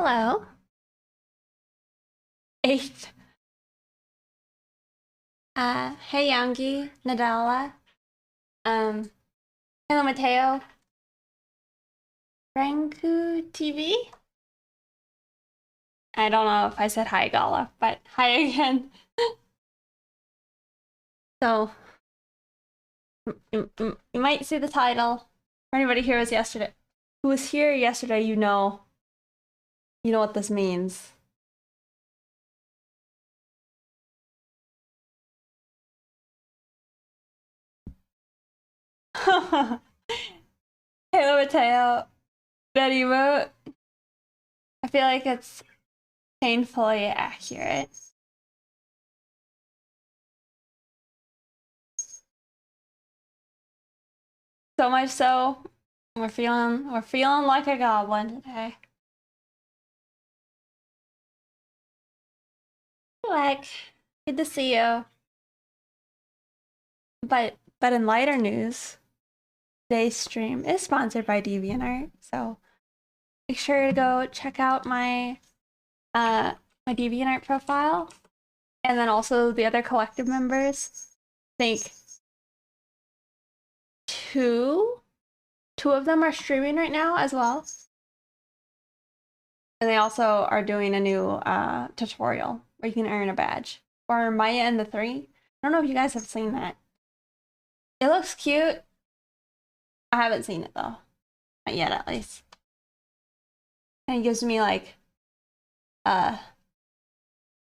Hello. Eight. Hey Youngie, Nadala. Hello Mateo. Ranku TV? I don't know if I said hi Gala, but hi again. So, you might see the title. For anybody who was here yesterday, you know what this means. Hello Mateo. That emote. I feel like it's painfully accurate. So much so, we're feeling like a goblin today. Like, good to see you. But in lighter news, today's stream is sponsored by DeviantArt, so make sure to go check out my DeviantArt profile, and then also the other collective members. I think two of them are streaming right now as well, and they also are doing a new tutorial where you can earn a badge. Or Maya and the Three. I don't know if you guys have seen that. It looks cute. I haven't seen it though. Not yet, at least. And it gives me like uh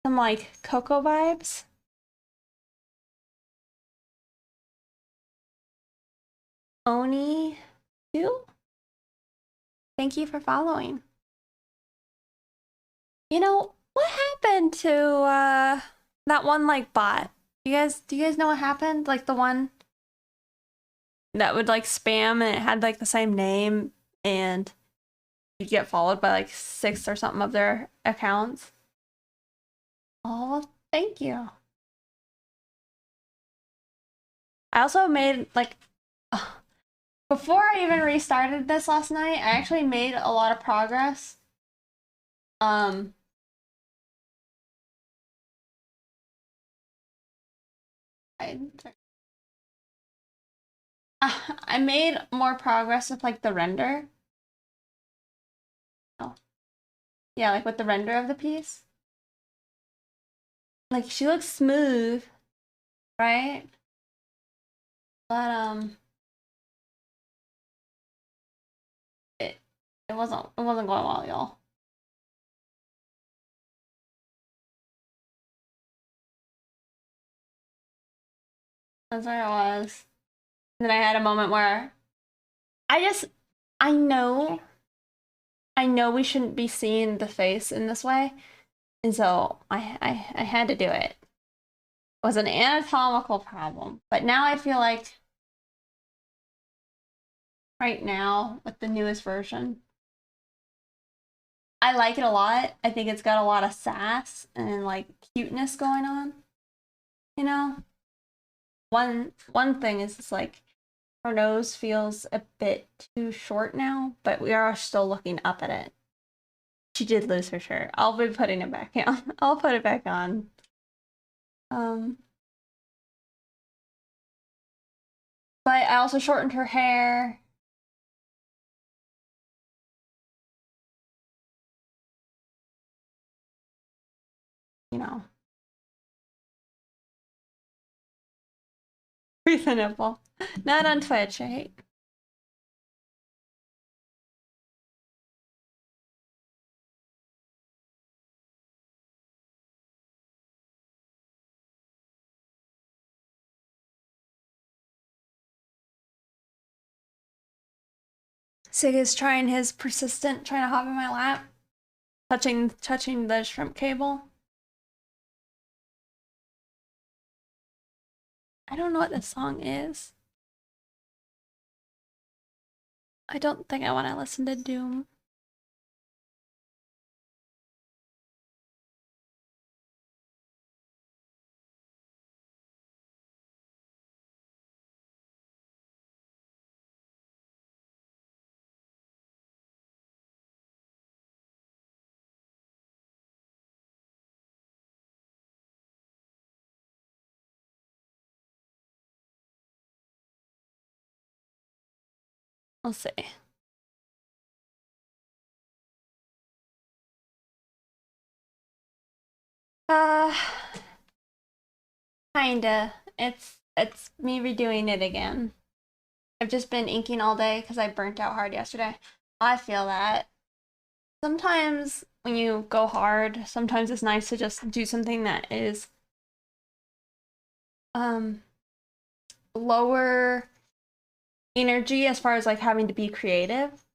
some like Coco vibes. Oni 2? Thank you for following. You know, what happened to that one like bot? Do you guys know what happened? Like the one that would like spam and it had like the same name and you'd get followed by like six or something of their accounts. Oh, thank you. I also made like before I even restarted this last night, I actually made a lot of progress. Um I I made more progress with like the render. Oh. Yeah, like with the render of the piece. Like she looks smooth, right? But it it wasn't going well, y'all. That's where it was. And then I had a moment where I just I know I know we shouldn't be seeing the face in this way. And so I had to do it. It was an anatomical problem. But now I feel like right now with the newest version, I like it a lot. I think it's got a lot of sass and like cuteness going on. You know? One thing is just like her nose feels a bit too short now, but we are still looking up at it. She did lose her shirt. I'll be putting it back on. I'll put it back on. Um but I also shortened her hair. You know. Breathe the nipple. Not on Twitch, right? Sig is trying his persistent, trying to hop in my lap, touching the shrimp cable. I don't know what this song is. I don't think I want to listen to Doom. Let's see. Uh, Kinda. It's me redoing it again. I've just been inking all day because I burnt out hard yesterday. I feel that. Sometimes when you go hard, sometimes it's nice to just do something that is lower energy as far as like having to be creative.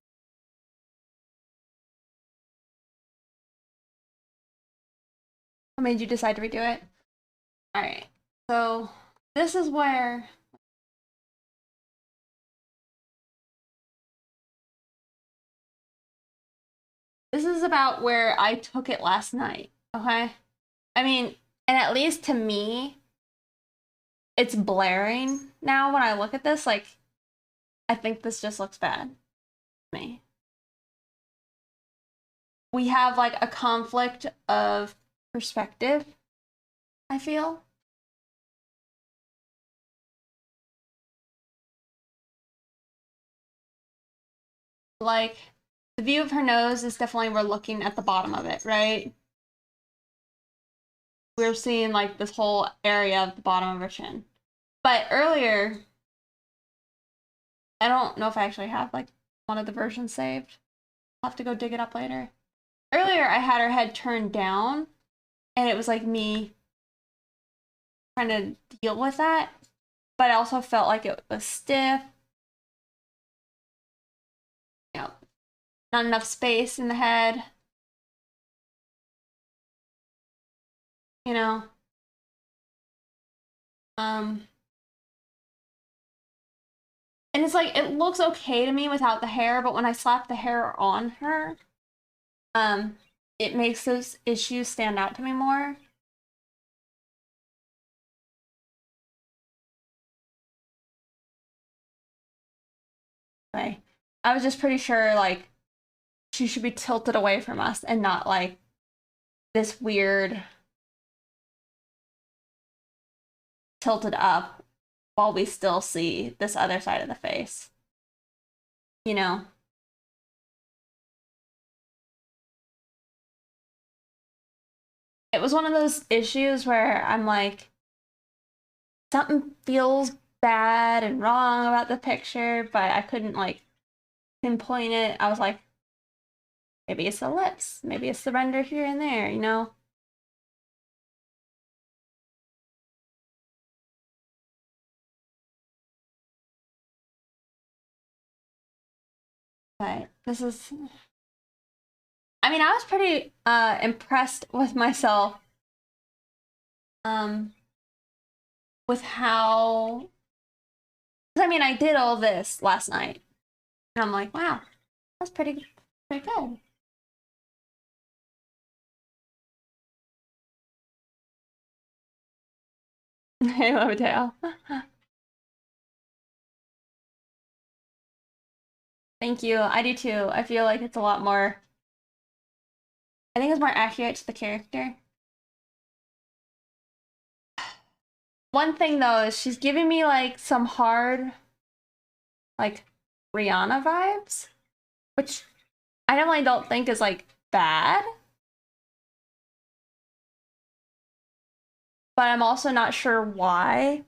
What made you decide to redo it? All right. So this is where this is about where I took it last night. Okay. I mean, and at least to me, it's blaring now when I look at this. Like, I think this just looks bad to me. We have like a conflict of perspective, I feel. Like, the view of her nose is definitely, we're looking at the bottom of it, right? We're seeing like this whole area of the bottom of her chin. But earlier, I don't know if I actually have like one of the versions saved. I'll have to go dig it up later. Earlier, I had her head turned down, and it was like me trying to deal with that. But I also felt like it was stiff. You know, not enough space in the head. You know. Um, and it's like it looks okay to me without the hair, but when I slap the hair on her, um, it makes those issues stand out to me more. Like, I was just pretty sure like she should be tilted away from us and not like this weird tilted up while we still see this other side of the face. You know? It was one of those issues where I'm like, something feels bad and wrong about the picture, but I couldn't like pinpoint it. I was like, maybe it's the lips, maybe it's the render here and there, you know? But this is, I mean, I was pretty impressed with myself, um, with how, I mean, I did all this last night, and I'm like, wow, that's pretty good. I love a tail. Thank you. I do too. I feel like it's a lot more, I think it's more accurate to the character. One thing though is she's giving me like some hard, like Rihanna vibes, which I definitely don't think is like bad. But I'm also not sure why.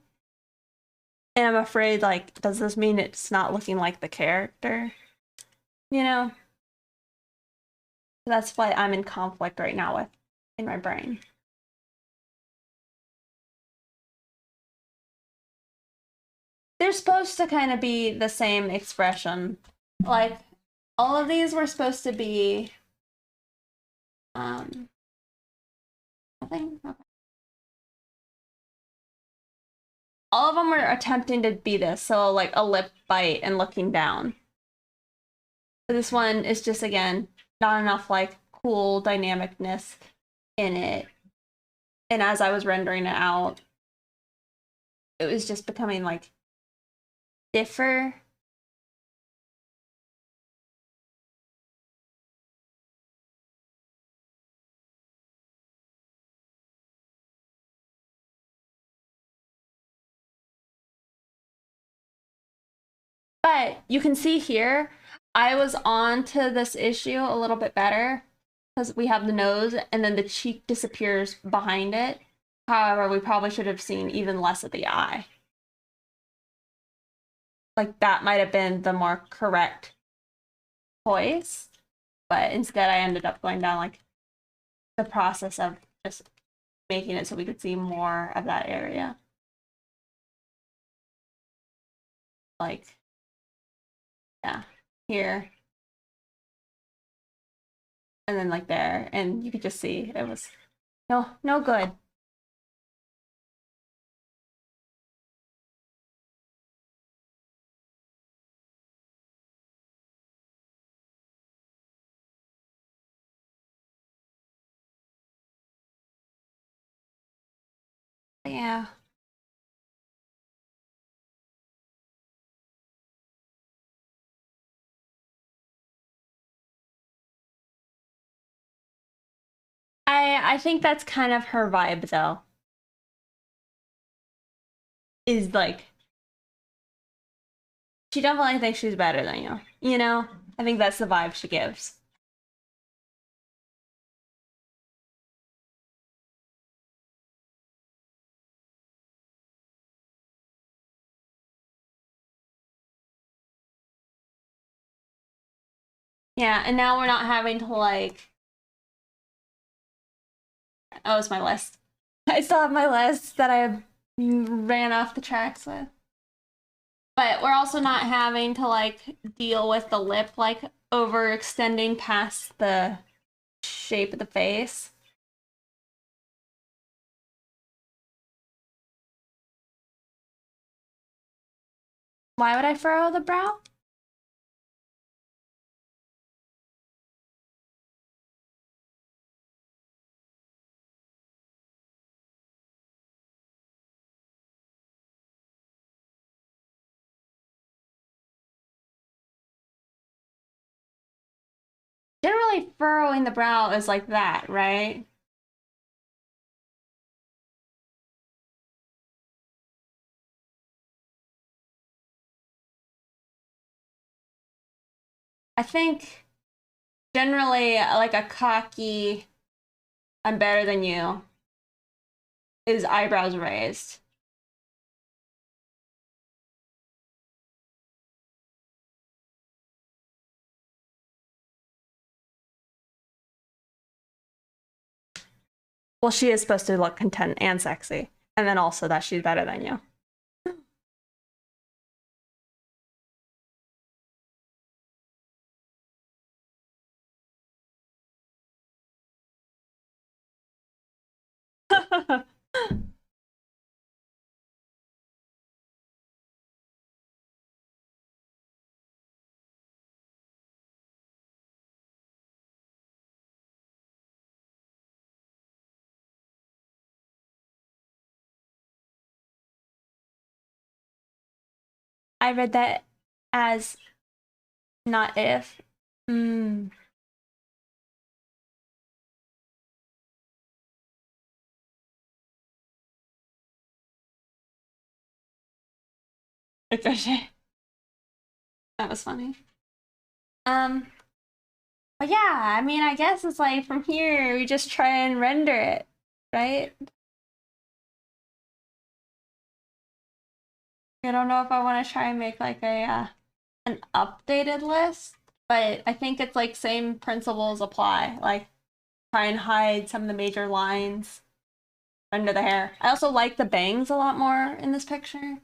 And I'm afraid, like, does this mean it's not looking like the character? You know? That's what I'm in conflict right now with in my brain. They're supposed to kind of be the same expression. Like, all of these were supposed to be nothing. Okay. All of them were attempting to be this, so like a lip bite and looking down. But this one is just again not enough like cool dynamicness in it. And as I was rendering it out, it was just becoming like stiffer. But But you can see here, I was on to this issue a little bit better because we have the nose and then the cheek disappears behind it. However, we probably should have seen even less of the eye. Like that might have been the more correct choice, but instead I ended up going down like the process of just making it so we could see more of that area. Like, yeah, here. And then like there, and you could just see it was no good. But yeah. I think that's kind of her vibe though. Is like she definitely thinks she's better than you. You know? I think that's the vibe she gives. Yeah, and now we're not having to like oh, it's my list. I still have my list that I ran off the tracks with. But we're also not having to like deal with the lip like overextending past the shape of the face. Why would I furrow the brow? Generally, furrowing the brow is like that, right? I think generally, like a cocky, I'm better than you, is eyebrows raised. Well, she is supposed to look content and sexy. And then also that she's better than you. I read that as not if. Mm. Especially. That was funny. Um, but yeah, I mean, I guess it's like from here, we just try and render it, right? I don't know if I want to try and make like a an updated list, but I think it's like same principles apply. Like try and hide some of the major lines under the hair. I also like the bangs a lot more in this picture.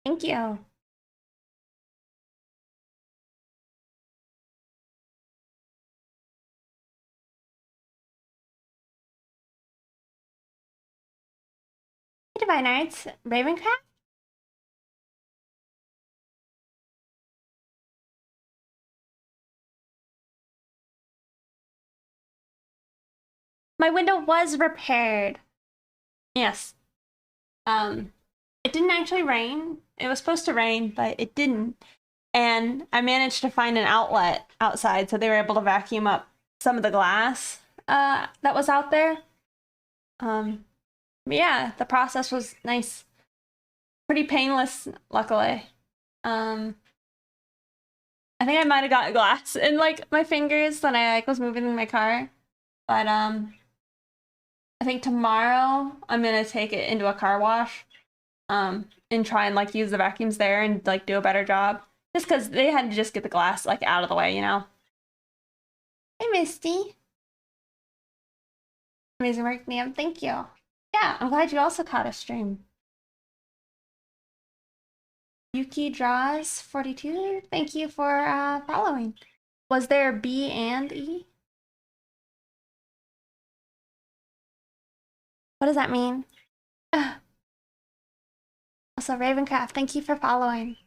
Thank you. Hey, Divine Arts, Ravencraft? My window was repaired. Yes. It didn't actually rain. It was supposed to rain, but it didn't. And I managed to find an outlet outside, so they were able to vacuum up some of the glass that was out there. But yeah, the process was nice, pretty painless, luckily. I think I might have got glass in like my fingers when I like was moving in my car, but I think tomorrow I'm gonna take it into a car wash, and try and like use the vacuums there and like do a better job, just because they had to just get the glass like out of the way, you know. Hey, Misty. Amazing work, Liam. Thank you. Yeah, I'm glad you also caught a stream. Yuki Draws 42. Thank you for following. Was there B and E? What does that mean? Also, Ravencraft, thank you for following.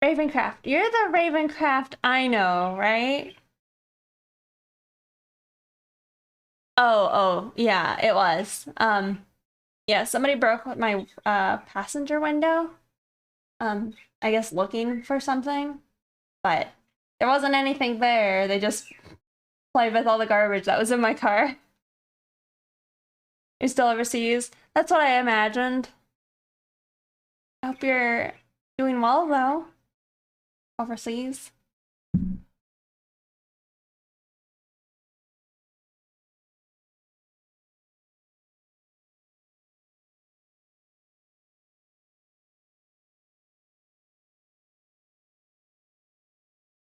Ravencraft, you're the Ravencraft I know, right? Oh, yeah, it was. Yeah, somebody broke my passenger window. I guess looking for something, but there wasn't anything there. They just played with all the garbage that was in my car. You're still overseas? That's what I imagined. I hope you're doing well, though. Overseas.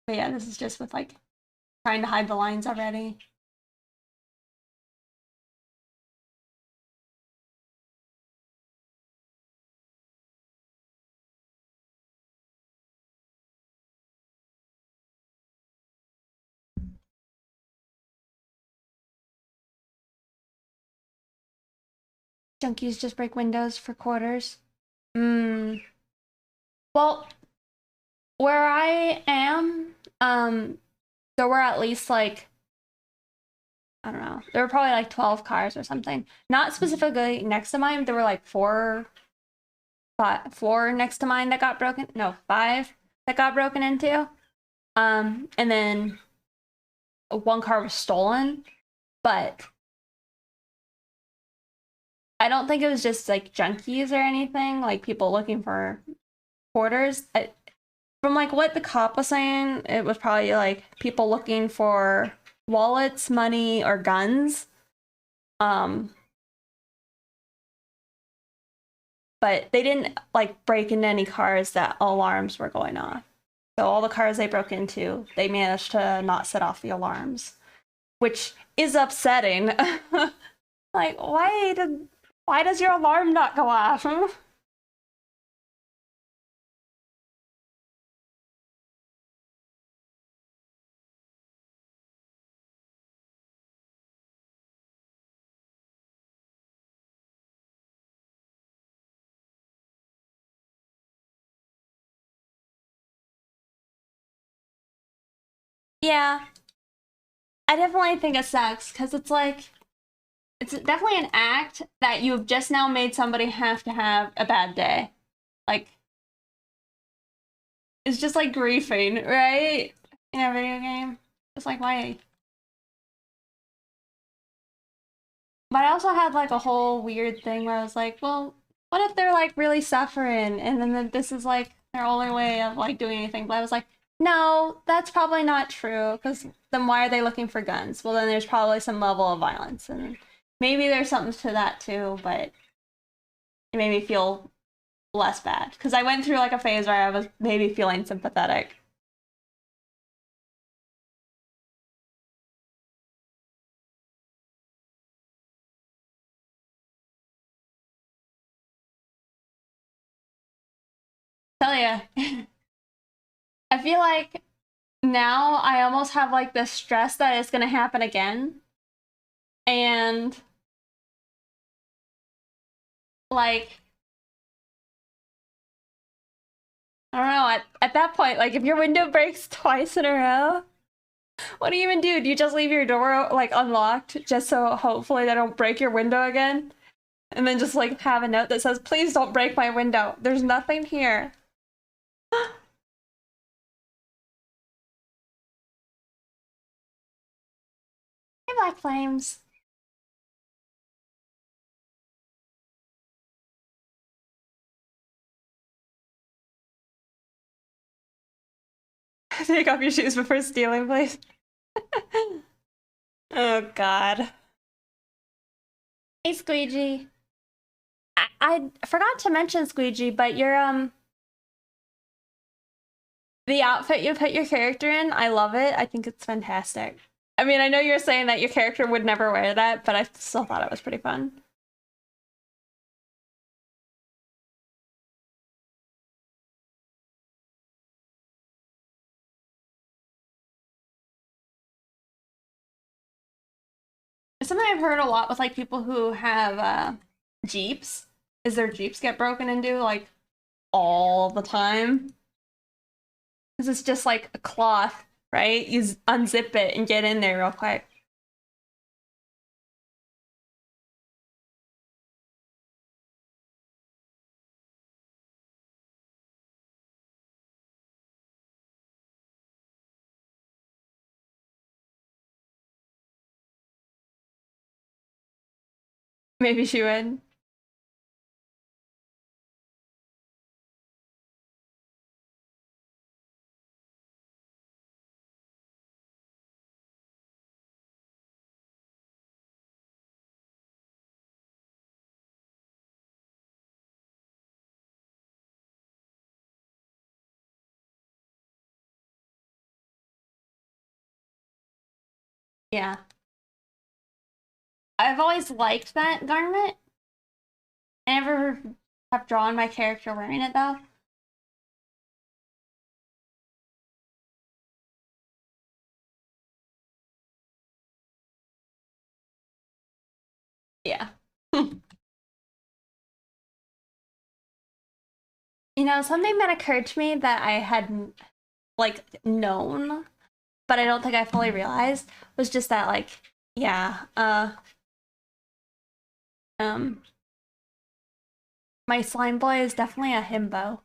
But yeah, this is just with like trying to hide the lines already. Junkies just break windows for quarters. Well, where I am, there were at least like, I don't know, there were probably like 12 cars or something. Not specifically next to mine, there were like four next to mine that got broken. No, five that got broken into. And then one car was stolen, but I don't think it was just like junkies or anything, like people looking for quarters. From like what the cop was saying, it was probably like people looking for wallets, money, or guns. But they didn't like break into any cars that alarms were going off. So all the cars they broke into, they managed to not set off the alarms, which is upsetting. Like, why does your alarm not go off? Yeah, I definitely think it sucks because it's like it's definitely an act that you've just now made somebody have to have a bad day. Like it's just like griefing, right? In a video game. It's like why? But I also had like a whole weird thing where I was like, well, what if they're like really suffering and then this is like their only way of like doing anything? But I was like, no, that's probably not true because then why are they looking for guns? Well, then there's probably some level of violence and maybe there's something to that too, but it made me feel less bad because I went through like a phase where I was maybe feeling sympathetic. Tell ya. I feel like now I almost have like the stress that it's gonna happen again. And like I don't know, at that point, like, if your window breaks twice in a row, what do you even do? Do you just leave your door, like, unlocked just so hopefully they don't break your window again? And then just, like, have a note that says, please don't break my window. There's nothing here. Hey, Black Flames. Take off your shoes before stealing, please. Oh, God. Hey, Squeegee. I forgot to mention, Squeegee, but your, the outfit you put your character in, I love it. I think it's fantastic. I mean, I know you're saying that your character would never wear that, but I still thought it was pretty fun. It's something I've heard a lot with like people who have Jeeps, is their Jeeps get broken into like all the time. Because it's just like a cloth, right? You unzip it and get in there real quick. Maybe she would. Yeah. I've always liked that garment. I never have drawn my character wearing it though. Yeah. You know, something that occurred to me that I hadn't like known, but I don't think I fully realized was just that like, yeah, um my slime boy is definitely a himbo.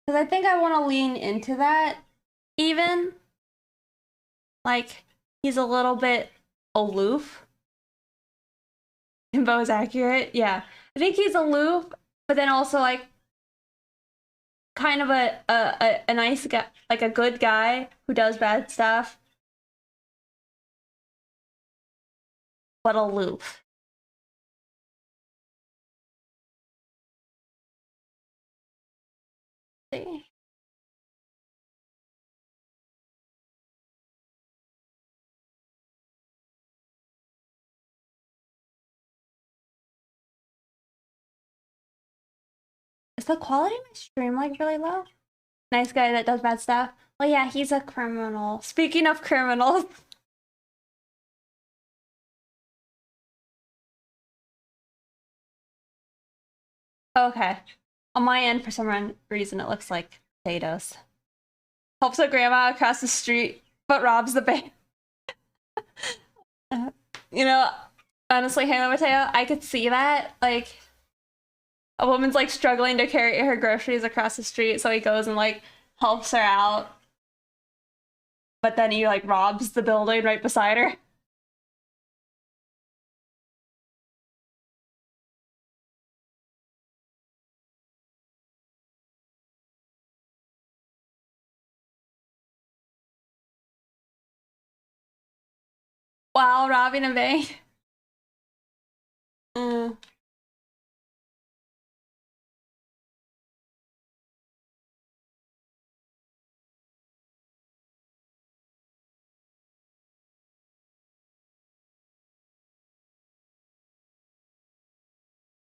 Because I think I want to lean into that even. Like, he's a little bit aloof. Himbo is accurate, yeah. I think he's aloof, but then also like kind of a nice guy, like a good guy who does bad stuff, but aloof. See? Is the quality of my stream like really low? Nice guy that does bad stuff. Well, yeah, he's a criminal. Speaking of criminals. Okay. On my end, for some reason, it looks like potatoes. Helps a grandma across the street, but robs the bank. You know, honestly, Halo Mateo, I could see that. Like, a woman's like struggling to carry her groceries across the street, so he goes and like helps her out. But then he like robs the building right beside her. While robbing a bank. Mm.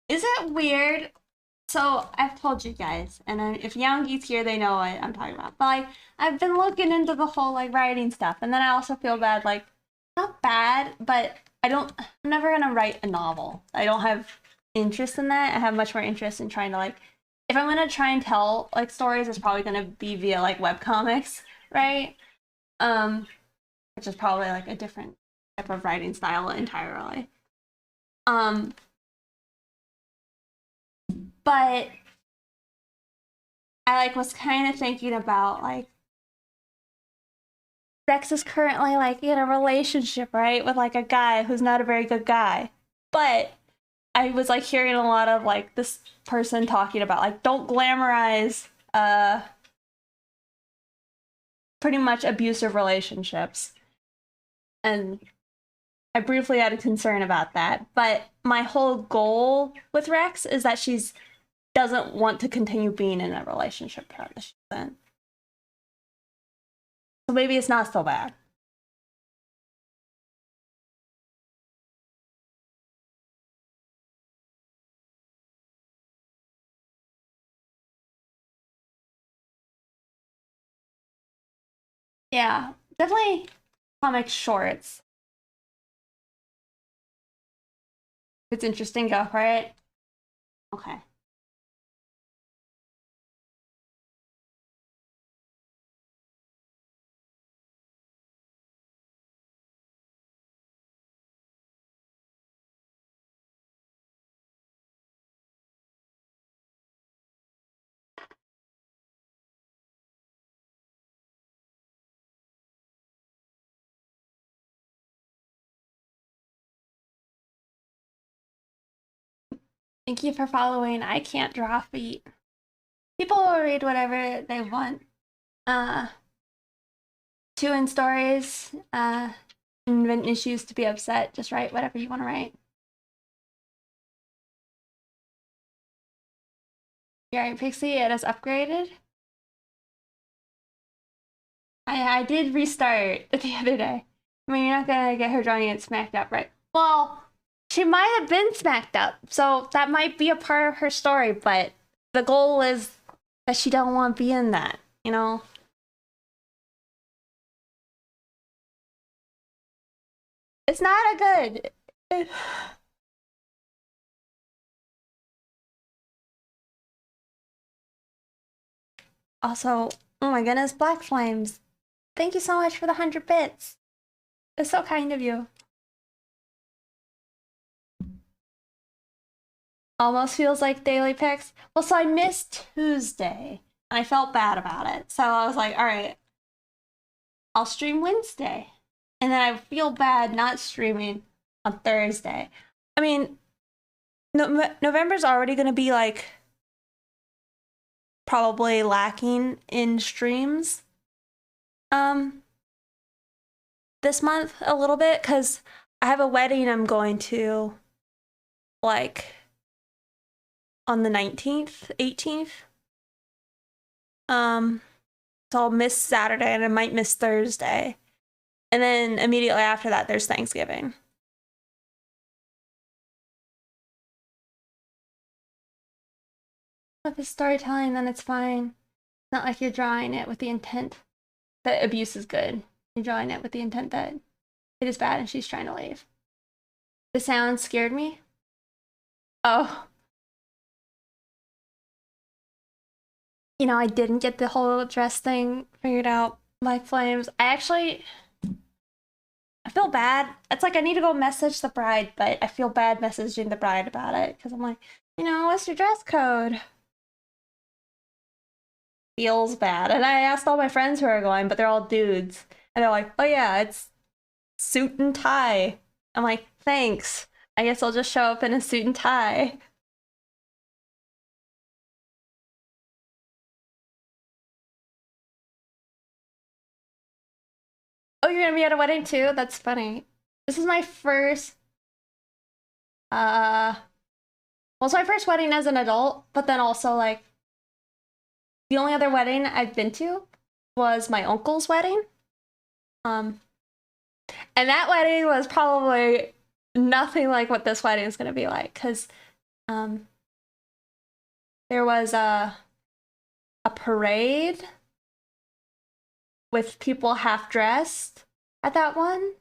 Is it weird? So I've told you guys, and if Youngi's here, they know what I'm talking about. But like, I've been looking into the whole like writing stuff, and then I also feel bad, like not bad, but I don't. I'm never gonna write a novel. I don't have interest in that. I have much more interest in trying to like, if I'm gonna try and tell like stories, it's probably gonna be via like web comics, right? Um, which is probably like a different type of writing style entirely. Um, but I like was kind of thinking about like Rex is currently like in a relationship, right, with like a guy who's not a very good guy. But I was like hearing a lot of like this person talking about like don't glamorize pretty much abusive relationships. And I briefly had a concern about that, but my whole goal with Rex is that she's doesn't want to continue being in a relationship that she's in. So maybe it's not so bad. Yeah, definitely comic shorts. It's interesting, go for it. Okay. Thank you for following. I can't draw feet. People will read whatever they want. Uh, two in stories. Invent issues to be upset. Just write whatever you want to write. You're right, Pixie. It is upgraded. I did restart the other day. I mean, you're not gonna get her drawing it smacked up, right? Well, she might have been smacked up, so that might be a part of her story. But the goal is that she don't want to be in that, you know. It's not a good. Also, oh my goodness, Black Flames. Thank you so much for the 100 bits. It's so kind of you. Almost feels like daily picks. Well, so I missed Tuesday, and I felt bad about it. So I was like, all right, I'll stream Wednesday. And then I feel bad not streaming on Thursday. I mean, November's already going to be like probably lacking in streams this month a little bit cuz I have a wedding I'm going to like on the 19th, 18th. So I'll miss Saturday and I might miss Thursday. And then immediately after that there's Thanksgiving. If it's storytelling, then it's fine. It's not like you're drawing it with the intent that abuse is good. You're drawing it with the intent that it is bad and she's trying to leave. The sound scared me. Oh. You know, I didn't get the whole dress thing figured out. Like Flames. I feel bad. It's like I need to go message the bride, but I feel bad messaging the bride about it because I'm like, you know, what's your dress code? Feels bad. And I asked all my friends who are going, but they're all dudes. And they're like, oh yeah, it's suit and tie. I'm like, thanks. I guess I'll just show up in a suit and tie. Oh, you're gonna be at a wedding too? That's funny. This is my first well, it's my first wedding as an adult, but then also like the only other wedding I've been to was my uncle's wedding. Um and that wedding was probably nothing like what this wedding is gonna be like, because there was a parade with people half dressed at that one.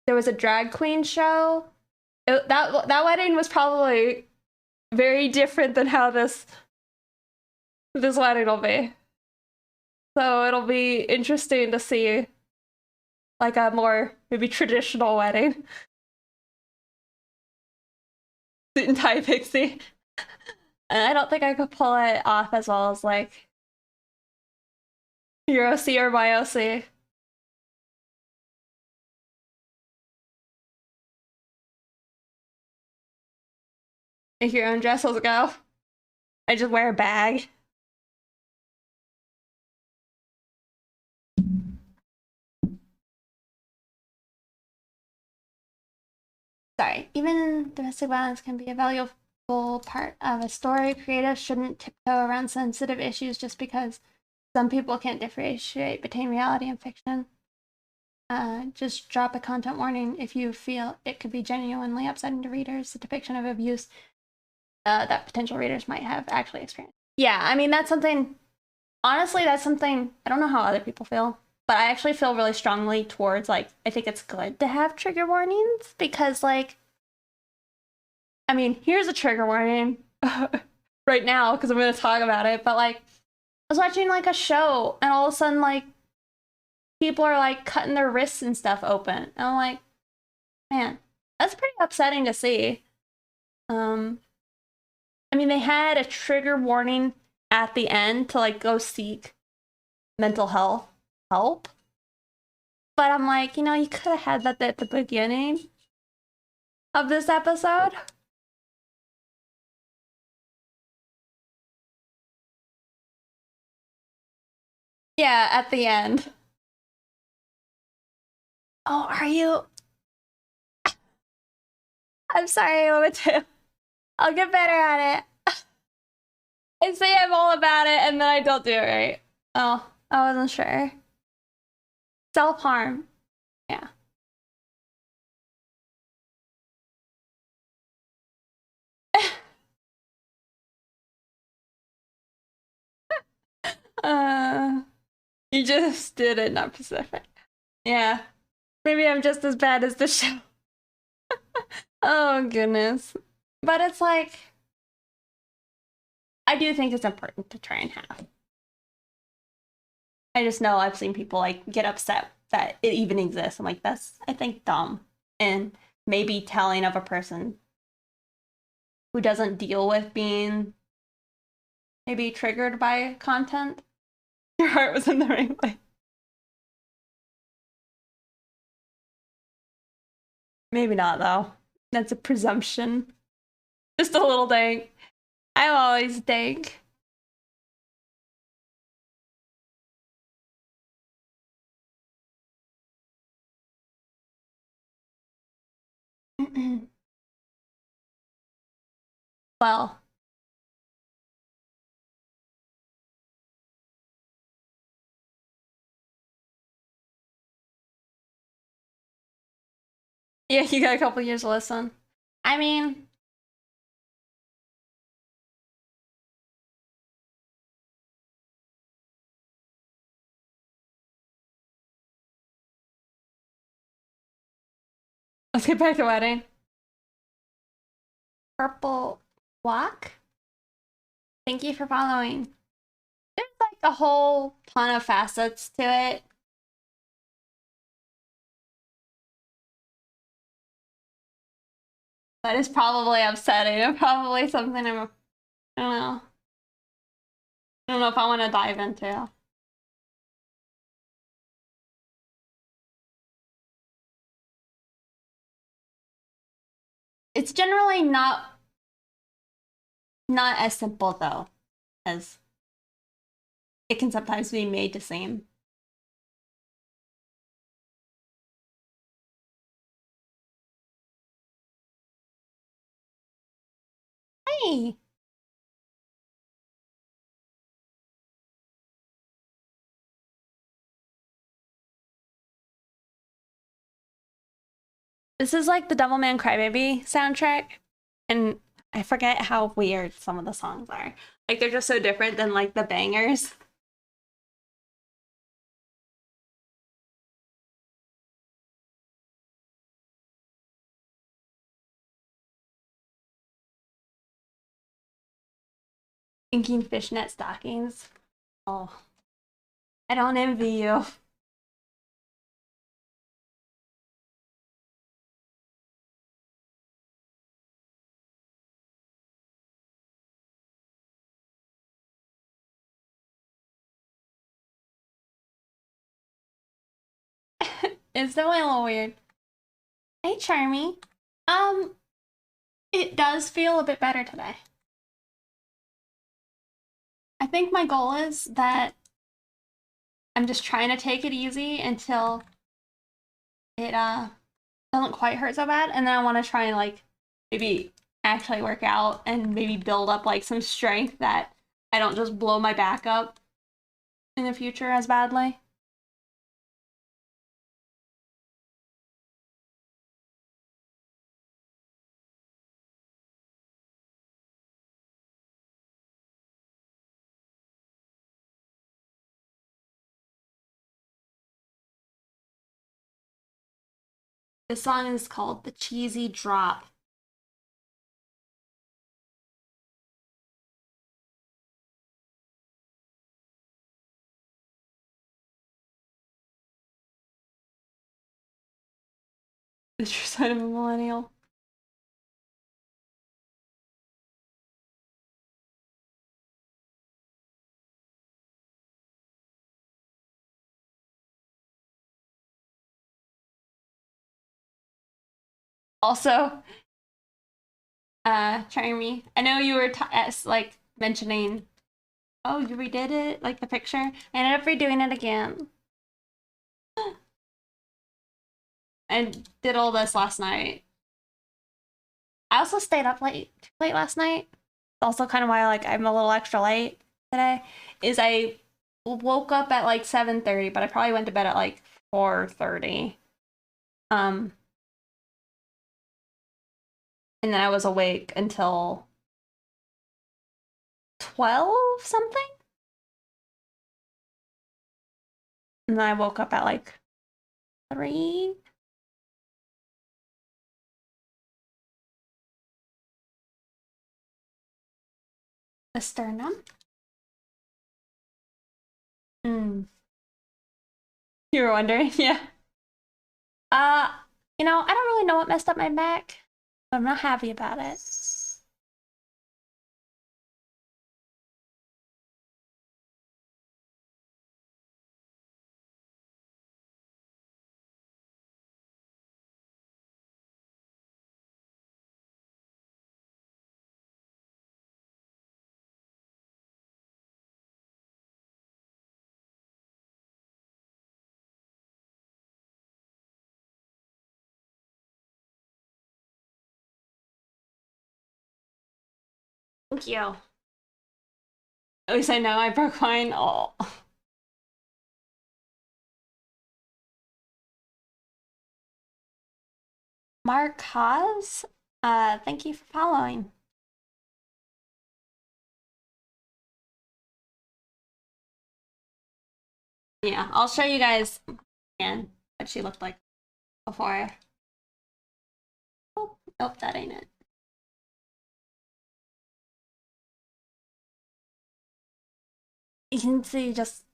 There was a drag queen show. That wedding was probably very different than how this wedding will be. So it'll be interesting to see like a more maybe traditional wedding. Suit and tie pixie. And I don't think I could pull it off as well as like your OC or my OC. Make your own dress, let's go. I just wear a bag. Sorry, even domestic violence can be a valuable part of a story. Creatives shouldn't tiptoe around sensitive issues just because some people can't differentiate between reality and fiction. Just drop a content warning if you feel it could be genuinely upsetting to readers. The depiction of abuse that potential readers might have actually experienced. Yeah, I mean, that's something, honestly, that's something, I don't know how other people feel, but I actually feel really strongly towards, like, I think it's good to have trigger warnings because, like, I mean, here's a trigger warning right now because I'm going to talk about it, but, like, I was watching, like, a show and all of a sudden, like, people are, like, cutting their wrists and stuff open. And I'm like, man, that's pretty upsetting to see. I mean, they had a trigger warning at the end to like go seek mental health help. But I'm like, you know, you could have had that at the beginning of this episode. Yeah, at the end. Oh, are you? I'm sorry, Limited. I'll get better at it. I say I'm all about it and then I don't do it right. Oh, I wasn't sure. Self-harm. Yeah. uh, you just did it, not Pacific. Yeah. Maybe I'm just as bad as the show. Oh, goodness. But it's like, I do think it's important to try and have. I just know I've seen people like get upset that it even exists. I'm like, that's, I think, dumb. And maybe telling of a person who doesn't deal with being maybe triggered by content. Your heart was in the right place. Maybe not, though. That's a presumption. Just a little dank. I'm always dank. Well, yeah, you got a couple years to listen. I mean, let's get back to wedding. Purple Walk. Thank you for following. There's like a whole ton of facets to it. That is probably upsetting and probably something I don't know. I don't know if I want to dive into. It's generally not as simple though as it can sometimes be made to seem. Hey, this is like the Devilman Crybaby soundtrack, and I forget how weird some of the songs are. Like they're just so different than like the bangers. Inking fishnet stockings. Oh, I don't envy you. It's definitely a little weird. Hey, Charmy. Um, it does feel a bit better today. I think my goal is that I'm just trying to take it easy until it doesn't quite hurt so bad, and then I want to try and like maybe actually work out and maybe build up like some strength that I don't just blow my back up in the future as badly. This song is called The Cheesy Drop. The true side of a millennial. Also, Charmy, I know you were like mentioning, oh, you redid it, like the picture. I ended up redoing it again. I did all this last night. I also stayed up too late last night. Also kind of why like I'm a little extra late today. Is I woke up at like 7:30, but I probably went to bed at like 4:30. Um, and then I was awake until 12 something. And then I woke up at like 3. The sternum. Mm. You were wondering, yeah. Uh, I don't really know what messed up my back, but I'm not happy about it. Thank you. At least I know I broke mine. Oh. Mark Haas, thank you for following. Yeah, I'll show you guys again what she looked like before. Oh, nope, that ain't it. You can see just,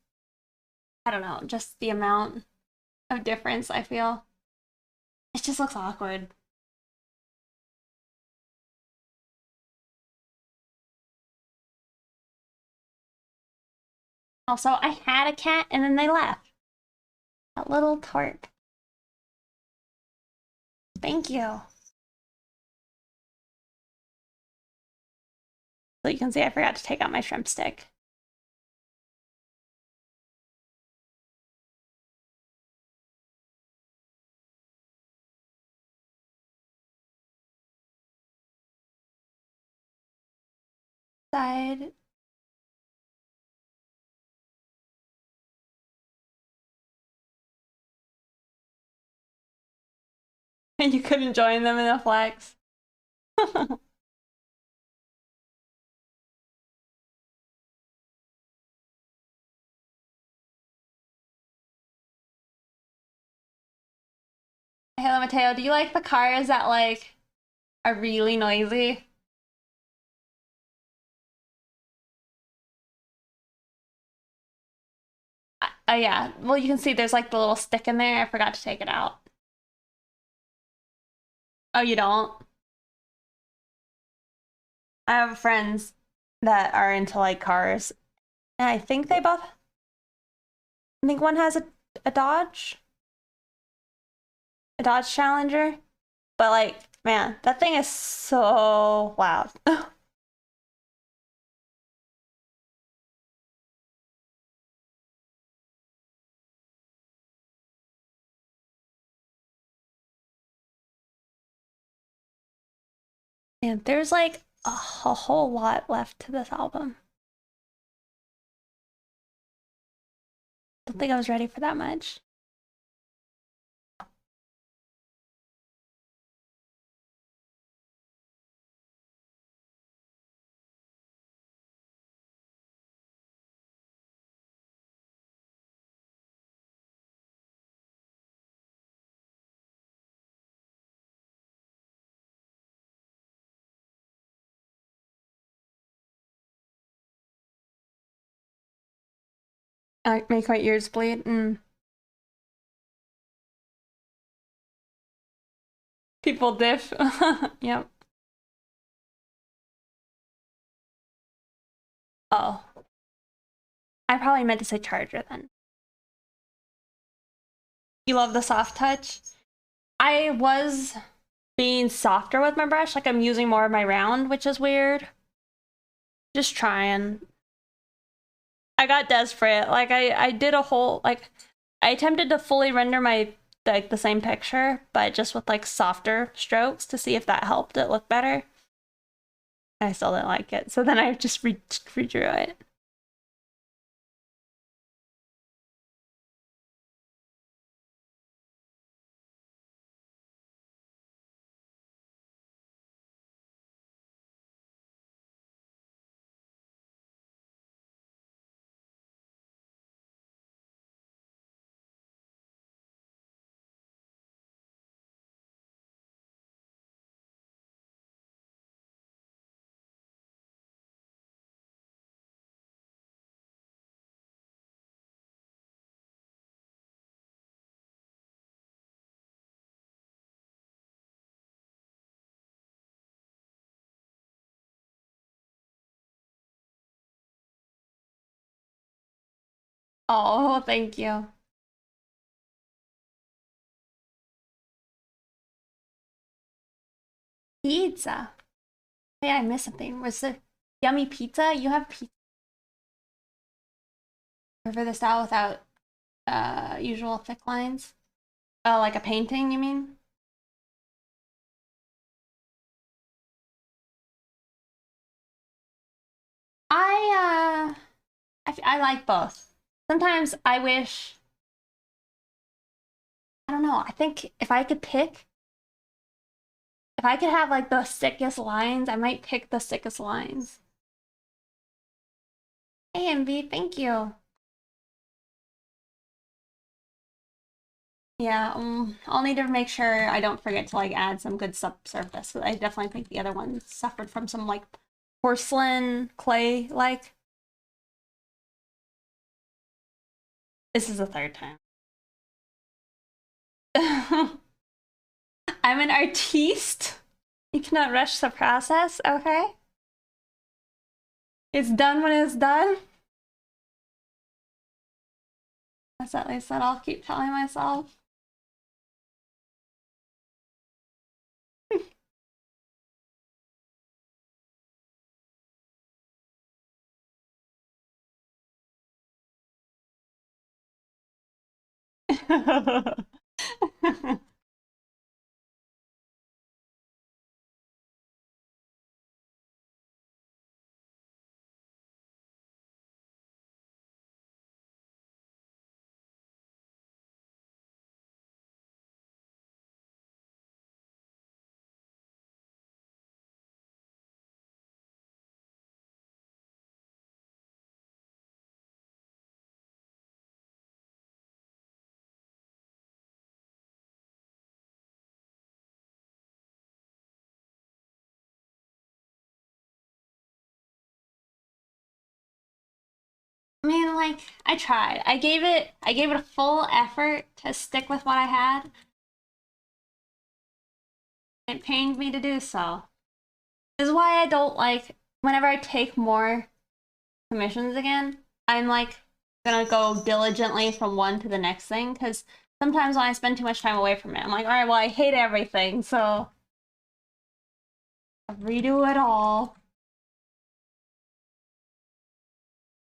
I don't know, just the amount of difference I feel. It just looks awkward. Also, I had a cat and then they left. A little tart. Thank you. So you can see I forgot to take out my shrimp stick. Side. And you couldn't join them in the flex. Hello, Mateo. Do you like the cars that like are really noisy? Oh yeah. Well, you can see there's like the little stick in there. I forgot to take it out. Oh, you don't? I have friends that are into like cars. And I think they both, I think one has a a Dodge Challenger. But like, man, that thing is so loud. And there's like a whole lot left to this album. Don't think I was ready for that much. I make my ears bleed. People diff. Yep. Oh, I probably meant to say charger then. You love the soft touch? I was being softer with my brush, like I'm using more of my round, which is weird. Just trying. I got desperate. Like I did a whole like I attempted to fully render my like the same picture, but just with like softer strokes to see if that helped it look better. I still didn't like it. So then I just redrew it. Oh, thank you. Pizza. Hey, I missed something. Was there yummy pizza? You have pizza for this style without usual thick lines? Oh, like a painting, you mean? I I like both. Sometimes I wish, I don't know, I think if I could have like the sickest lines, I might pick the sickest lines. Hey, MV, thank you. Yeah, I'll need to make sure I don't forget to like add some good subsurface. I definitely think the other one suffered from some like porcelain clay like. This is the third time. I'm an artiste. You cannot rush the process, okay? It's done when it's done. That's at least what I'll keep telling myself. like, I tried. I gave it a full effort to stick with what I had. It pained me to do so. This is why I don't like, whenever I take more commissions again, I'm like gonna go diligently from one to the next thing, because sometimes when I spend too much time away from it, I'm like, all right, well, I hate everything, so I'll redo it all.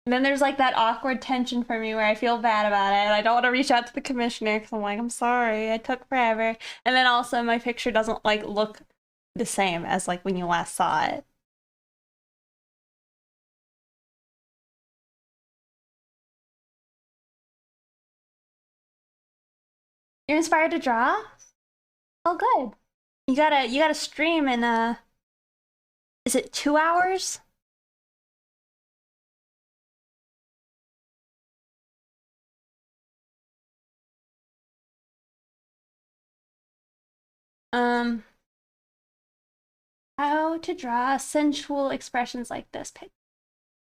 And then there's like that awkward tension for me where I feel bad about it and I don't want to reach out to the commissioner because I'm like, I'm sorry, I took forever. And then also my picture doesn't like look the same as like when you last saw it. You're inspired to draw? Oh, good. You gotta stream in is it 2 hours? Um, how to draw sensual expressions like this pic.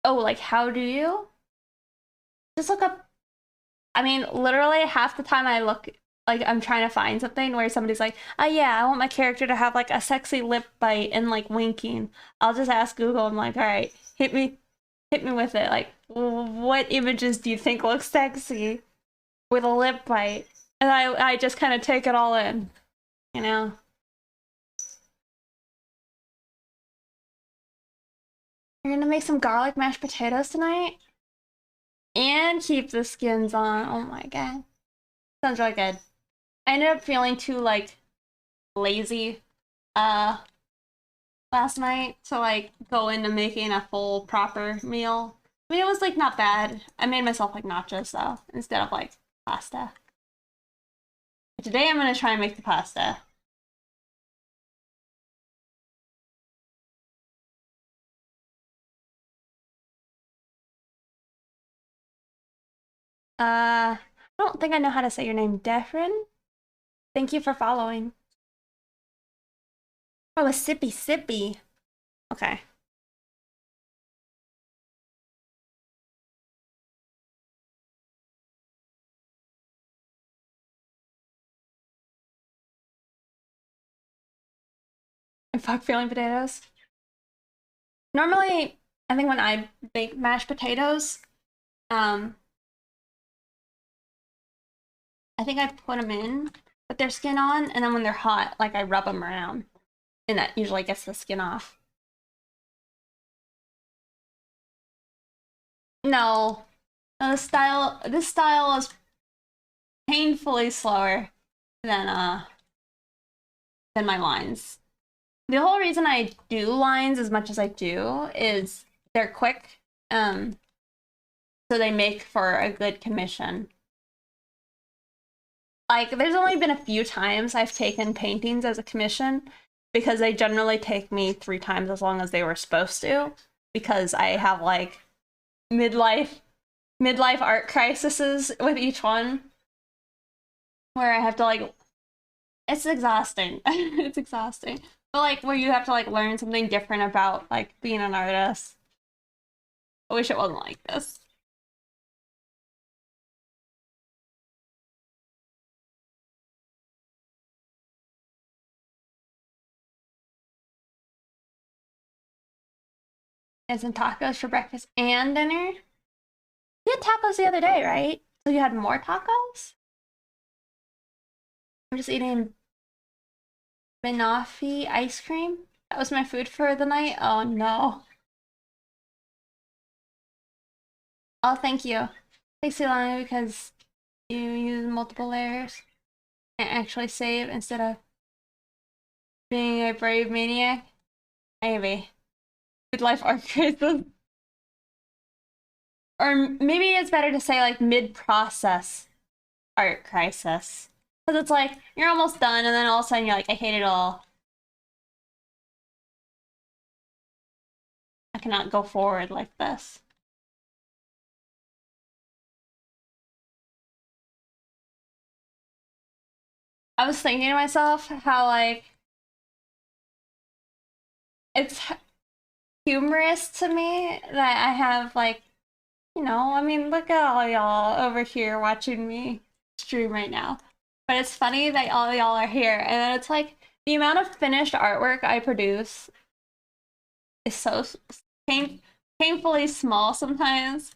Oh, like how do you? Just look up. I mean, literally half the time I look like I'm trying to find something where somebody's like, "Oh yeah, I want my character to have like a sexy lip bite and like winking." I'll just ask Google. I'm like, "All right, hit me with it. Like, what images do you think look sexy with a lip bite?" And I just kind of take it all in, you know. You're gonna make some garlic mashed potatoes tonight and keep the skins on. Oh my god, sounds really good. I ended up feeling too like lazy uh last night to like go into making a full proper meal. I mean, it was like not bad. I made myself like nachos though instead of like pasta. Today I'm gonna try and make the pasta. I don't think I know how to say your name, Defrin. Thank you for following. Oh, a sippy sippy. Okay. And fuck feeling potatoes. Normally, I think when I bake mashed potatoes, um, I think I put them in with their skin on, and then when they're hot, like I rub them around, and that usually gets the skin off. No, this style is painfully slower than my lines. The whole reason I do lines as much as I do is they're quick, so they make for a good commission. Like, there's only been a few times I've taken paintings as a commission because they generally take me 3 times as long as they were supposed to, because I have like midlife art crises with each one where I have to like, it's exhausting. It's exhausting. But like where you have to like learn something different about like being an artist. I wish it wasn't like this. And some tacos for breakfast and dinner. You had tacos the other day, right? So you had more tacos? I'm just eating banoffee ice cream. That was my food for the night. Oh no. Oh, thank you. Takes too long because you use multiple layers and actually save instead of being a brave maniac. Maybe. Good life art crisis. Or maybe it's better to say like mid-process art crisis. Because it's like, you're almost done, and then all of a sudden you're like, I hate it all. I cannot go forward like this. I was thinking to myself how, like, it's humorous to me that I have, like, you know, I mean, look at all y'all over here watching me stream right now. But it's funny that all y'all are here, and then it's like the amount of finished artwork I produce is so pain painfully small sometimes.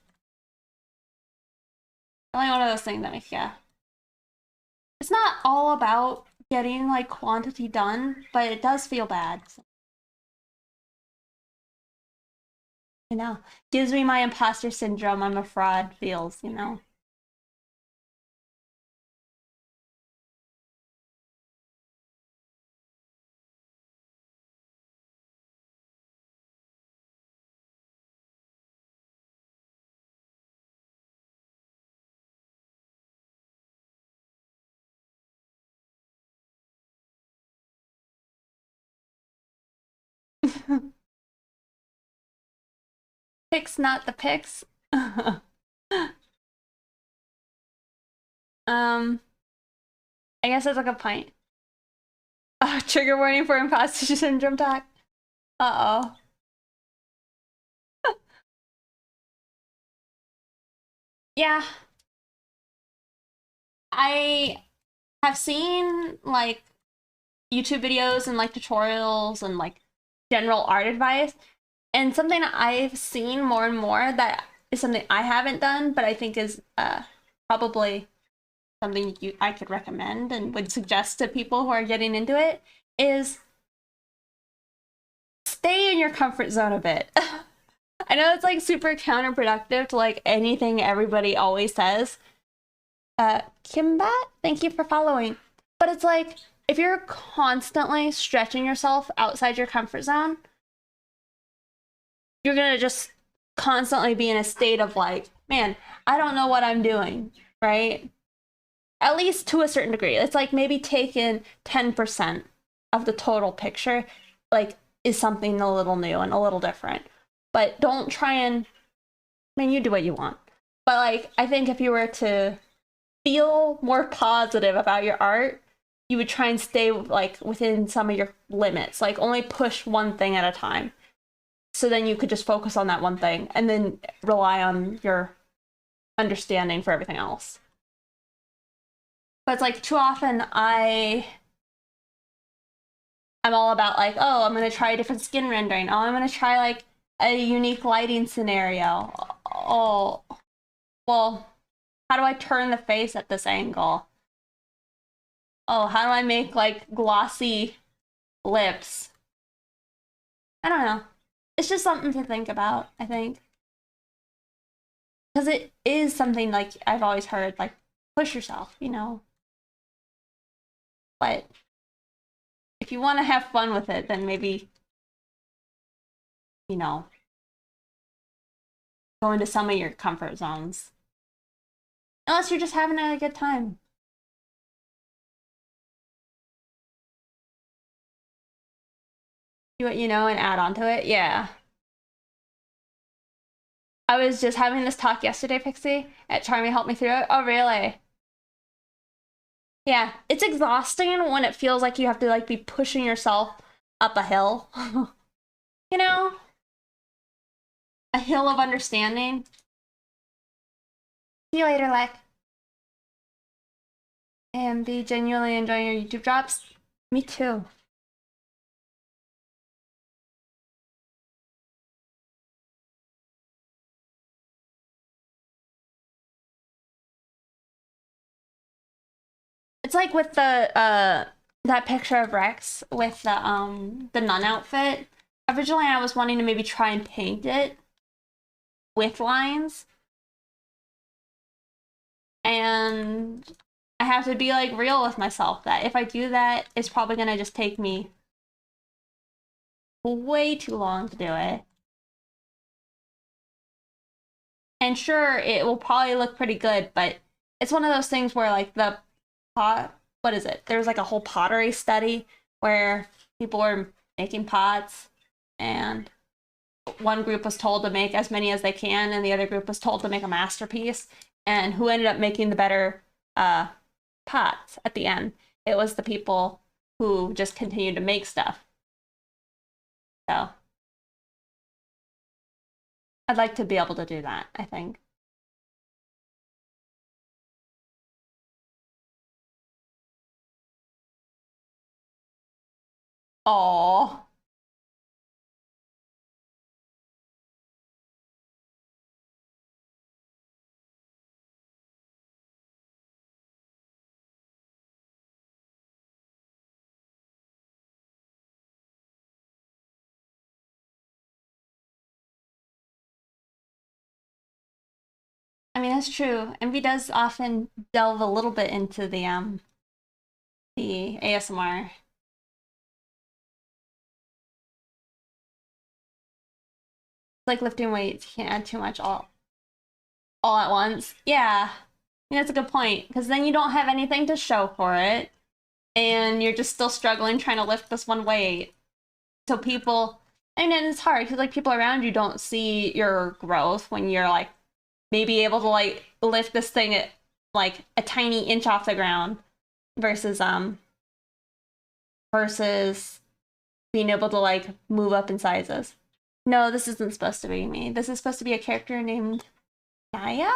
Only one of those things that makes yeah. It's not all about getting like quantity done, but it does feel bad. You know, gives me my imposter syndrome. I'm a fraud feels. You know. Picks not the picks. I guess that's a good point. Trigger warning for imposter syndrome talk. Uh-oh. Yeah. I have seen like YouTube videos and like tutorials and like general art advice. And something I've seen more and more that is something I haven't done, but I think is probably something I could recommend and would suggest to people who are getting into it is stay in your comfort zone a bit. I know it's like super counterproductive to like anything everybody always says. Kimbat, thank you for following. But it's like if you're constantly stretching yourself outside your comfort zone, you're gonna just constantly be in a state of like, man, I don't know what I'm doing, right? At least to a certain degree. It's like maybe taking 10% of the total picture, like, is something a little new and a little different. But don't try and, I mean, you do what you want. But like, I think if you were to feel more positive about your art, you would try and stay like within some of your limits, like only push one thing at a time. So then you could just focus on that one thing and then rely on your understanding for everything else. But it's like too often I'm all about like, oh, I'm gonna try a different skin rendering. Oh, I'm gonna try like a unique lighting scenario. Oh, well, how do I turn the face at this angle? Oh, how do I make like glossy lips? I don't know. It's just something to think about, I think. Because it is something like I've always heard, like, push yourself, you know? But if you want to have fun with it, then maybe, you know, go into some of your comfort zones. Unless you're just having a good time. Do what you know and add on to it. Yeah. I was just having this talk yesterday, Pixie, at Charmy helped me through it. Oh, really? Yeah, it's exhausting when it feels like you have to like be pushing yourself up a hill. You know? A hill of understanding. See you later, Lek. And be genuinely enjoying your YouTube drops. Me too. It's like with the that picture of Rex with the nun outfit. Originally I was wanting to maybe try and paint it with lines. And I have to be like real with myself that if I do that, it's probably gonna just take me way too long to do it. And sure, it will probably look pretty good, but it's one of those things where like the pot, what is it? There's like a whole pottery study where people were making pots and one group was told to make as many as they can and the other group was told to make a masterpiece. And who ended up making the better pots at the end? It was the people who just continued to make stuff. So I'd like to be able to do that, I think. Oh. I mean, that's true. Envy does often delve a little bit into the ASMR. It's like lifting weights. You can't add too much all at once. Yeah. That's a good point. Because then you don't have anything to show for it. And you're just still struggling trying to lift this one weight. So people, and then it's hard because like people around you don't see your growth when you're like maybe able to like lift this thing at like a tiny inch off the ground versus versus being able to like move up in sizes. No, this isn't supposed to be me. This is supposed to be a character named Naya.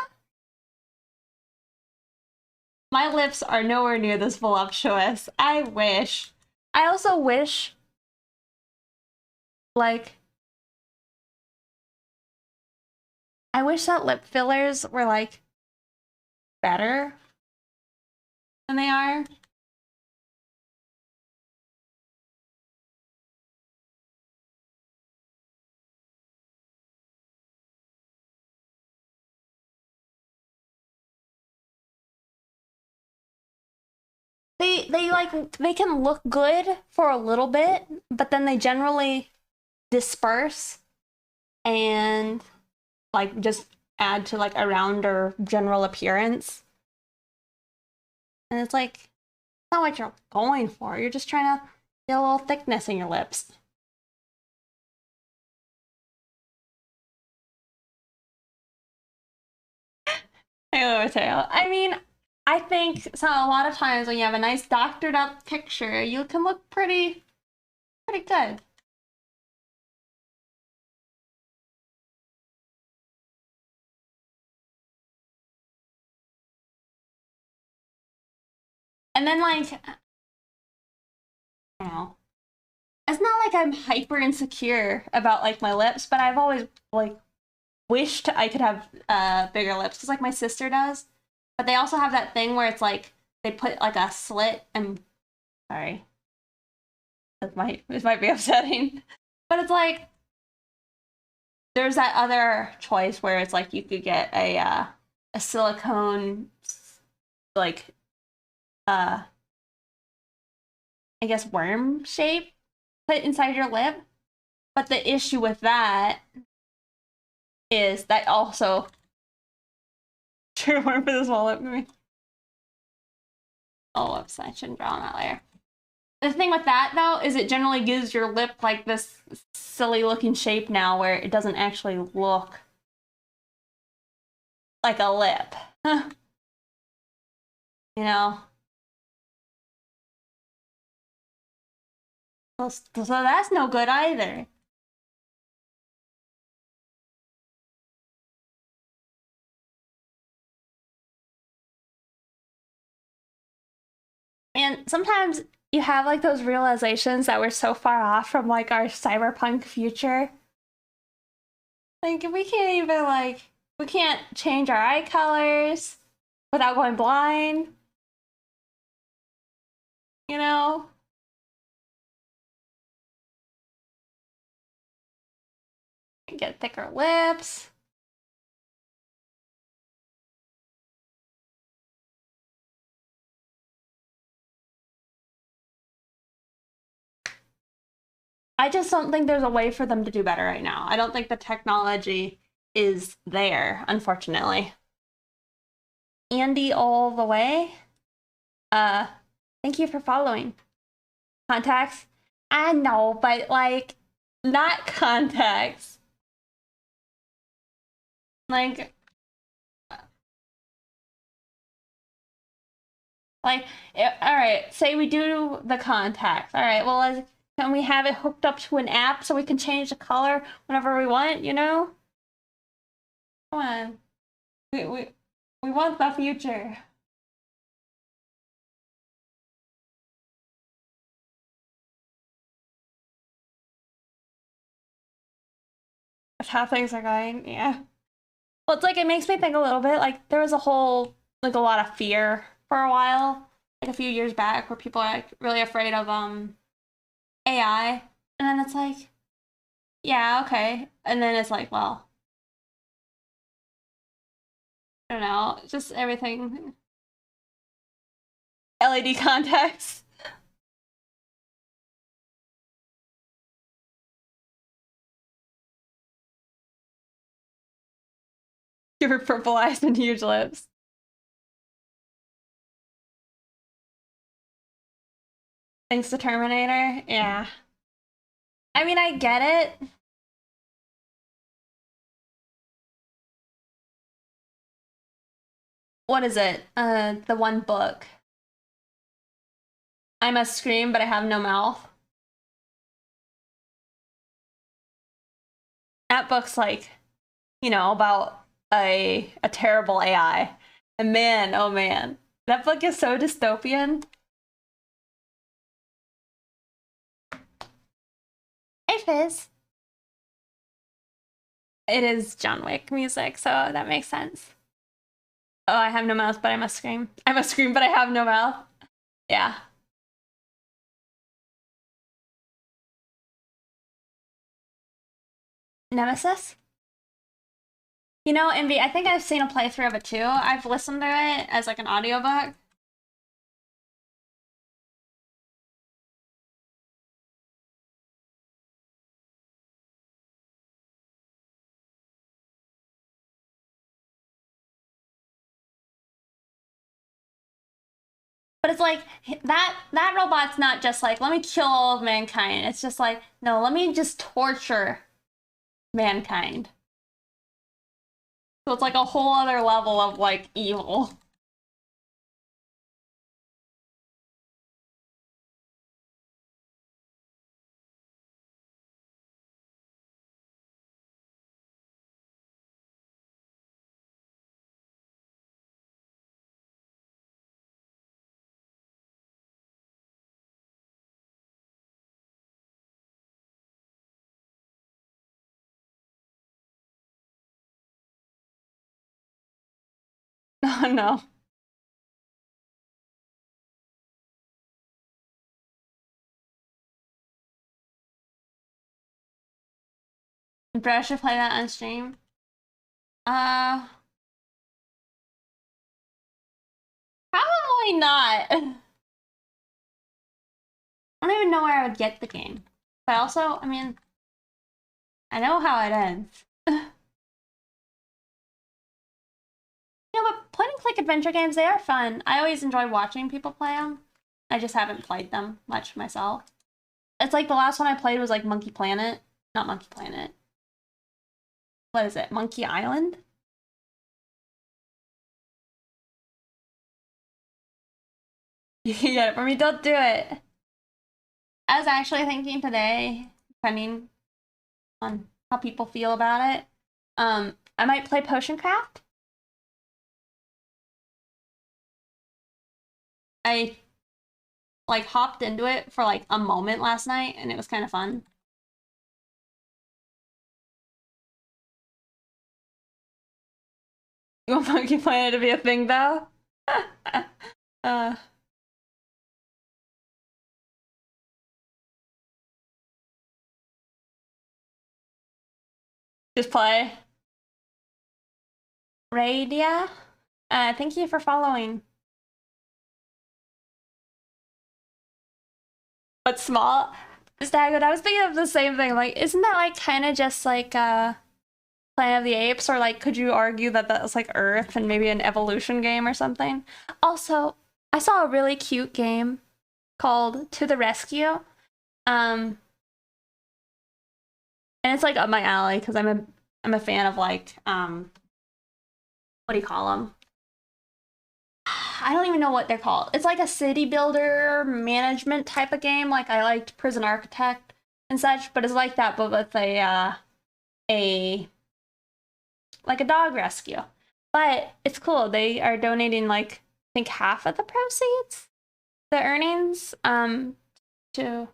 My lips are nowhere near this voluptuous. I wish. I also wish like I wish that lip fillers were like better than they are. They like they can look good for a little bit, but then they generally disperse and like just add to like a rounder general appearance. And it's like not what you're going for. You're just trying to get a little thickness in your lips. Halo tail. I mean, I think so a lot of times when you have a nice doctored up picture, you can look pretty good. And then like I don't know. It's not like I'm hyper insecure about like my lips, but I've always like wished I could have bigger lips because like my sister does. But they also have that thing where it's like they put like a slit and sorry, this might be upsetting. But it's like there's that other choice where it's like you could get a silicone like uh I guess worm shape put inside your lip. But the issue with that is that also true worm for this whole lip movie. Oh, whoops, I shouldn't draw on that layer. The thing with that though is it generally gives your lip like this silly looking shape now where it doesn't actually look like a lip. You know? So that's no good either. And sometimes you have like those realizations that we're so far off from like our cyberpunk future. Like we can't even like we can't change our eye colors without going blind, you know? Get thicker lips. I just don't think there's a way for them to do better right now. I don't think the technology is there, unfortunately. Andy all the way. Uh, thank you for following. Contacts? I know, but like, not contacts. Like, like, all right, say we do the contacts. All right, well, can we have it hooked up to an app so we can change the color whenever we want, you know? Come on. We want the future. how things are going. Yeah. Well, it's like it makes me think a little bit like there was a whole like a lot of fear for a while, like a few years back, where people are like really afraid of AI, and then it's like, yeah, okay, and then it's like, well, I don't know, just everything. LED contacts. Give her purple eyes and huge lips. Thanks to Terminator. Yeah. I mean, I get it. What is it? The one book. I must scream, but I have no mouth. That book's like, you know, about a terrible AI. And man, oh man, that book is so dystopian. Hey, Fizz. It is John Wick music, so that makes sense. Oh, I have no mouth, but I must scream. I must scream, but I have no mouth. Yeah. Nemesis? You know, Envy, I think I've seen a playthrough of it too. I've listened to it as like an audiobook. But it's like that robot's not just like, let me kill all of mankind. It's just like, no, let me just torture mankind. So it's like a whole other level of like evil. Oh no. But I should play that on stream. Probably not. I don't even know where I would get the game. But also, I mean, I know how it ends. You know, but point and click adventure games, they are fun. I always enjoy watching people play them. I just haven't played them much myself. It's like the last one I played was like Monkey Planet. Not Monkey Planet. What is it? Monkey Island? You can get it for me. Don't do it. I was actually thinking today, depending on how people feel about it, I might play Potion Craft. I like hopped into it for like a moment last night and it was kind of fun. You want Monkey Planet to be a thing though? uh just play. Radia? Thank you for following. But small? Staggered, I was thinking of the same thing. Like, isn't that like kind of just like Planet of the Apes? Or like, could you argue that that was like Earth and maybe an evolution game or something? Also, I saw a really cute game called To the Rescue. And it's like up my alley because I'm a fan of like what do you call them? I don't even know what they're called. It's like a city builder management type of game. Like I liked Prison Architect and such, but it's like that, but with a like a dog rescue. But it's cool. They are donating like I think half of the proceeds, the earnings, to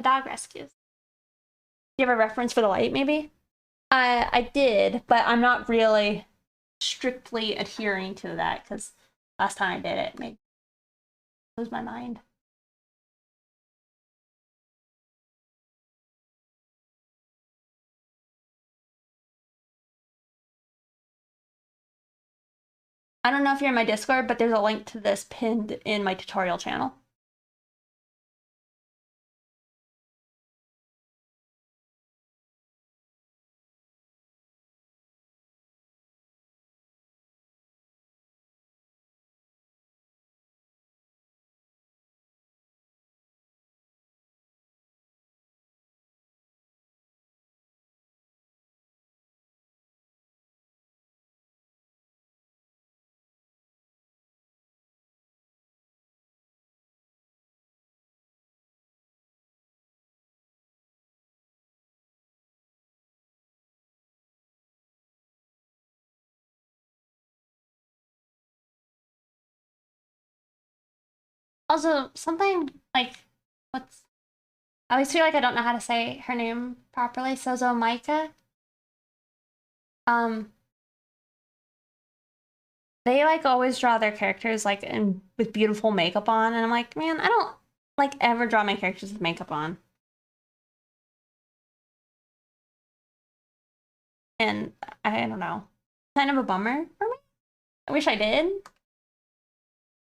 dog rescues. Do you have a reference for the light, maybe? I did, but I'm not really strictly adhering to that because last time I did it made me lose my mind. I don't know if you're in my Discord, but there's a link to this pinned in my tutorial channel. Also, something like what's I always feel like I don't know how to say her name properly. Sozo Micah. Um, they like always draw their characters like in with beautiful makeup on, and I'm like, man, I don't like ever draw my characters with makeup on. And I don't know. Kind of a bummer for me. I wish I did.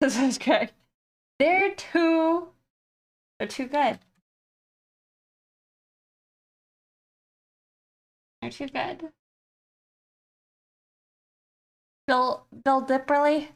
This is good. They're too they're too good. They're too good. Bill Dipperly.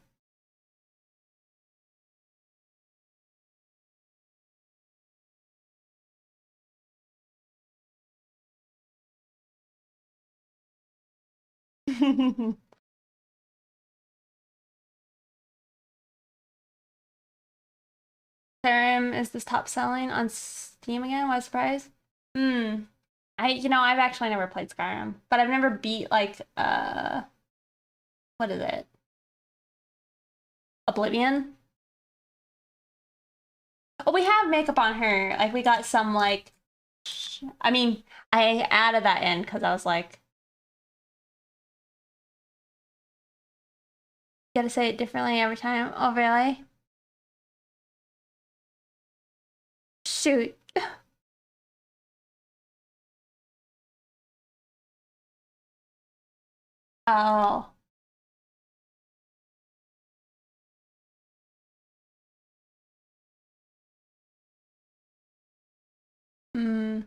Serum is this top selling on Steam again? What a surprise. Hmm. I've actually never played Skyrim, but I've never beat like what is it? Oblivion. Oh, we have makeup on her. Like we got some like I mean, I added that in because I was like, you gotta say it differently every time. Oh, really? Shoot. Oh. Hmm.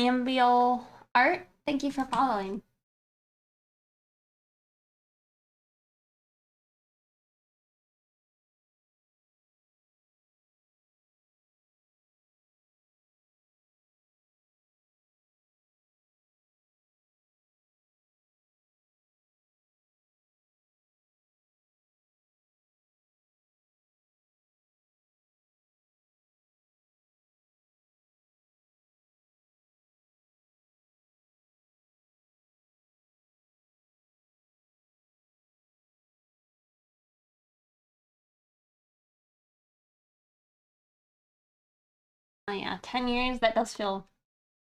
Ambial art. Thank you for following. Oh yeah, 10 years. That does feel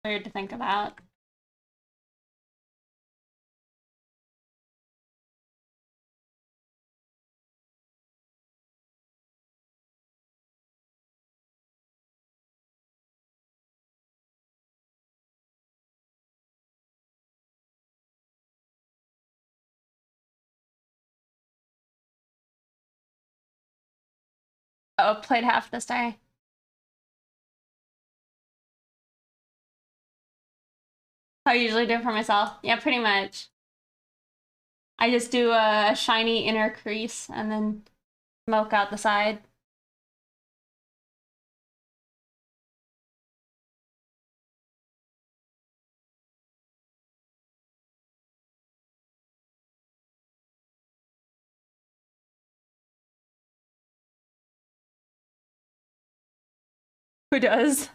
weird to think about. Oh, played half this day. How I usually do it for myself. Yeah, pretty much. I just do a shiny inner crease and then smoke out the side. Who does?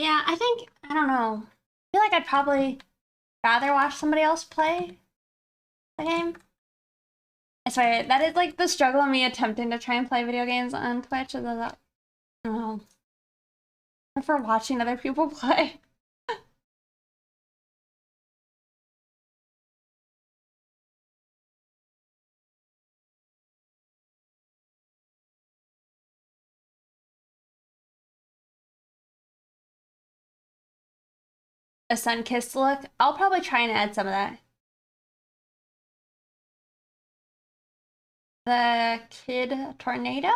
Yeah, I don't know. I feel like I'd probably rather watch somebody else play the game. I swear, that is like the struggle of me attempting to try and play video games on Twitch. Is that, oh, I prefer watching other people play. A sun-kissed look. I'll probably try and add some of that. The Kid Tornado?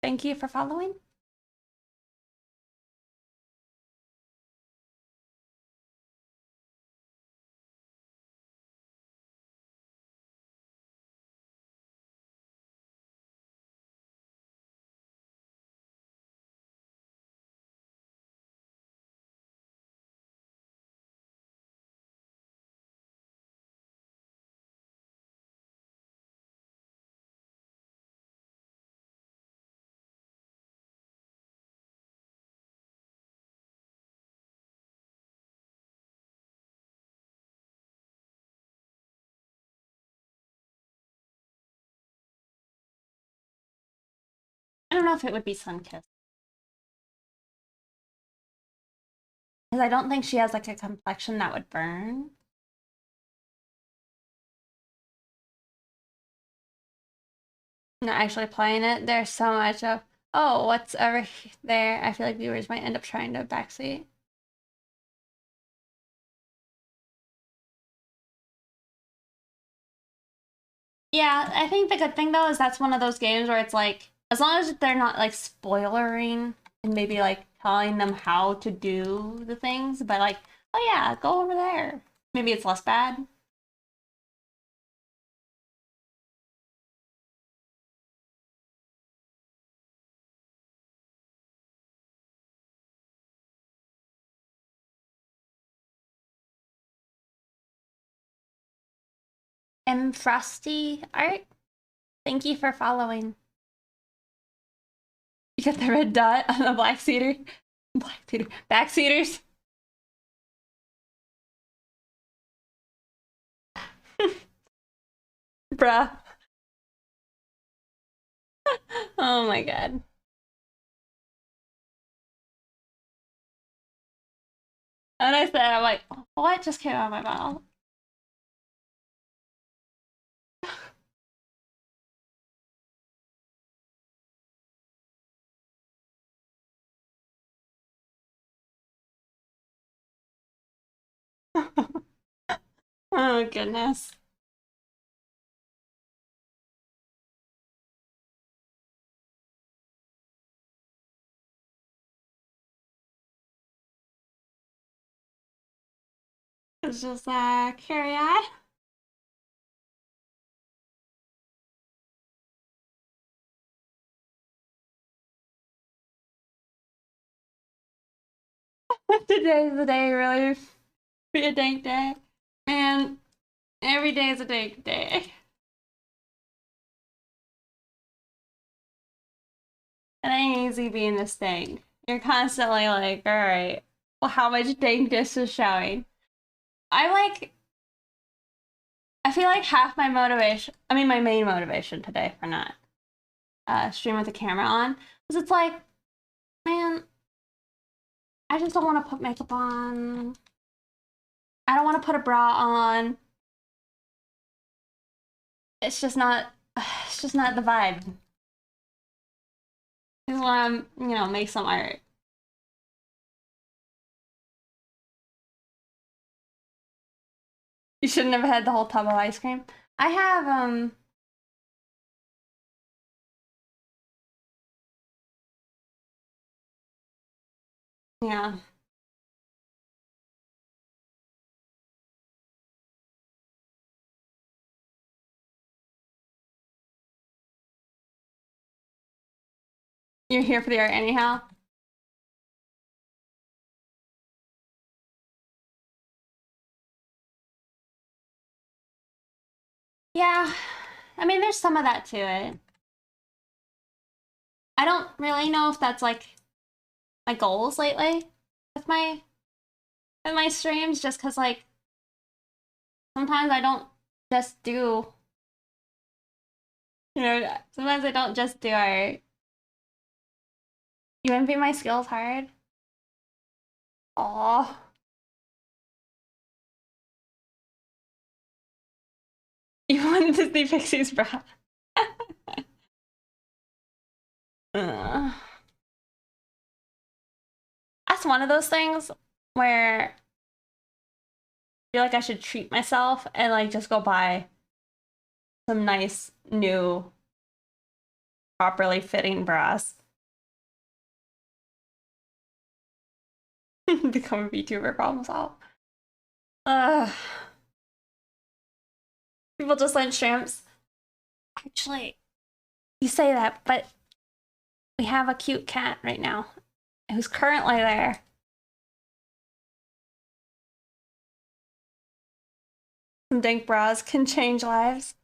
Thank you for following. I don't know if it would be sun-kissed. Because I don't think she has like a complexion that would burn. Not actually playing it. There's so much of, oh, what's over there? I feel like viewers might end up trying to backseat. Yeah, I think the good thing though is that's one of those games where it's like, as long as they're not like spoilering and maybe like telling them how to do the things, but like, oh yeah, go over there. Maybe it's less bad. And Frosty Art, thank you for following. You got the red dot on the black cedar. Black cedar. Backseaters. Bruh. Oh my god. And I said, I'm like, what just came out of my mouth? Oh goodness. It's just carry on. Today's the day, really be a dank day. Man, every day is a dank day. It ain't easy being this thing. You're constantly like, all right, well, how much dankness is showing? I like, I feel like half my motivation, I mean, my main motivation today for not stream with the camera on, is it's like, man, I just don't want to put makeup on. I don't want to put a bra on. It's just not, it's just not the vibe. This is when I'm, make some art. You shouldn't have had the whole tub of ice cream. I have, yeah. You're here for the art anyhow. Yeah, I mean, there's some of that to it. I don't really know if that's like my goals lately with my streams, just because like sometimes I don't just do, sometimes I don't just do art. You envy my skills hard? Aw. You wanted to see Pixie's bra. That's one of those things where I feel like I should treat myself and like just go buy some nice new properly fitting bras. Become a VTuber, problem solve. People just like shrimps. Actually, you say that, but we have a cute cat right now who's currently there. Some dank bras can change lives.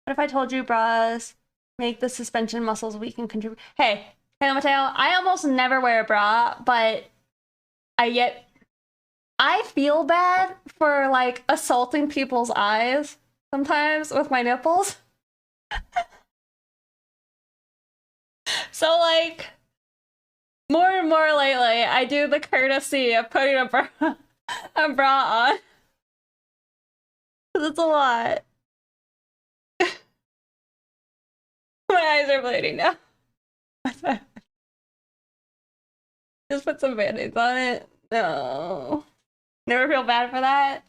What if I told you bras make the suspension muscles weak and contribute? Hey, Mateo, I almost never wear a bra, but I feel bad for like assaulting people's eyes sometimes with my nipples. So like more and more lately, I do the courtesy of putting a bra, a bra on. It's a lot. My eyes are bleeding now. Just put some band-aids on it. No. Never feel bad for that.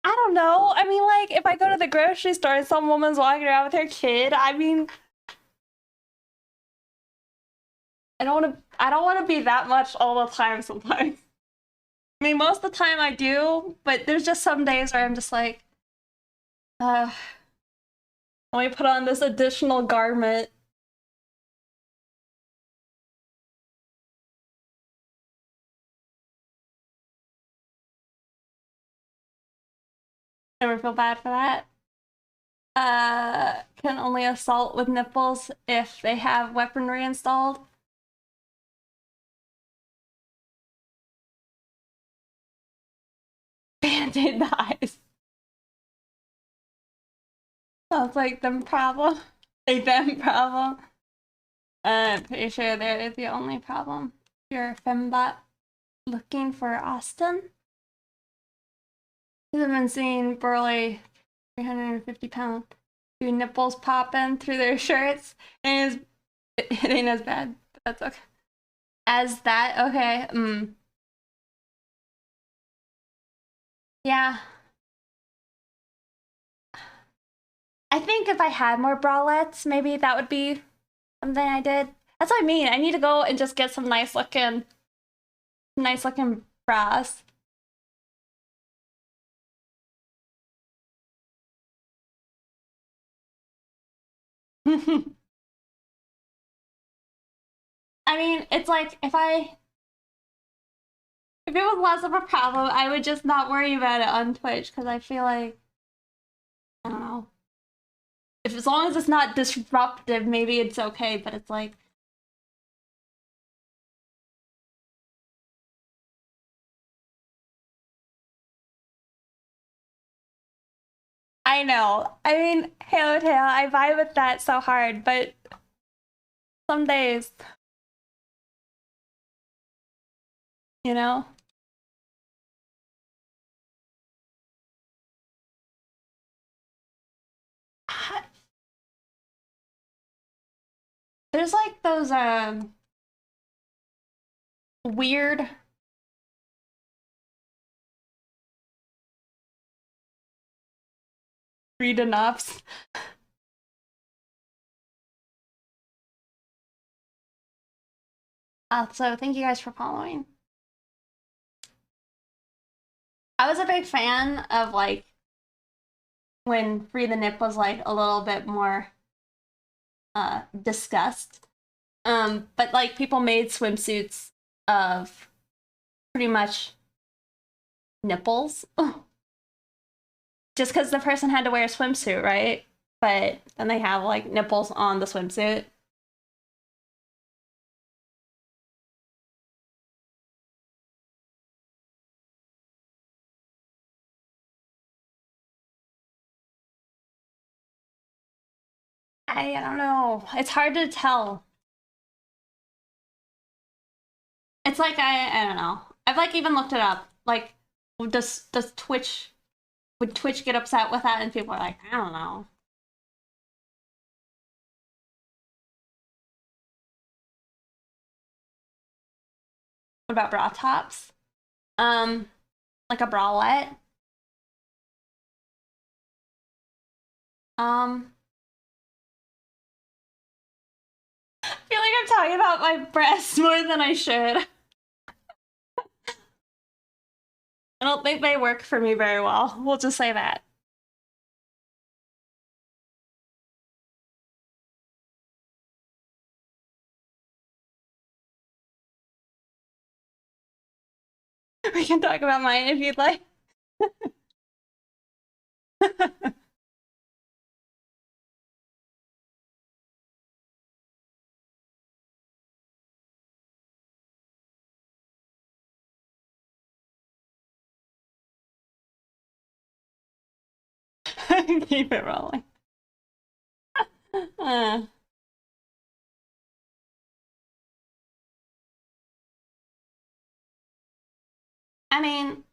I don't know. I mean, like, if I go to the grocery store and some woman's walking around with her kid, I mean, I don't want to be that much all the time sometimes. I mean, most of the time I do, but there's just some days where I'm just like, let me put on this additional garment. Never feel bad for that. Can only assault with nipples if they have weaponry installed. Band-aid the eyes. Sounds like them problem. A them problem. I'm pretty sure they're the only problem. You're a fembot looking for Austin? I've been seeing burly 350-pound two nipples popping through their shirts, and it ain't as bad, but that's okay. As that, okay. Yeah. I think if I had more bralettes, maybe that would be something I did. That's what I mean. I need to go and just get some nice looking bras. I mean, it's like if it was less of a problem, I would just not worry about it on Twitch because I feel like I don't know. If as long as it's not disruptive, maybe it's okay, but it's like I know. I mean, Halo Tail, I vibe with that so hard, but some days, you know? There's like those weird read enoughs. So thank you guys for following. I was a big fan of like when Free the Nip was like a little bit more discussed. But like people made swimsuits of pretty much nipples. just because the person had to wear a swimsuit, right? But then they have like nipples on the swimsuit. I don't know. It's hard to tell. It's like I don't know. I've like even looked it up. Like, does Twitch would Twitch get upset with that? And people are like, I don't know. What about bra tops? Um, like a bralette. Um, I feel like I'm talking about my breasts more than I should. I don't think they work for me very well. We'll just say that. We can talk about mine if you'd like. Keep it rolling. Uh, I mean,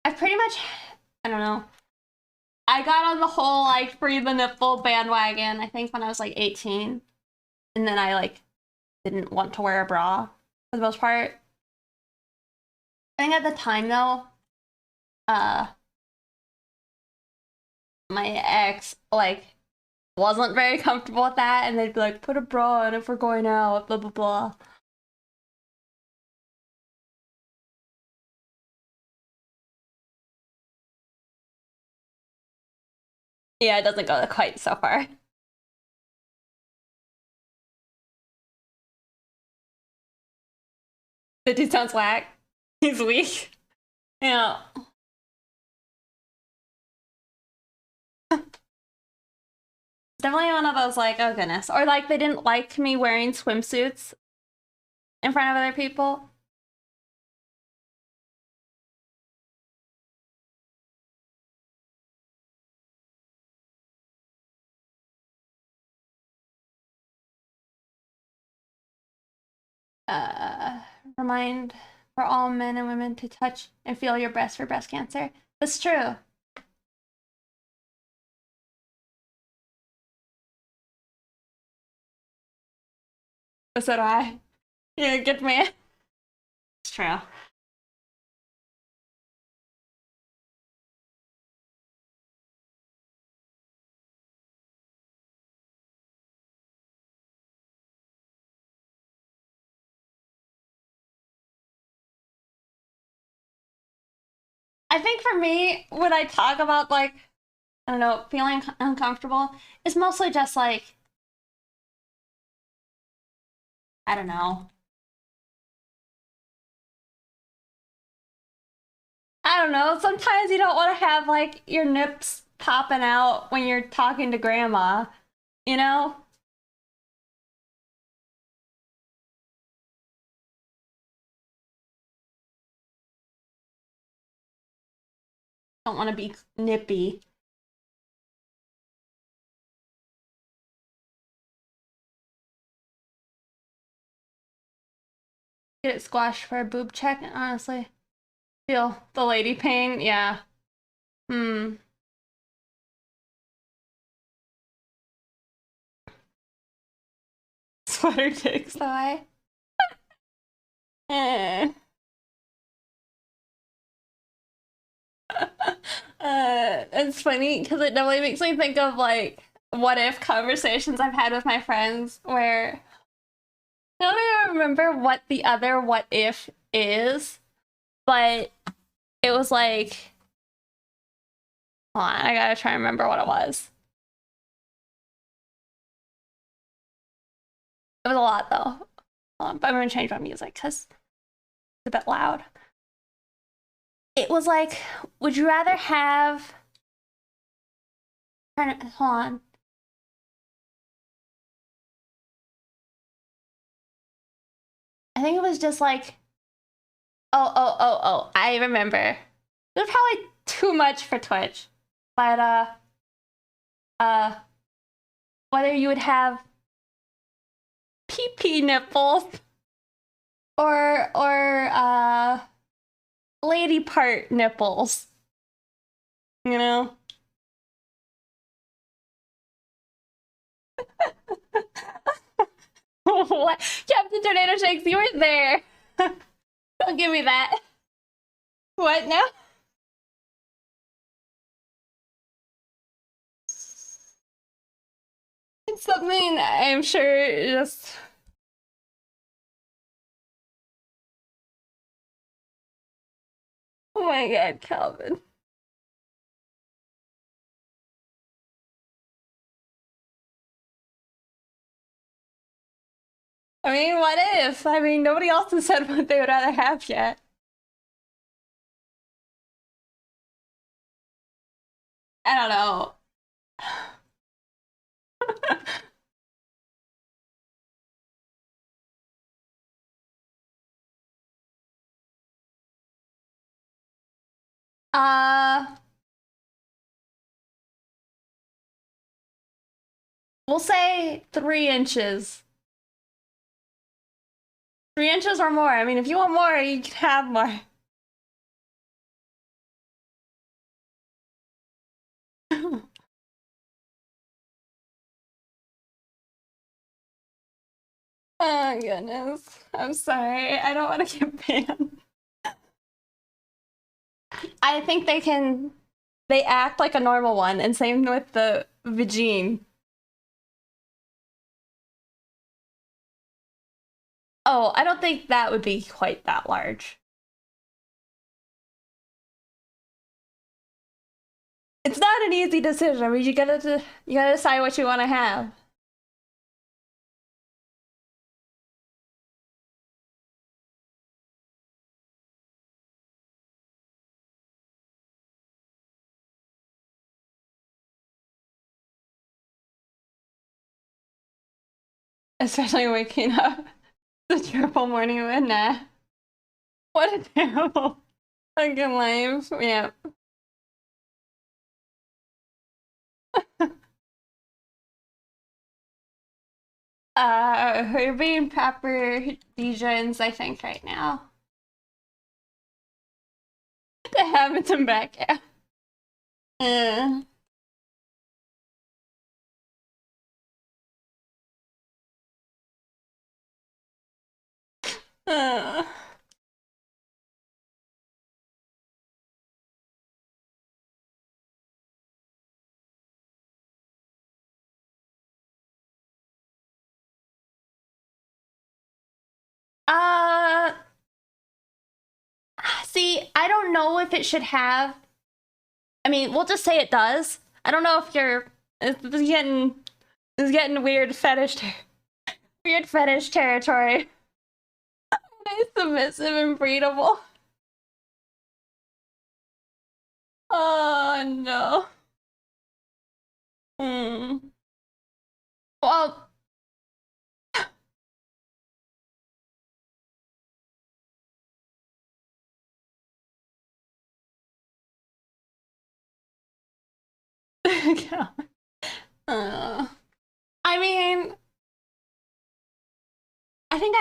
I pretty much, I don't know. I got on the whole like free the nipple bandwagon, I think when I was like 18. And then I like didn't want to wear a bra for the most part. I think at the time though, uh my ex like wasn't very comfortable with that and they'd be like, put a bra on if we're going out, blah blah blah. Yeah, it doesn't go quite so far. 50 sounds whack. He's weak. Yeah. Definitely one of those like, oh goodness. Or like they didn't like me wearing swimsuits in front of other people. Uh Remind for all men and women to touch and feel your breast for breast cancer. That's true. So do I. You're a good man. It's true. I think for me, when I talk about like, I don't know, feeling uncomfortable, it's mostly just like, I don't know. I don't know. Sometimes you don't want to have like your nips popping out when you're talking to grandma, you know? Don't want to be nippy. Get it squashed for a boob check, honestly. Feel the lady pain, yeah. Hmm. Sweater takes the eye. Eh. It's funny because it definitely makes me think of like what if conversations I've had with my friends where I don't even remember what the other what if is, but it was like, hold on, I gotta try and remember what it was. It was a lot though. Hold on, but I'm gonna change my music because a bit loud. It was like, would you rather have... Hold on. I think it was just like... Oh, I remember. It was probably too much for Twitch. But, whether you would have pee-pee nipples or lady part nipples, you know? What? Captain Tornado Shakes, you were there. Don't give me that. What now? It's something I'm sure just... Oh my god, Calvin. I mean, what if? I mean, nobody else has said what they would rather have yet. I don't know. We'll say 3 inches. 3 inches or more. I mean, if you want more, you can have more. Oh goodness. I'm sorry. I don't want to get banned. I think they act like a normal one, and same with the vagine. Oh, I don't think that would be quite that large. It's not an easy decision. I mean, you gotta decide what you want to have. Especially waking up the triple morning wood. Nah. What a terrible fucking life. Yeah. We're being proper DJs, I think, right now. The habits and back, yeah. Uh, uh. Uh, See, I don't know if it should have. I mean, we'll just say it does. I don't know if you're. It's getting weird fetish territory. Nice, submissive, and breedable. Oh no. Hmm. Well. I mean, I think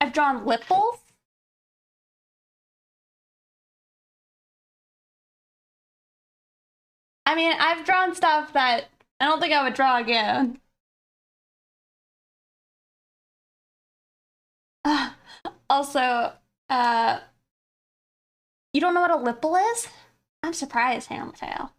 I've drawn lipples. I mean, I've drawn stuff that I don't think I would draw again. Also, you don't know what a lipple is? I'm surprised, Hamtail.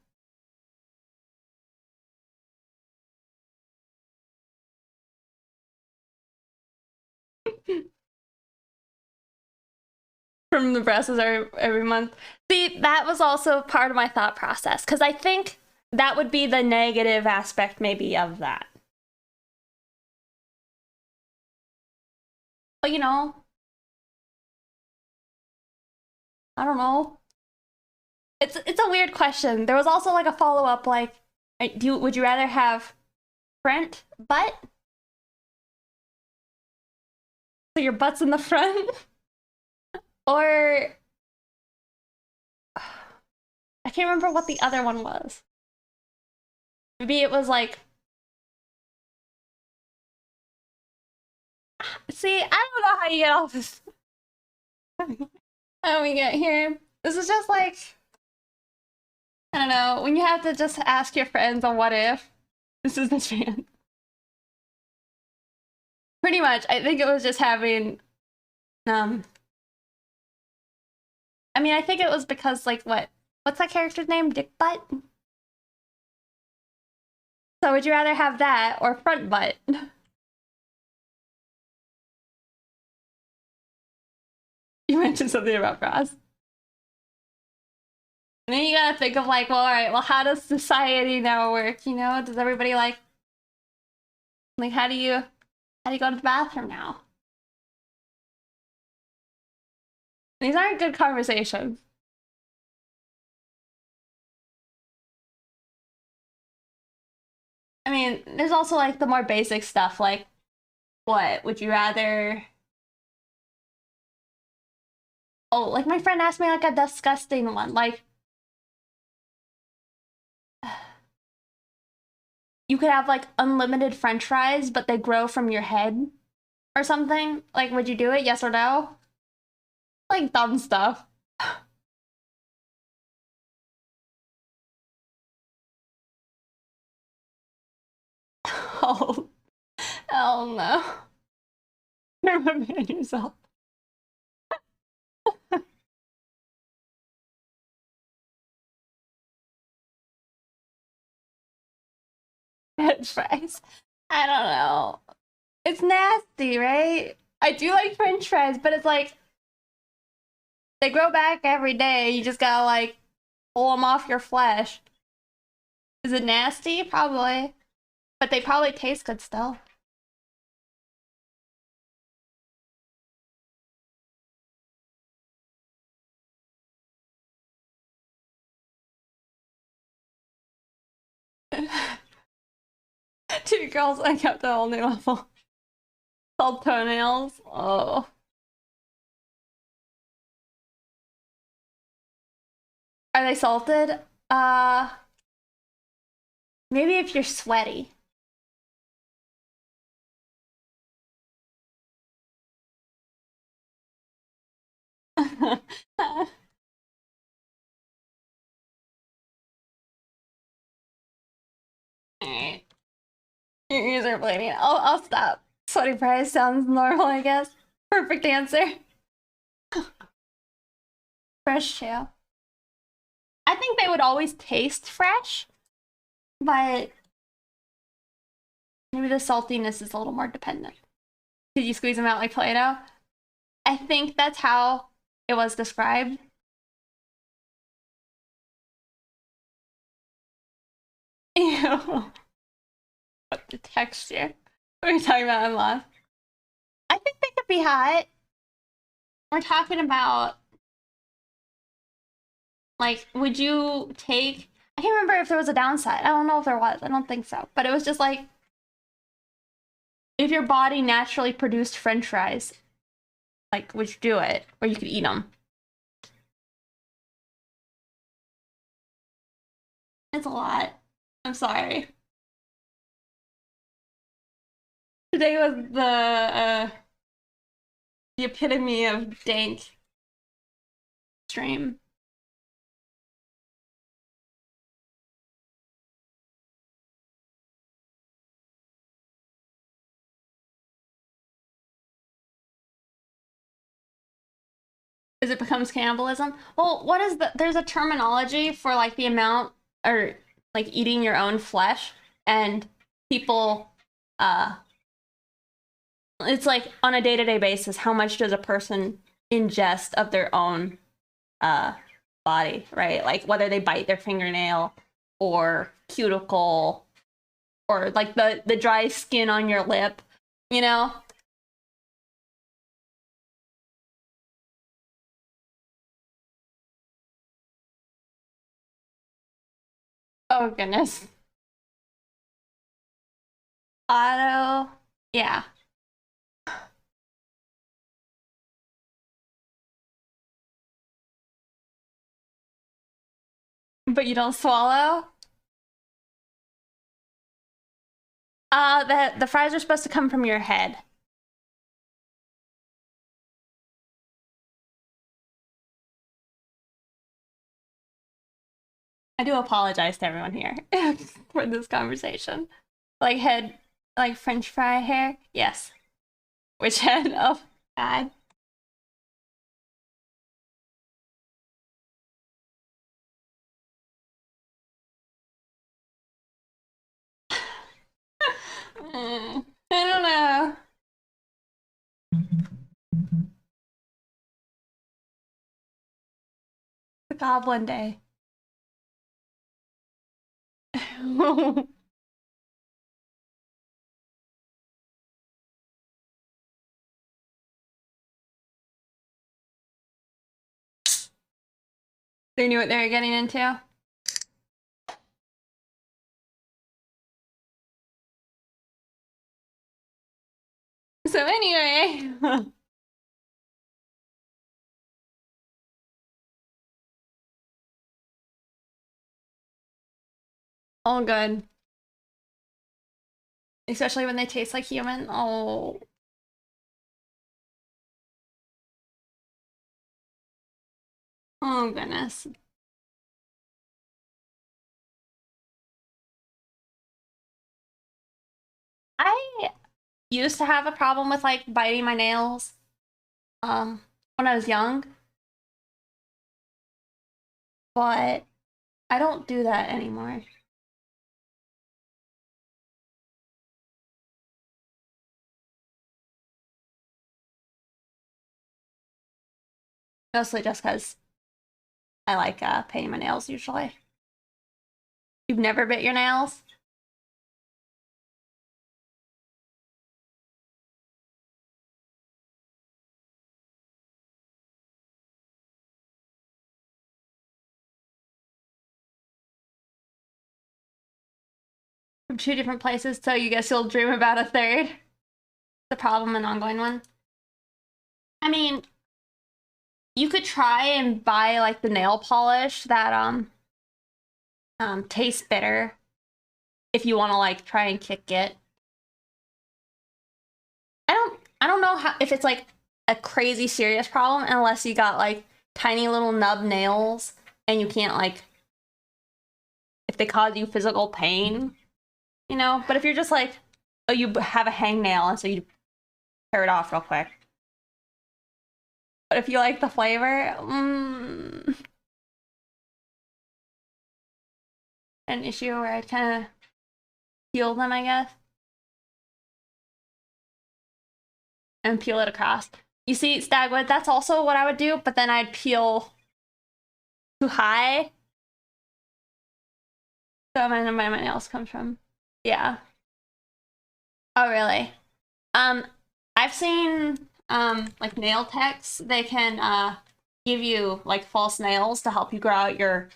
From the breasts every month. See, that was also part of my thought process, because I think that would be the negative aspect maybe of that. But you know, I don't know. It's a weird question. There was also like a follow-up like would you rather have front butt? So your butt's in the front? Or I can't remember what the other one was. Maybe it was like see, I don't know how you get all this. How we get here. This is just like I don't know, when you have to just ask your friends a what if, this is the chance. Pretty much, I think it was just having, I mean, I think it was because, like, what's that character's name? Dick Butt? So would you rather have that or front butt? You mentioned something about bras. And then you gotta think of like, well, all right, well, how does society now work? You know, does everybody like how do you go to the bathroom now? These aren't good conversations. I mean, there's also like the more basic stuff, like what would you rather? Oh, like my friend asked me like a disgusting one, like you could have like unlimited French fries, but they grow from your head or something. Like, would you do it? Yes or no? Like dumb stuff. Oh, hell no. You're removing yourself. French fries. I don't know. It's nasty, right? I do like French fries, but it's like they grow back every day. You just gotta like pull them off your flesh. Is it nasty? Probably. But they probably taste good still. Two girls, I kept a whole new level. Called toenails. Oh. Are they salted? Maybe if you're sweaty. Alright. Your ears are bleeding. I'll stop. Sweaty fries sounds normal, I guess. Perfect answer. Fresh too. I think they would always taste fresh, but maybe the saltiness is a little more dependent. Did you squeeze them out like Play-Doh? I think that's how it was described. Ew. What the texture? What are we talking about in love? I think they could be hot. We're talking about like, would you take? I can't remember if there was a downside. I don't know if there was. I don't think so. But it was just like if your body naturally produced French fries, like would you do it, or you could eat them? It's a lot. I'm sorry. Today was the epitome of dank stream. As it becomes cannibalism. Well, what is there's a terminology for like the amount or like eating your own flesh and people it's like on a day-to-day basis, how much does a person ingest of their own uh body, right? Like whether they bite their fingernail or cuticle or like the dry skin on your lip, you know? Oh goodness. Auto. Yeah. But you don't swallow? The fries are supposed to come from your head. I do apologize to everyone here for this conversation. Like head, like French fry hair? Yes. Which head? Oh, God. I don't know. The Goblin Day. So they knew what they were getting into? So anyway. All good. Especially when they taste like human. Oh. Oh goodness. I used to have a problem with like biting my nails when I was young, but I don't do that anymore. Mostly just because I like painting my nails usually. You've never bit your nails? From two different places, so you guess you'll dream about a third? The problem, an ongoing one. I mean, you could try and buy like the nail polish that tastes bitter if you want to like try and kick it. I don't know how if it's like a crazy serious problem unless you got like tiny little nub nails and you can't like if they cause you physical pain, you know? But if you're just like, oh, you have a hangnail and so you tear it off real quick. But if you like the flavor, an issue where I kind of peel them, I guess, and peel it across. You see, Stagwood, that's also what I would do, but then I'd peel too high. So my nails comes from. Yeah. Oh, really? Um, I've seen like nail techs. They can give you like false nails to help you grow out your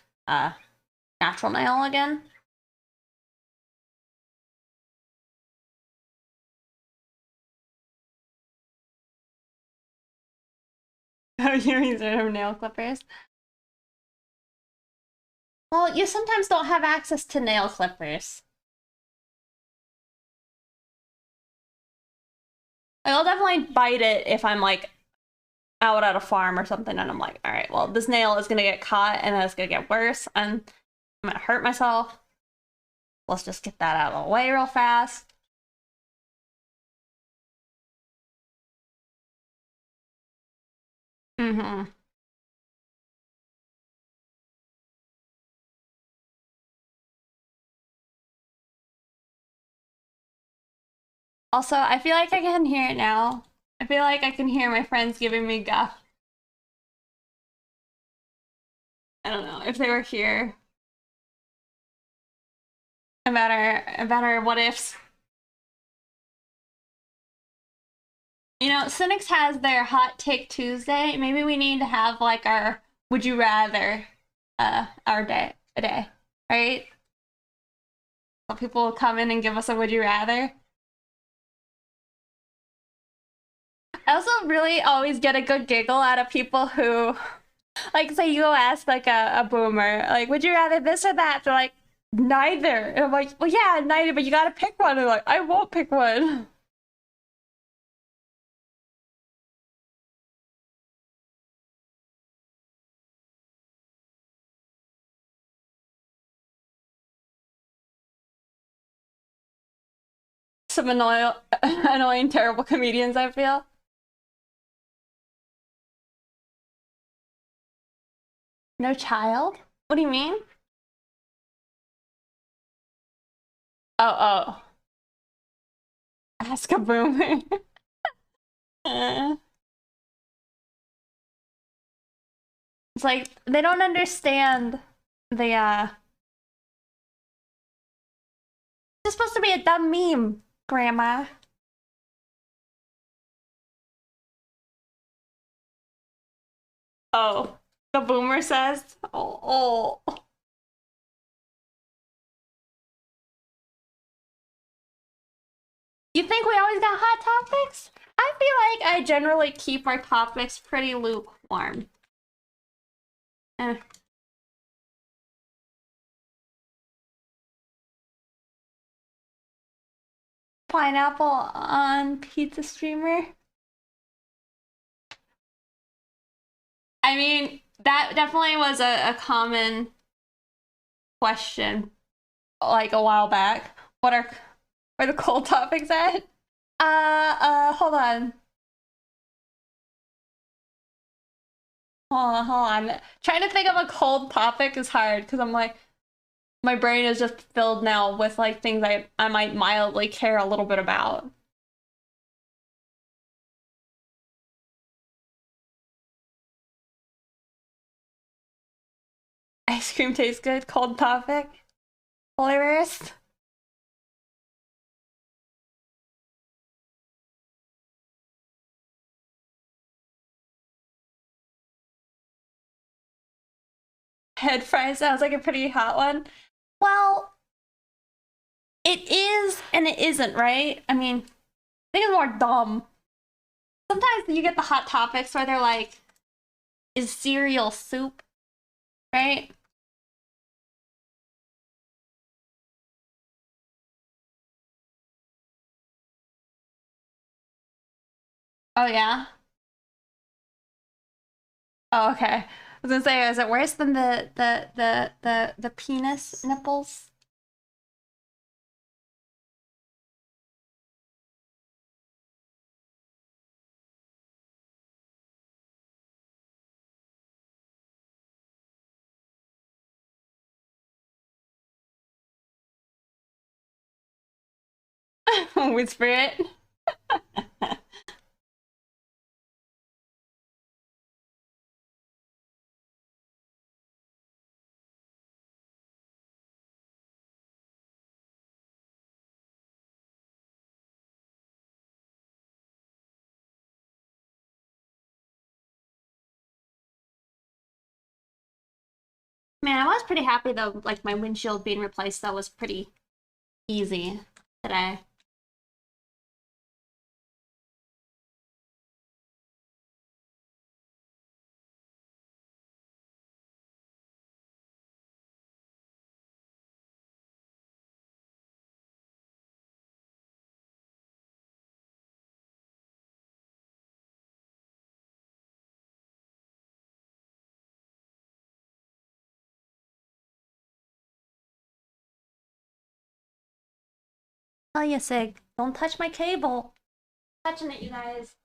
natural nail again. Oh, you're using nail clippers? Well, you sometimes don't have access to nail clippers. Like, I'll definitely bite it if I'm like out at a farm or something and I'm like, all right, well, this nail is gonna get caught and then it's gonna get worse and I'm gonna hurt myself. Let's just get that out of the way real fast. Mm-hmm. Also, I feel like I can hear it now. I feel like I can hear my friends giving me guff. I don't know if they were here about our what ifs. You know, Cynics has their Hot Take Tuesday. Maybe we need to have like our Would You Rather our day a day, right? Some people will come in and give us a would you rather. I also really always get a good giggle out of people who, like, say you go ask like a boomer, like, would you rather this or that? They're like, neither. And I'm like, well, yeah, neither, but you gotta pick one. They're like, I won't pick one. Some annoying, terrible comedians, I feel. No child? What do you mean? Oh, oh. Ask a boomer. Uh, it's like they don't understand the it's supposed to be a dumb meme, Grandma. Oh, the boomer says. Oh, oh. You think we always got hot topics? I feel like I generally keep our topics pretty lukewarm. Eh. Pineapple on pizza streamer. I mean, that definitely was a common question like a while back. What are where the cold topics at? Hold on. Hold on. Trying to think of a cold topic is hard because I'm like, my brain is just filled now with like things I might mildly care a little bit about. Ice cream tastes good, cold topic. Hilarious. Head fries sounds like a pretty hot one. Well, it is and it isn't, right? I mean, I think it's more dumb. Sometimes you get the hot topics where they're like, is cereal soup, right? Oh yeah. Oh okay. I was gonna say, is it worse than the penis nipples? Whisper it. Man, I was pretty happy though, like my windshield being replaced. That was pretty easy today. Oh, you Sig. Don't touch my cable. Touching it, you guys.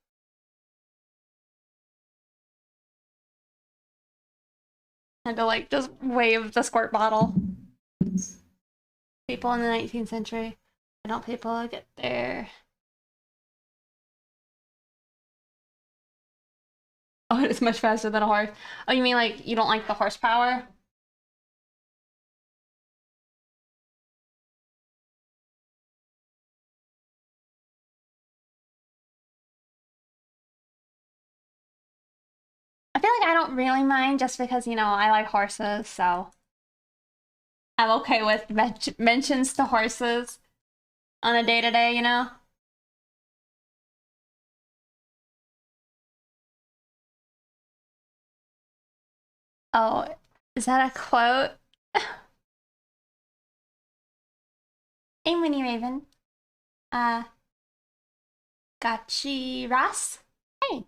And to like just wave the squirt bottle. People in the 19th century. I don't people get there. Oh, it's much faster than a horse. Oh, you mean like you don't like the horsepower? I feel like I don't really mind just because, you know, I like horses, so I'm okay with mentions to horses on a day to day, you know? Oh, is that a quote? Hey, Winnie Raven. Uh, Gotchi Ross? Hey.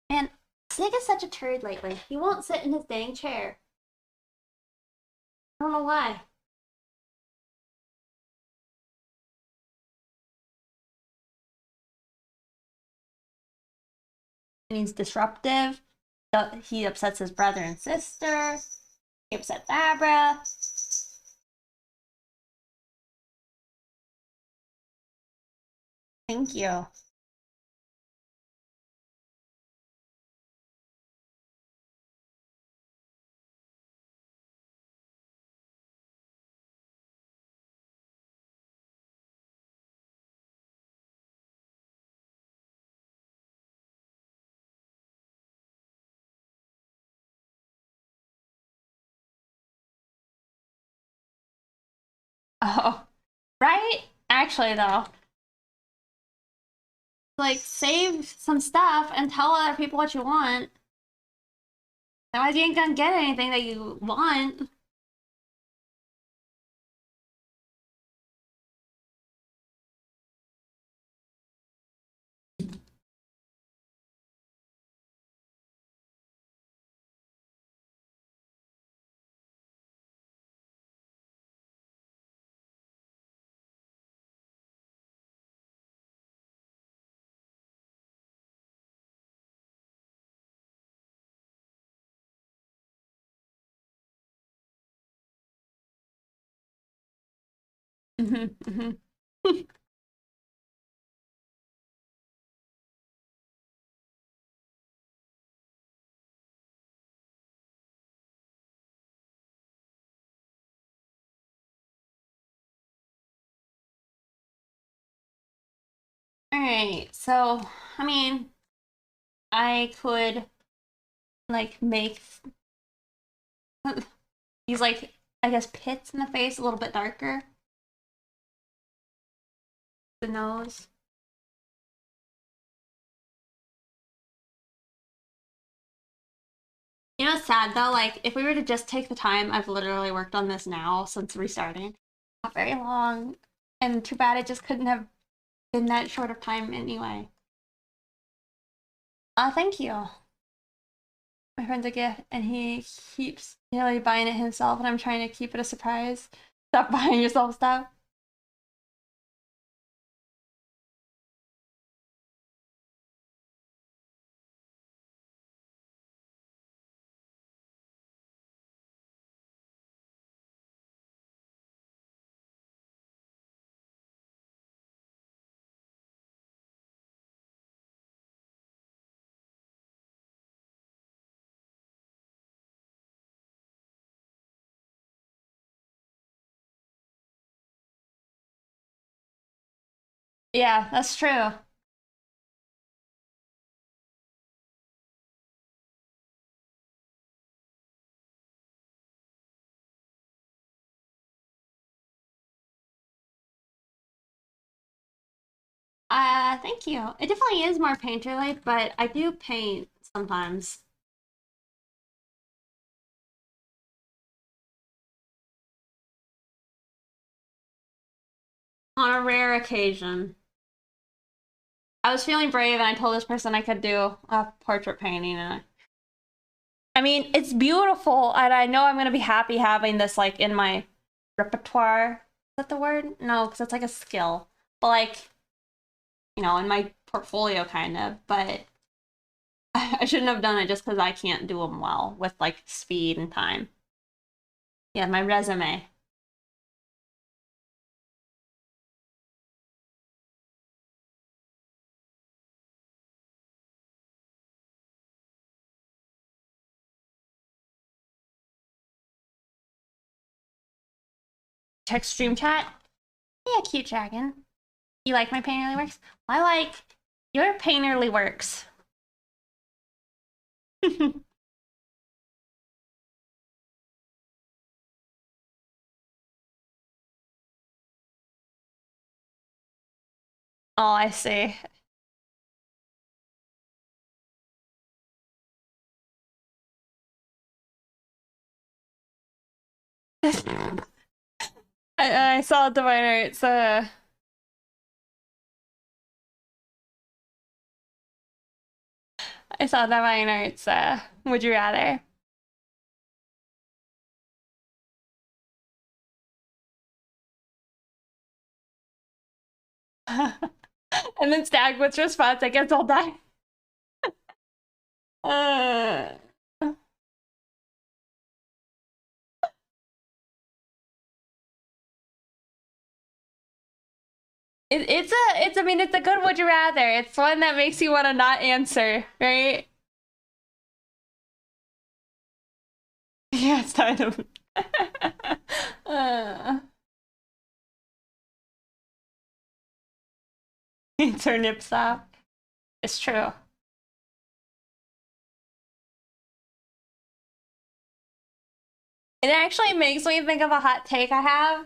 Man, Sig is such a turd lately. He won't sit in his dang chair. I don't know why. And he's disruptive. He upsets his brother and sister. He upsets Abra. Thank you. Oh, right? Actually, though, like, save some stuff and tell other people what you want. Otherwise, you ain't gonna get anything that you want. Mhm, mhm. All right, so I mean, I could like make these like I guess pits in the face a little bit darker. The nose. You know, it's sad though. Like, if we were to just take the time, I've literally worked on this now since restarting. Not very long, and too bad it just couldn't have been that short of time anyway. Thank you. My friend's a gift, and he keeps nearly buying it himself, and I'm trying to keep it a surprise. Stop buying yourself stuff. Yeah, that's true. Thank you. It definitely is more painterly, but I do paint sometimes. On a rare occasion. I was feeling brave and I told this person I could do a portrait painting and I mean, it's beautiful and I know I'm going to be happy having this like in my repertoire. Is that the word? No, because it's like a skill. But like, you know, in my portfolio kind of, but I shouldn't have done it just because I can't do them well with like speed and time. Yeah, my resume. Check stream chat. Yeah, cute dragon. You like my painterly works? I like your painterly works. Oh, I see. I saw Diviner. It's I saw Diviner. It's would you rather? And then Stagwood's response, I guess I'll die. Uh, it's I mean it's a good would you rather. It's one that makes you want to not answer, right? Yeah, it's kind of. uh, Turnip stop. It's true. It actually makes me think of a hot take I have.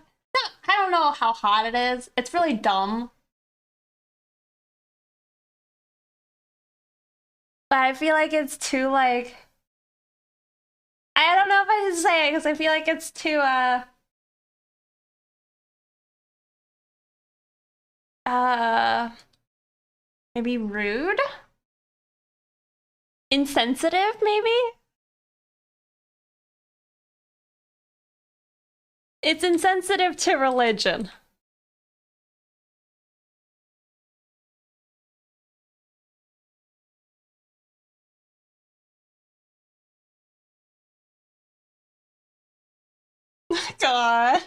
I don't know how hot it is. It's really dumb. But I feel like it's too like I don't know if I should say it because I feel like it's too uh maybe rude? Insensitive, maybe? It's insensitive to religion. God.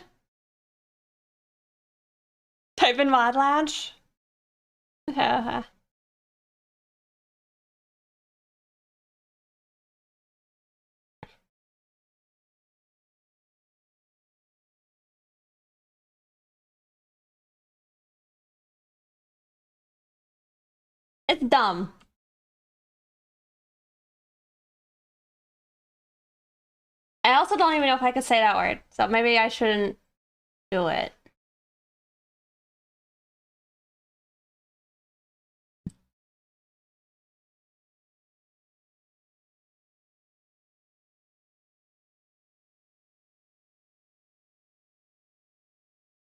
Type in mod lounge. Yeah. It's dumb. I also don't even know if I could say that word, so maybe I shouldn't do it.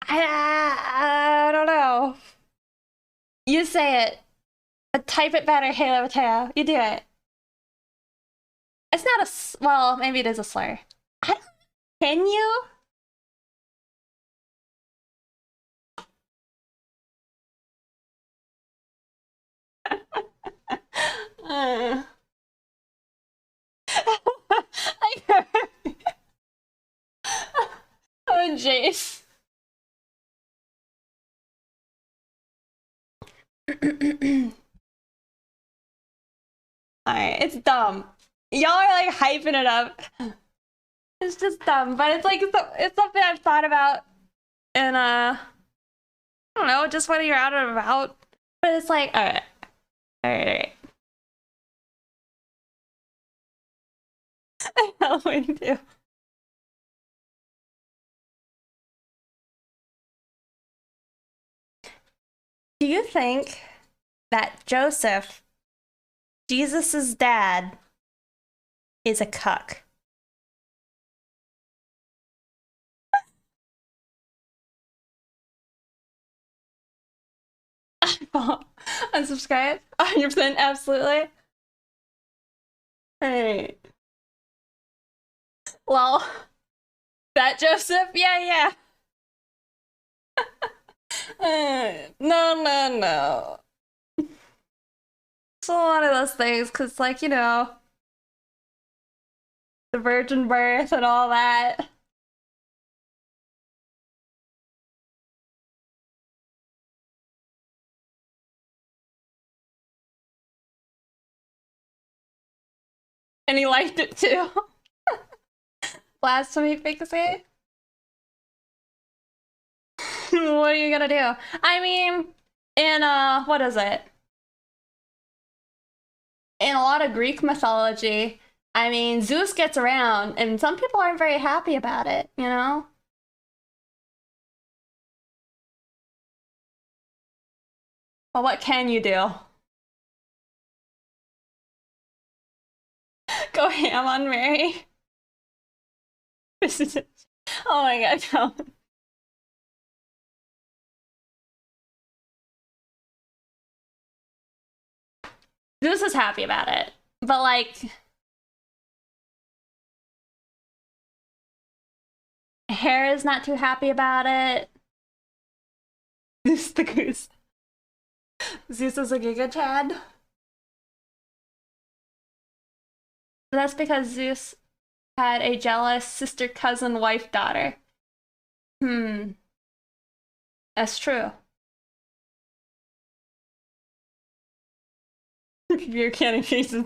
I don't know. You say it. Type it better, Halo Mateo. You do it. It's not a well, maybe it is a slur. Can you? uh. Oh, Jace. Alright, it's dumb. Y'all are like hyping it up. It's just dumb, but it's like it's something I've thought about and I don't know, just when you're out and about. But it's like, alright. Halloween too. Do you think that Joseph, Jesus's dad, is a cuck? Unsubscribe? 100%, absolutely. Hey. Well, that Joseph? Yeah. No. It's a lot of those things, because, like, you know, the virgin birth and all that. And he liked it too. Blasphemy fixate. What are you gonna do? I mean, in what is it? In a lot of Greek mythology, I mean, Zeus gets around, and some people aren't very happy about it, you know? But what can you do? Go ham on Mary? Oh my god, no. Zeus is happy about it. But like, Hera's not too happy about it. Zeus the goose. Zeus is a Giga Chad. That's because Zeus had a jealous sister, cousin, wife, daughter. Hmm, that's true. Your cannon faces.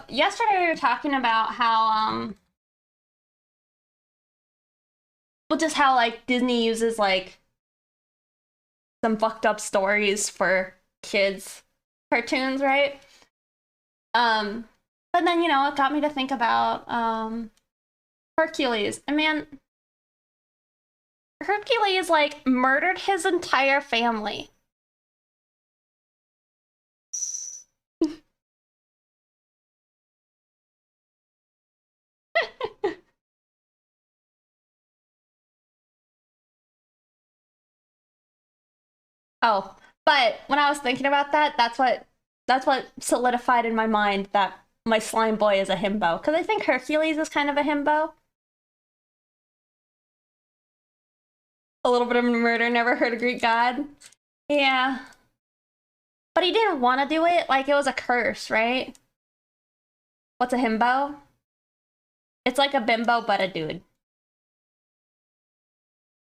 Yesterday we were talking about how well, just how like Disney uses like some fucked up stories for kids cartoons, right? Um, but then it got me to think about Hercules. And man, Hercules like murdered his entire family. Oh, but when I was thinking about that, that's what solidified in my mind that my slime boy is a himbo. Because I think Hercules is kind of a himbo. A little bit of murder, never heard a Greek god. Yeah. But he didn't want to do it. Like, it was a curse, right? What's a himbo? It's like a bimbo, but a dude.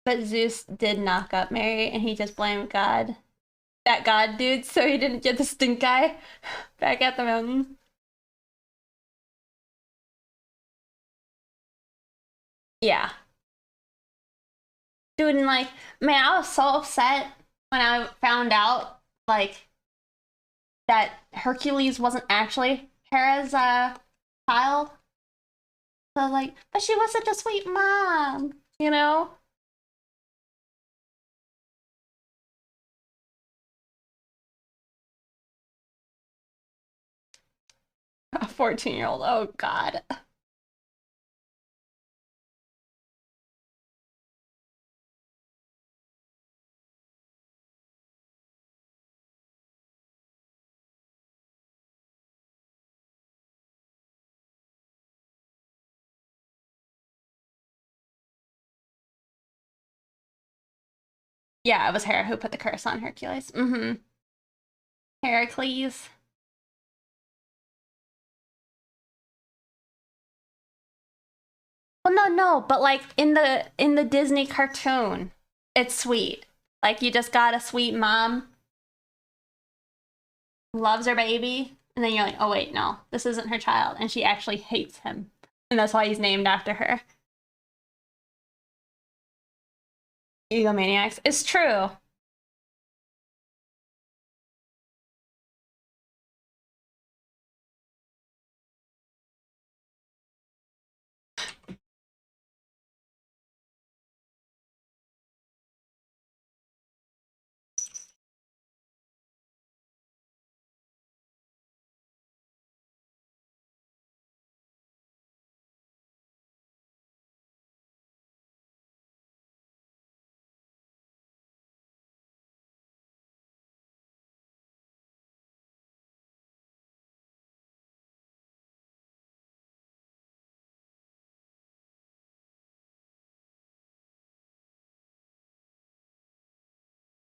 But Zeus did knock up Mary, and he just blamed God. That God dude, so he didn't get the stink eye back at the mountain. Yeah. Dude, and like, man, I was so upset when I found out, like, that Hercules wasn't actually Hera's child. So like, but she was such a sweet mom, you know? A 14-year-old. Oh God. Yeah, it was Hera who put the curse on Hercules. Mm-hmm. Heracles. Well, no, but like in the Disney cartoon, it's sweet. Like you just got a sweet mom, loves her baby, and then you're like, oh wait, no, this isn't her child, and she actually hates him, and that's why he's named after her. Egomaniacs. It's true.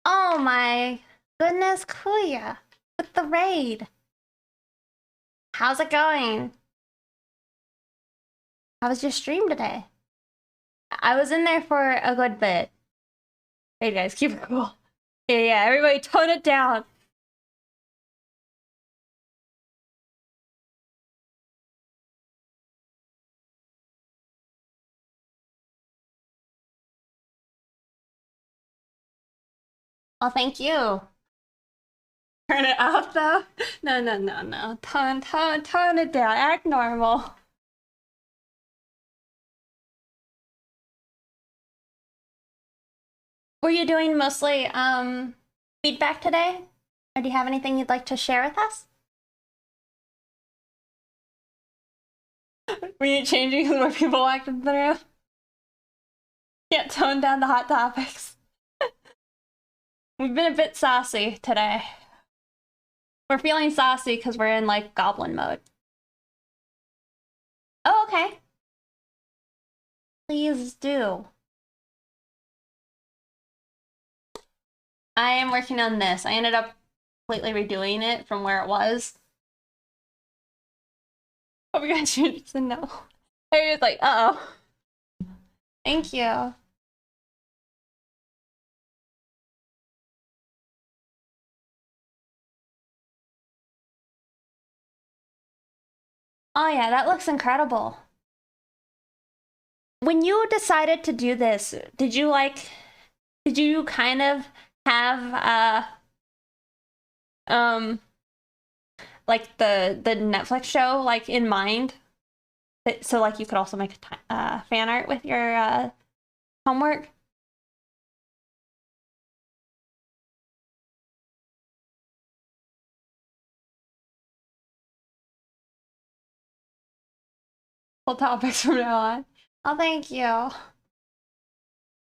Oh my goodness, Kuya, with the raid. How's it going? How was your stream today? I was in there for a good bit. Hey guys, keep it cool. Yeah, everybody tone it down. Oh, thank you. Turn it off though. No, no, no, no. Tone it down. Act normal. Were you doing mostly feedback today? Or do you have anything you'd like to share with us? Were you changing more people walked into the room? Can't tone down the hot topics. We've been a bit saucy today. We're feeling saucy because we're in like goblin mode. Oh, okay. Please do. I am working on this. I ended up completely redoing it from where it was. Oh my gosh, you're just a no. I was like, uh-oh. Thank you. Oh yeah, that looks incredible. When you decided to do this, did you kind of have um like the Netflix show like in mind? So like you could also make fan art with your homework? Full topics from now on. Oh, thank you. If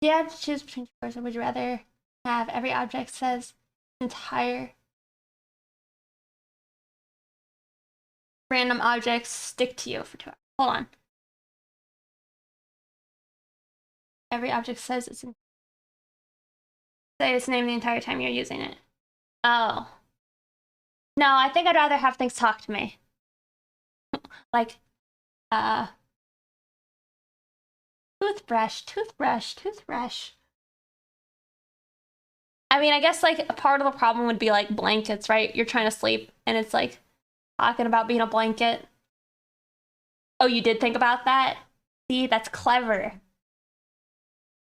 you had to choose between two words, would you rather have every object says entire random objects stick to you for 2 hours? Hold on. Every object says say its name the entire time you're using it. Oh. No, I think I'd rather have things talk to me. Like, uh, toothbrush, toothbrush, toothbrush. I mean, I guess like a part of the problem would be like blankets, right? You're trying to sleep and it's like talking about being a blanket. Oh, you did think about that? See, that's clever.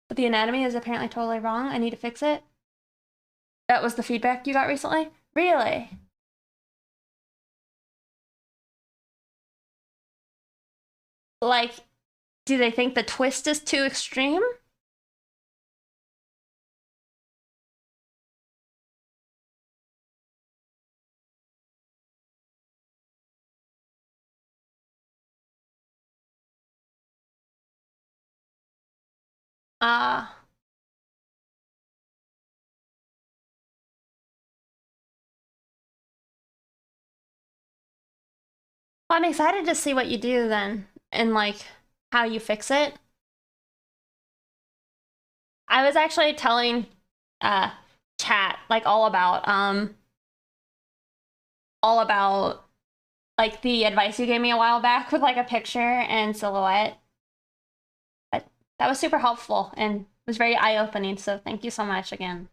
But the anatomy is apparently totally wrong. I need to fix it. That was the feedback you got recently? Really? Like, do they think the twist is too extreme? Uh, I'm excited to see what you do then and like how you fix it. I was actually telling uh chat like all about like the advice you gave me a while back with like a picture and silhouette. But that was super helpful and was very eye-opening. So thank you so much again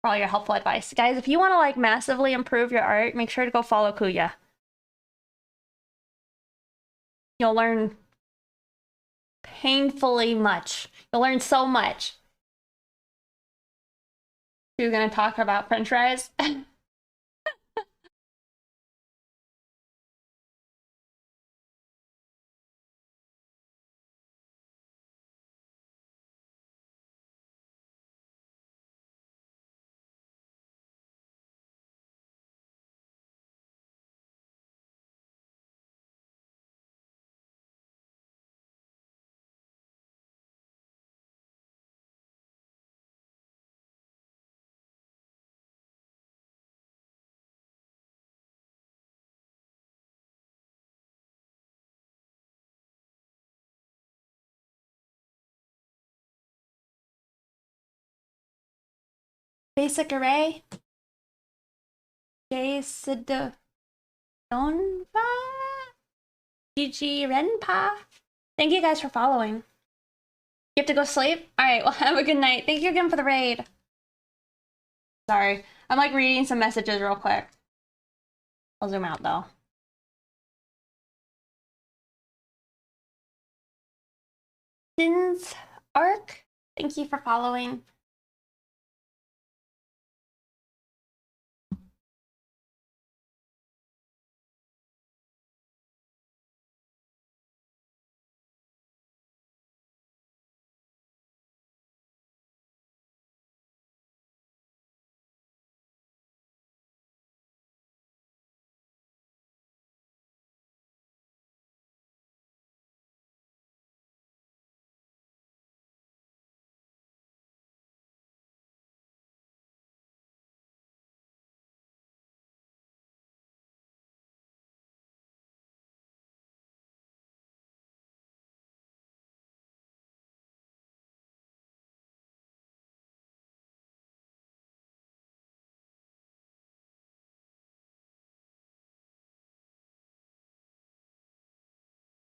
for all your helpful advice. Guys, if you want to like massively improve your art, make sure to go follow Kuya. You'll learn painfully much. You'll learn so much. You're gonna talk about French fries? Basic array. Jason Donva, GG Renpa. Thank you guys for following. You have to go sleep? Alright, well, have a good night. Thank you again for the raid. Sorry. I'm like reading some messages real quick. I'll zoom out though. Sin's Arc, thank you for following.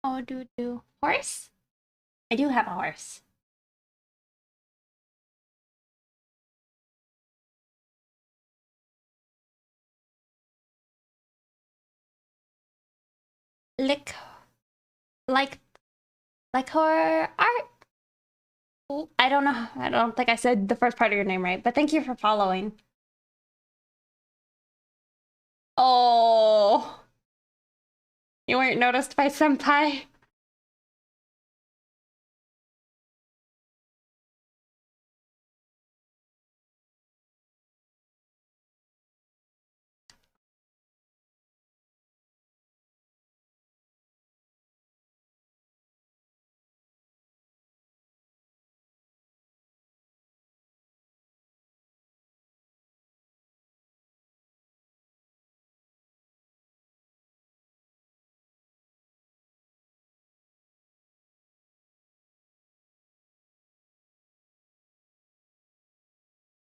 Oh, do. Horse? I do have a horse. Lick, like, like horror art? I don't know. I don't think I said the first part of your name right, but thank you for following. Oh, you weren't noticed by Senpai?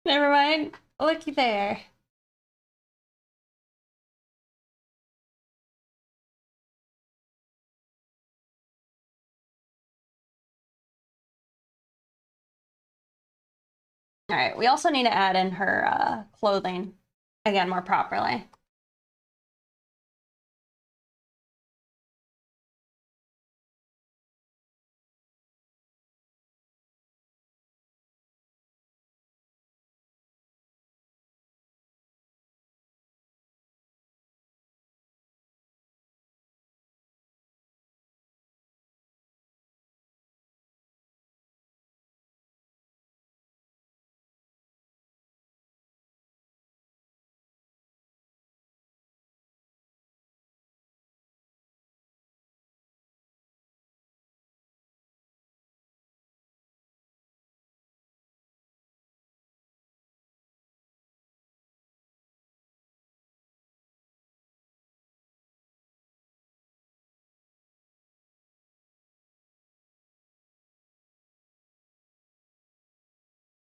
Never mind. Looky there. All right, we also need to add in her clothing again more properly.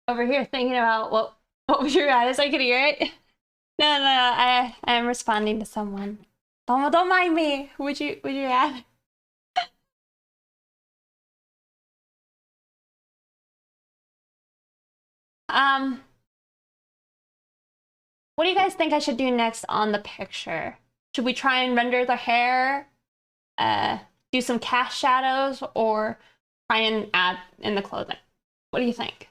Over here thinking about what was your eyes? I could hear it. No, I'm responding to someone. Don't mind me. Would you add? Um, what do you guys think I should do next on the picture? Should we try and render the hair? Do some cast shadows or try and add in the clothing? What do you think?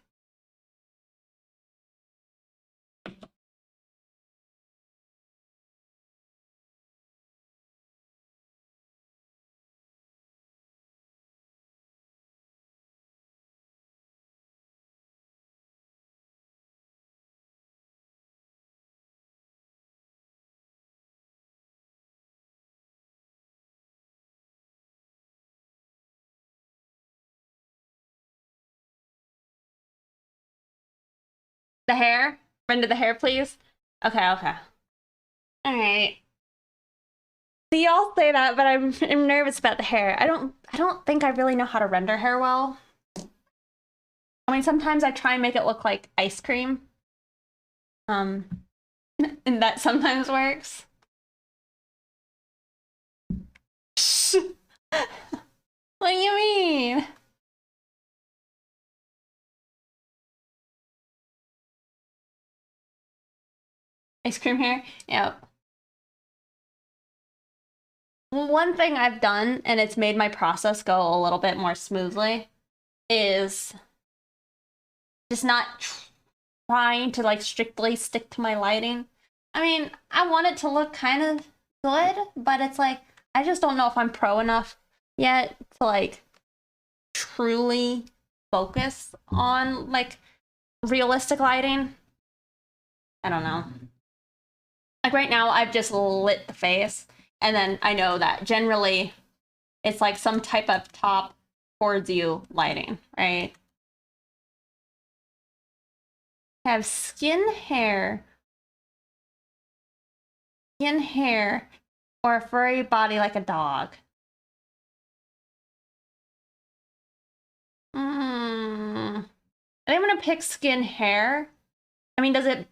The hair? Render the hair, please? Okay, okay. All right. See, y'all say that, but I'm nervous about the hair. I don't think I really know how to render hair well. I mean, sometimes I try and make it look like ice cream. And that sometimes works. What do you mean? Ice cream hair? Yep. One thing I've done, and it's made my process go a little bit more smoothly, is just not trying to like strictly stick to my lighting. I mean, I want it to look kind of good, but it's like, I just don't know if I'm pro enough yet to like truly focus on like realistic lighting. I don't know. Like right now, I've just lit the face, and then I know that generally it's like some type of top towards you lighting, right? Have skin hair, or a furry body like a dog. I think I'm gonna pick skin hair. I mean, does it?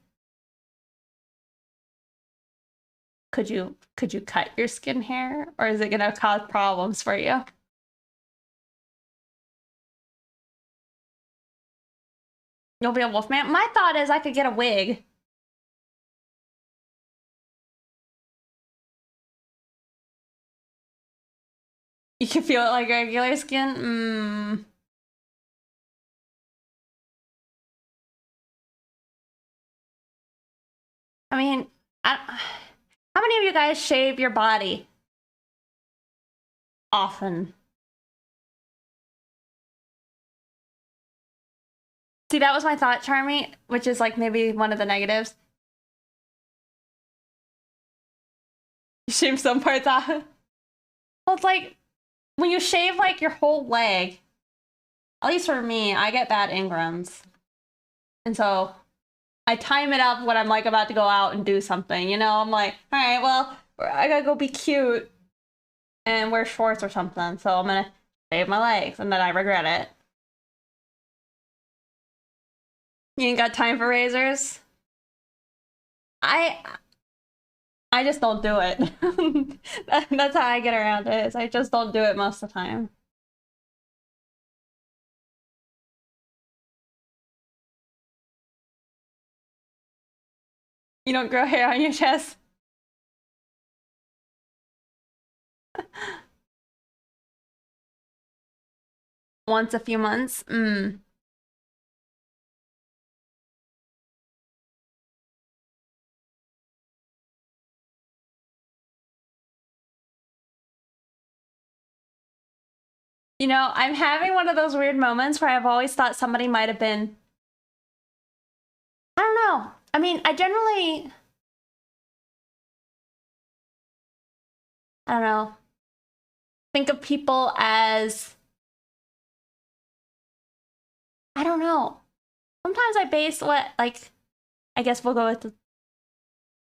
Could you cut your skin hair, or is it gonna cause problems for you? You'll be a wolfman? My thought is I could get a wig. You can feel it like regular skin? I mean, how many of you guys shave your body? Often. See, that was my thought, Charmy, which is like maybe one of the negatives. You shave some parts off. Well, it's like when you shave like your whole leg, at least for me, I get bad ingrams. And so I time it up when I'm like about to go out and do something, you know? I'm like, all right, well, I gotta go be cute and wear shorts or something. So I'm gonna shave my legs and then I regret it. You ain't got time for razors? I just don't do it. That's how I get around it, is I just don't do it most of the time. You don't grow hair on your chest? Once a few months? You know, I'm having one of those weird moments where I've always thought somebody might have been... I don't know. I mean, I generally... I don't know. Think of people as... I don't know. Sometimes I base what, like... I guess we'll go with the...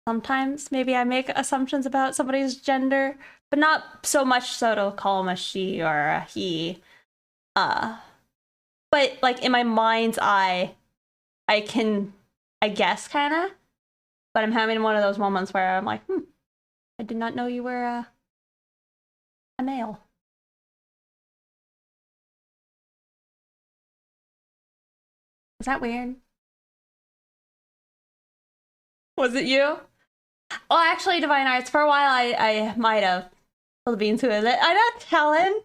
Sometimes maybe I make assumptions about somebody's gender, but not so much so to call him a she or a he. But like in my mind's eye, I can, I guess, kind of. But I'm having one of those moments where I'm like, I did not know you were a male. Is that weird? Was it you? Well, actually, Divine Arts, for a while, I might have. Well, beans, who is it? I'm not telling.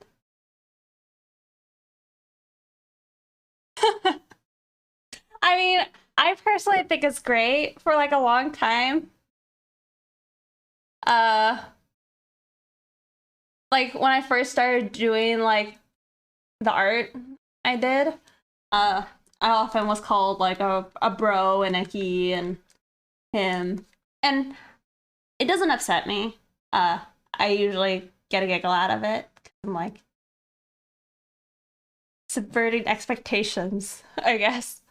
I mean, I personally think it's great for like a long time. Like when I first started doing like the art I did, I often was called like a bro and a he and him. And it doesn't upset me. I usually get a giggle out of it. I'm like subverting expectations, I guess.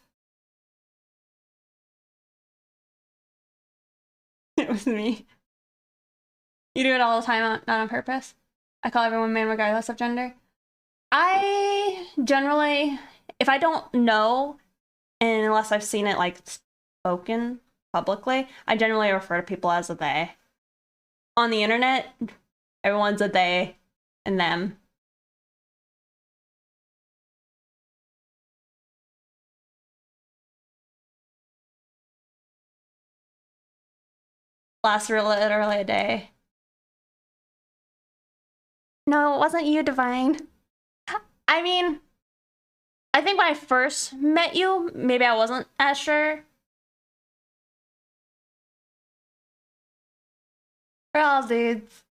It was me. You do it all the time, not on purpose. I call everyone man regardless of gender. I generally, if I don't know, and unless I've seen it like spoken publicly, I generally refer to people as a they. On the internet, everyone's a they and them. Lasts literally a day. No, it wasn't you, Divine. I mean, I think when I first met you, maybe I wasn't as sure. We're all dudes.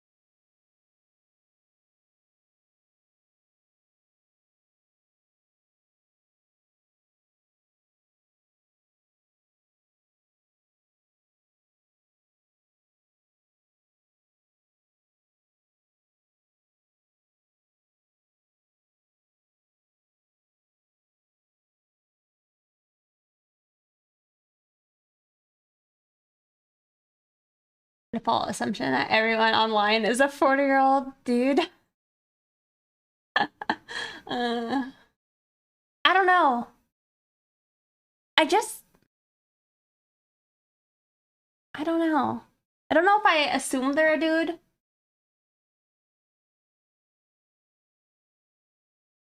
Default assumption that everyone online is a 40-year-old dude. I don't know. I just, I don't know. I don't know if I assume they're a dude.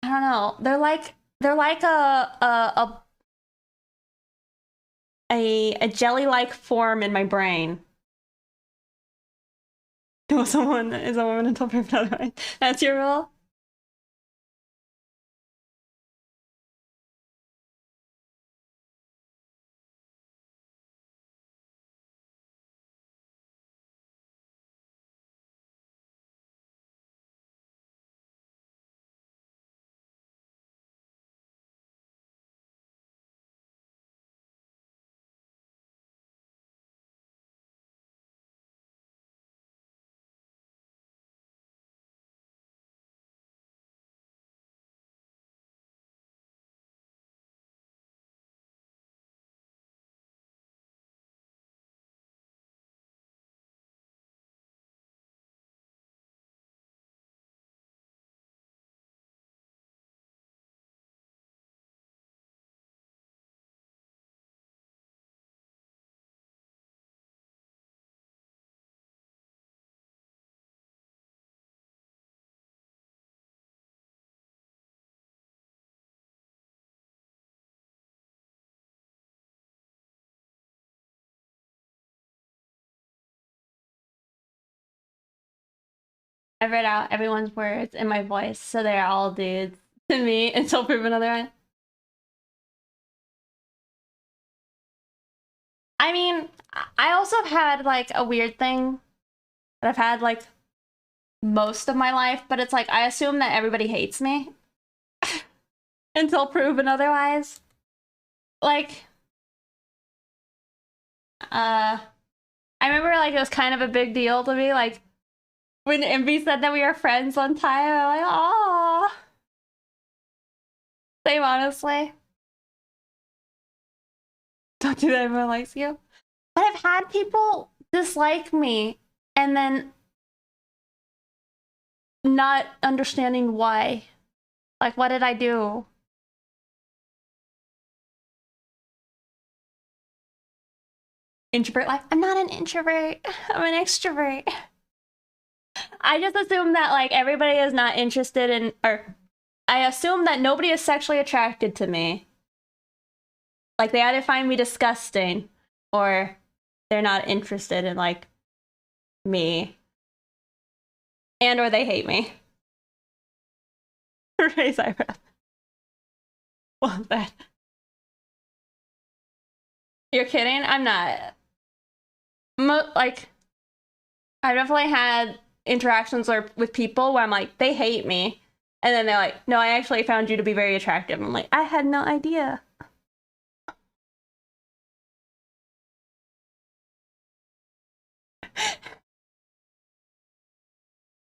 I don't know. They're like a a jelly-like form in my brain. Someone is a woman until proven otherwise. That's your rule? I've read out everyone's words in my voice, so they're all dudes to me until proven otherwise. I mean, I also have had like a weird thing that I've had like most of my life, but it's like I assume that everybody hates me until proven otherwise. Like, I remember like it was kind of a big deal to me, like when Envy said that we were friends one time. I'm like, oh, same honestly. Don't do that, everyone likes you. But I've had people dislike me and then not understanding why. Like, what did I do? Introvert life? I'm not an introvert. I'm an extrovert. I just assume that like everybody is not interested in, or I assume that nobody is sexually attracted to me. Like they either find me disgusting or they're not interested in like me. And or they hate me. Raise eyebrows. What that? You're kidding? I'm not. Like, I've definitely had interactions with people where I'm like, they hate me. And then they're like, no, I actually found you to be very attractive. I'm like, I had no idea.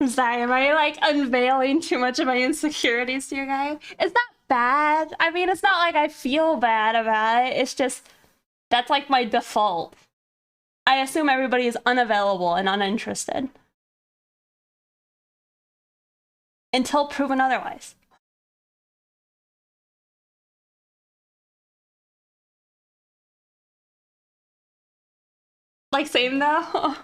I'm sorry, am I like unveiling too much of my insecurities to you guys? It's not bad. I mean, it's not like I feel bad about it. It's just, that's like my default. I assume everybody is unavailable and uninterested. Until proven otherwise. Like, same though?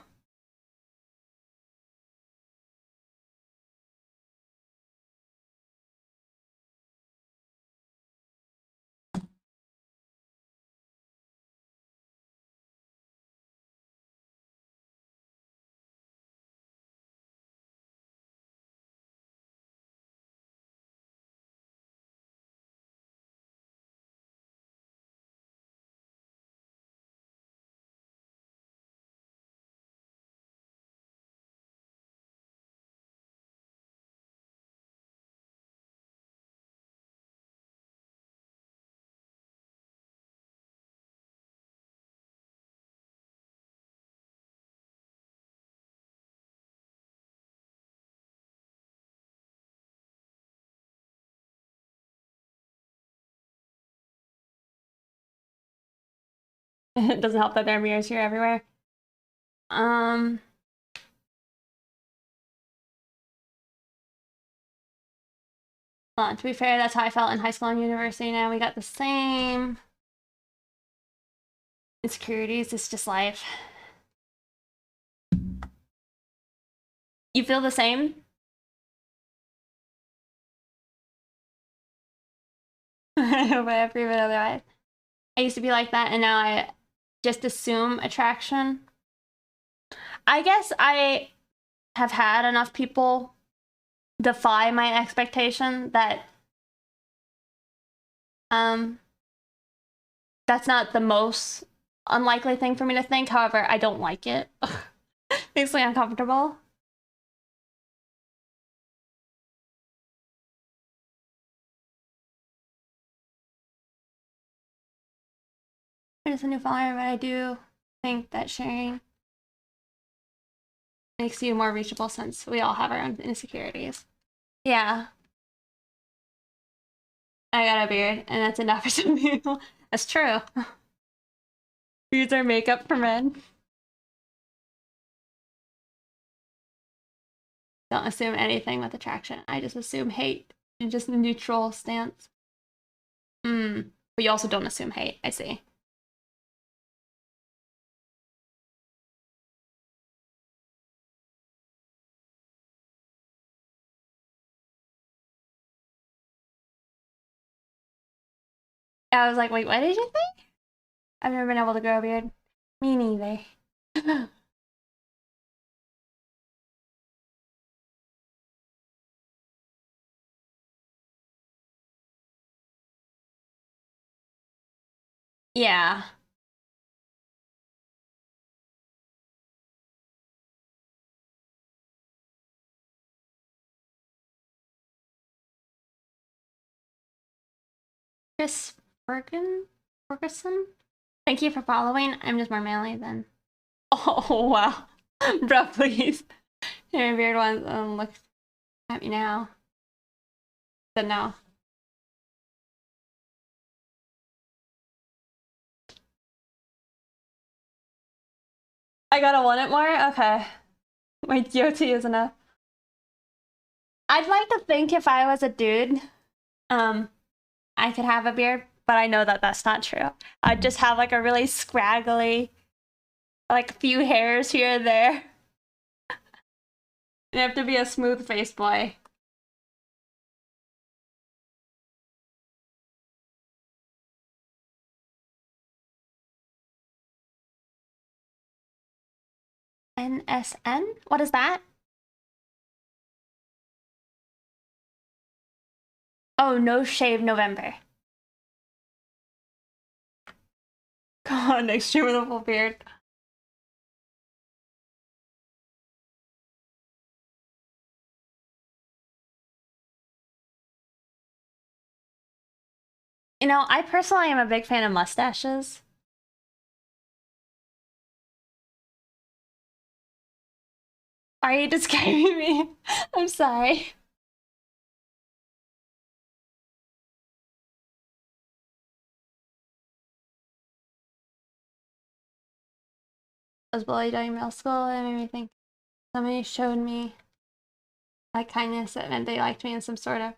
It doesn't help that there are mirrors here everywhere. Um, well, to be fair, that's how I felt in high school and university. Now we got the same insecurities. It's just life. You feel the same? But I prove it otherwise. I used to be like that, and now just assume attraction. I guess I have had enough people defy my expectation that that's not the most unlikely thing for me to think. However, I don't like it. Makes me uncomfortable. I'm just a new follower, but I do think that sharing makes you more reachable since we all have our own insecurities. Yeah. I got a beard, and that's enough for some people. That's true. Beards are makeup for men. Don't assume anything with attraction. I just assume hate and just a neutral stance. But you also don't assume hate. I see. I was like, wait, what did you think? I've never been able to grow a beard. Me neither. Yeah. Chris Ferguson? Thank you for following. I'm just more manly than. Oh, wow. Bro, please. Your beard ones look at me now. But no. I gotta want it more? Okay. My GOT is enough. I'd like to think if I was a dude, I could have a beard, but I know that that's not true. I'd just have like a really scraggly, like a few hairs here and there. You have to be a smooth faced boy. NSN? What is that? Oh, no shave November. God, next year with a full beard. You know, I personally am a big fan of mustaches. Are you describing me? I'm sorry. I was bullied during middle school. It made me think somebody showed me like kindness that meant they liked me in some sort of.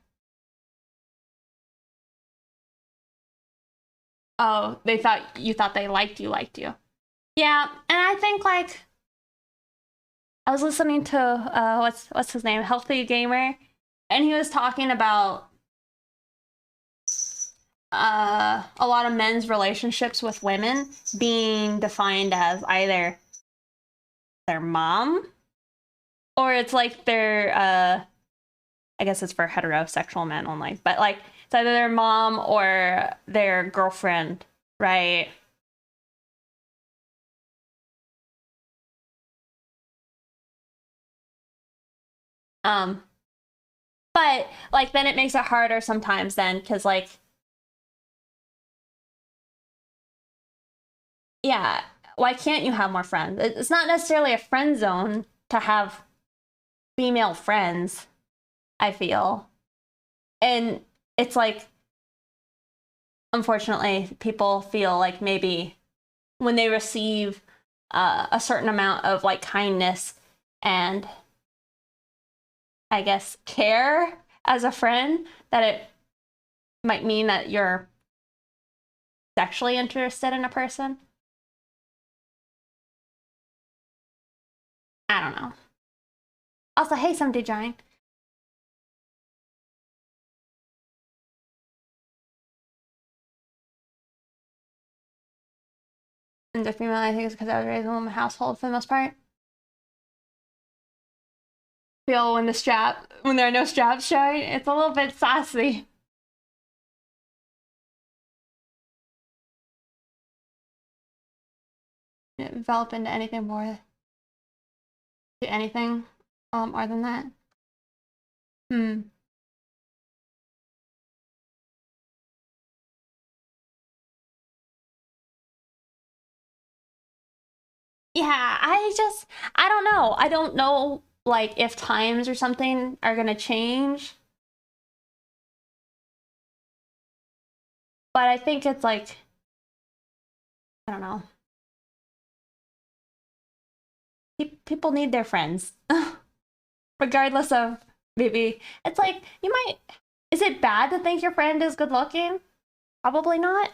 Oh, they thought you thought they liked you. Yeah, and I think like I was listening to what's his name, Healthy Gamer, and he was talking about a lot of men's relationships with women being defined as either their mom or it's like their I guess it's for heterosexual men only, but like it's either their mom or their girlfriend, right? Um, but like then it makes it harder sometimes then because like yeah, why can't you have more friends? It's not necessarily a friend zone to have female friends, I feel. And it's like unfortunately people feel like maybe when they receive a certain amount of like kindness and I guess care as a friend that it might mean that you're sexually interested in a person. I don't know. Also, hey, somebody joined. And the female, I think it's because I was raised in a woman household for the most part. Feel when there are no straps showing, it's a little bit sassy. Develop into anything more, to anything, more than that. Yeah, I don't know. I don't know, like, if times or something are gonna change. But I think it's like, I don't know. People need their friends. Regardless of, maybe, it's like, you might, is it bad to think your friend is good looking? Probably not.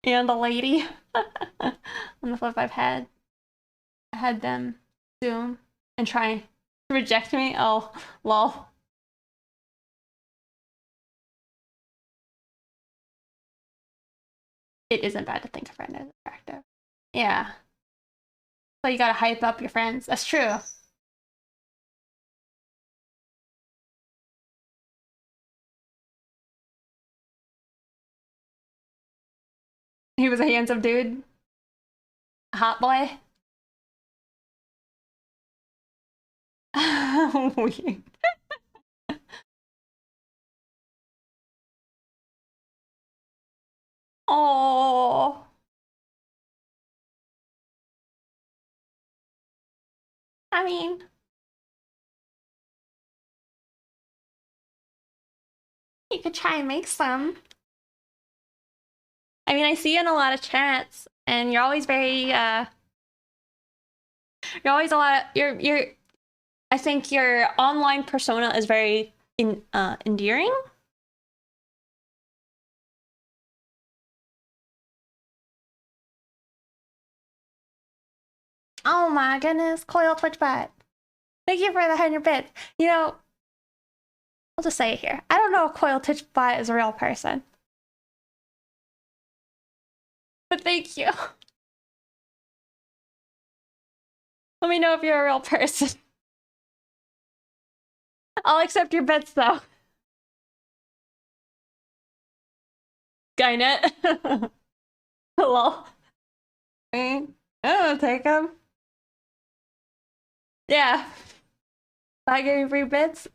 And a lady. On the flip, I had them zoom and try to reject me. Oh, lol. It isn't bad to think a friend is attractive. Yeah. So you gotta hype up your friends. That's true. He was a handsome dude. A hot boy. Weird. Oh. I mean, you could try and make some. I mean, I see you in a lot of chats, and you're always very, you're always a lot, I think your online persona is very endearing. Oh my goodness, Coil Twitchbot. Thank you for the 100 bits. You know, I'll just say it here. I don't know if Coil Twitchbot is a real person. But thank you. Let me know if you're a real person. I'll accept your bets though. Skynet. Hello. I'll take them. Yeah. I give you free bits.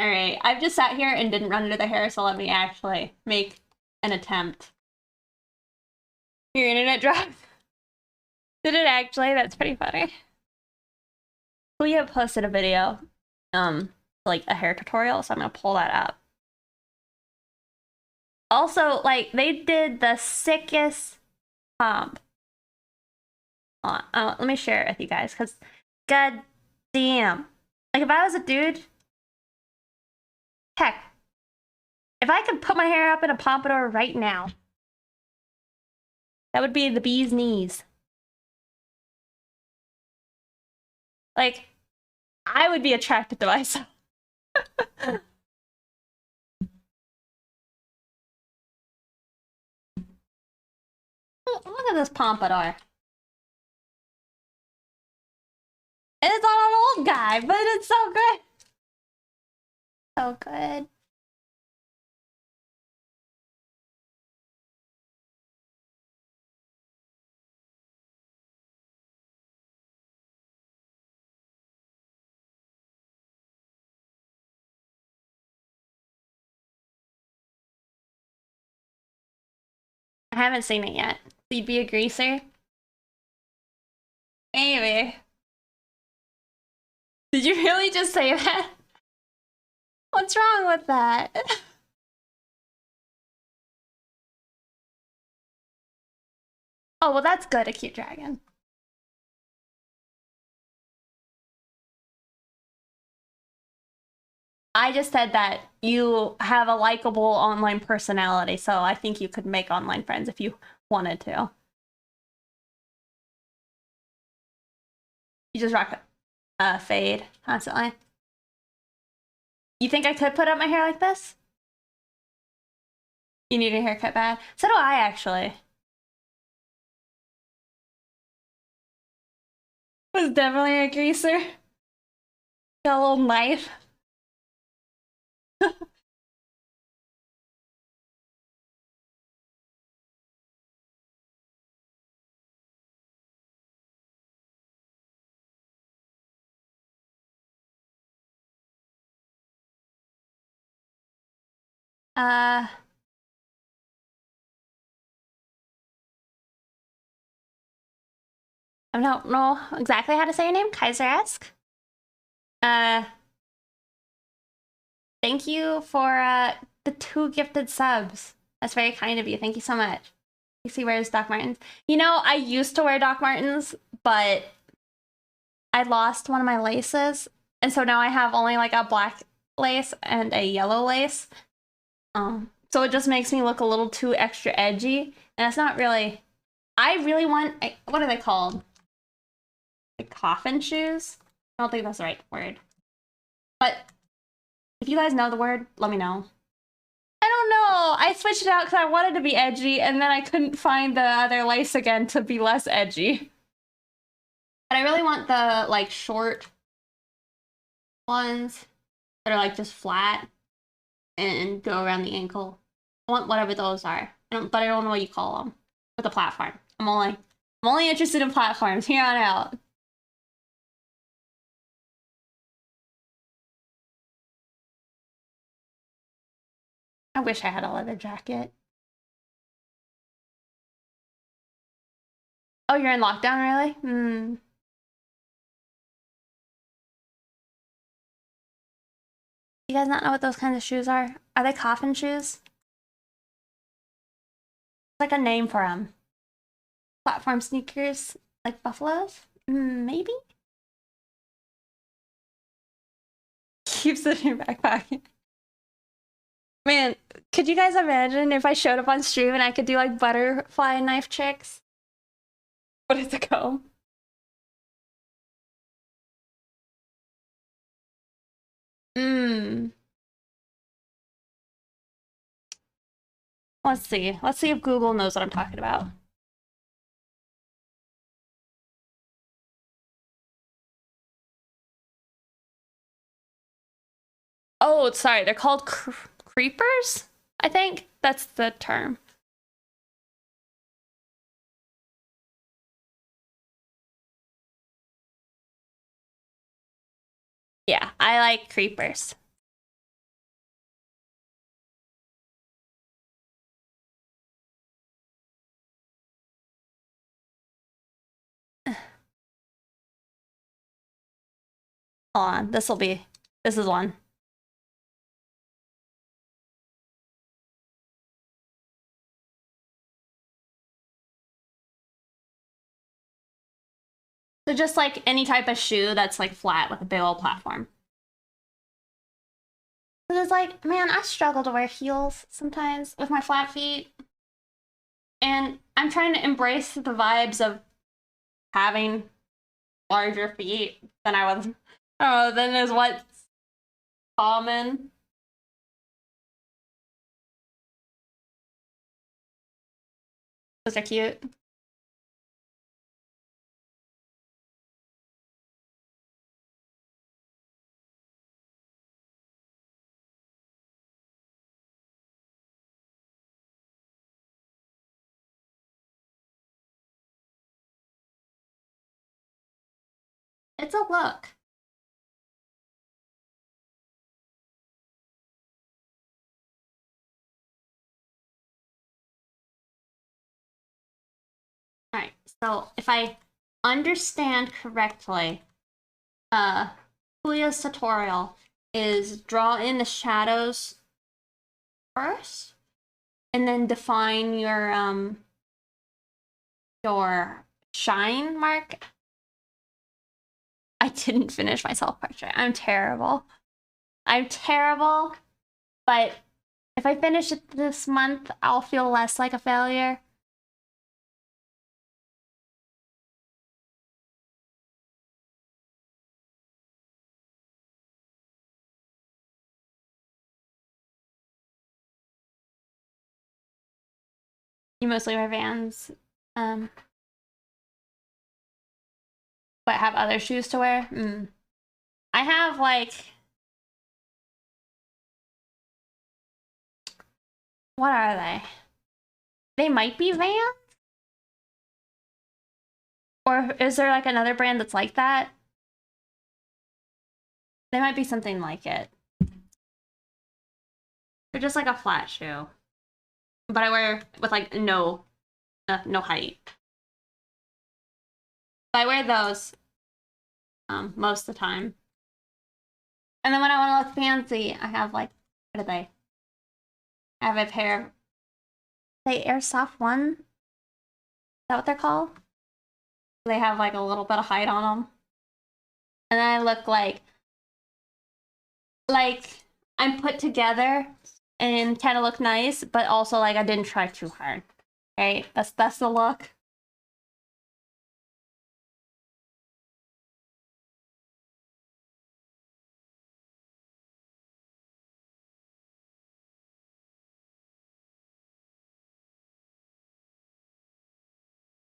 Alright, I've just sat here and didn't run into the hair, so let me actually make an attempt. Your internet dropped? Did it actually? That's pretty funny. We have posted a video, like a hair tutorial, so I'm gonna pull that up. Also, like, they did the sickest pomp. Let me share it with you guys, because god damn. Like, if I was a dude, heck, if I could put my hair up in a pompadour right now, that would be the bee's knees. Like, I would be attracted to myself. Look at this pompadour. It's on an old guy, but it's so good. So good. I haven't seen it yet. You'd be a greaser? Maybe. Did you really just say that? What's wrong with that? Oh, well, that's good, a cute dragon. I just said that you have a likable online personality, so I think you could make online friends if you wanted to. You just rock fade constantly. You think I could put up my hair like this? You need a haircut bad? So do I, actually. Was definitely a greaser. Got a little knife. Uh, I don't know exactly how to say your name. Kaiser-esque. Uh, Thank you for the 2 gifted subs. That's very kind of you. Thank you so much. You see, wears Doc Martens. You know, I used to wear Doc Martens, but I lost one of my laces, and so now I have only like a black lace and a yellow lace. So it just makes me look a little too extra edgy, and it's not really. I really want. What are they called? Like coffin shoes? I don't think that's the right word. But if you guys know the word, let me know. I don't know. I switched it out because I wanted to be edgy, and then I couldn't find the other lace again to be less edgy. But I really want the like short ones that are like just flat and go around the ankle. I want whatever those are. But I don't know what you call them. With a platform. I'm only interested in platforms here on out. I wish I had a leather jacket. Oh, you're in lockdown, really? Hmm. You guys not know what those kinds of shoes are? Are they coffin shoes? It's like a name for them. Platform sneakers, like buffaloes? Maybe? Keeps it in your back pocket. Man, could you guys imagine if I showed up on stream and I could do like butterfly knife tricks? What is it called? Mmm. Let's see. Let's see if Google knows what I'm talking about. Oh, sorry. They're called creepers? I think that's the term. Yeah, I like creepers. Hold on. This is one. So just like any type of shoe that's like flat with a big old platform. It's like, man, I struggle to wear heels sometimes with my flat feet. And I'm trying to embrace the vibes of having larger feet than I was, oh, than is what's common. Those are cute. It's a look. All right, so if I understand correctly, Julia's tutorial is draw in the shadows first, and then define your shine mark. I didn't finish my self-portrait. I'm terrible. I'm terrible, but if I finish it this month, I'll feel less like a failure. You mostly wear Vans, but have other shoes to wear? I have like, what are they? They might be Vans? Or is there like another brand that's like that? They might be something like it. They're just like a flat shoe. But I wear with like no height. But I wear those most of the time. And then when I want to look fancy, I have like, what are they? I have a pair of, they Airsoft One? Is that what they're called? They have like a little bit of height on them. And then I look like I'm put together and kind of look nice, but also like I didn't try too hard. Right? That's the look.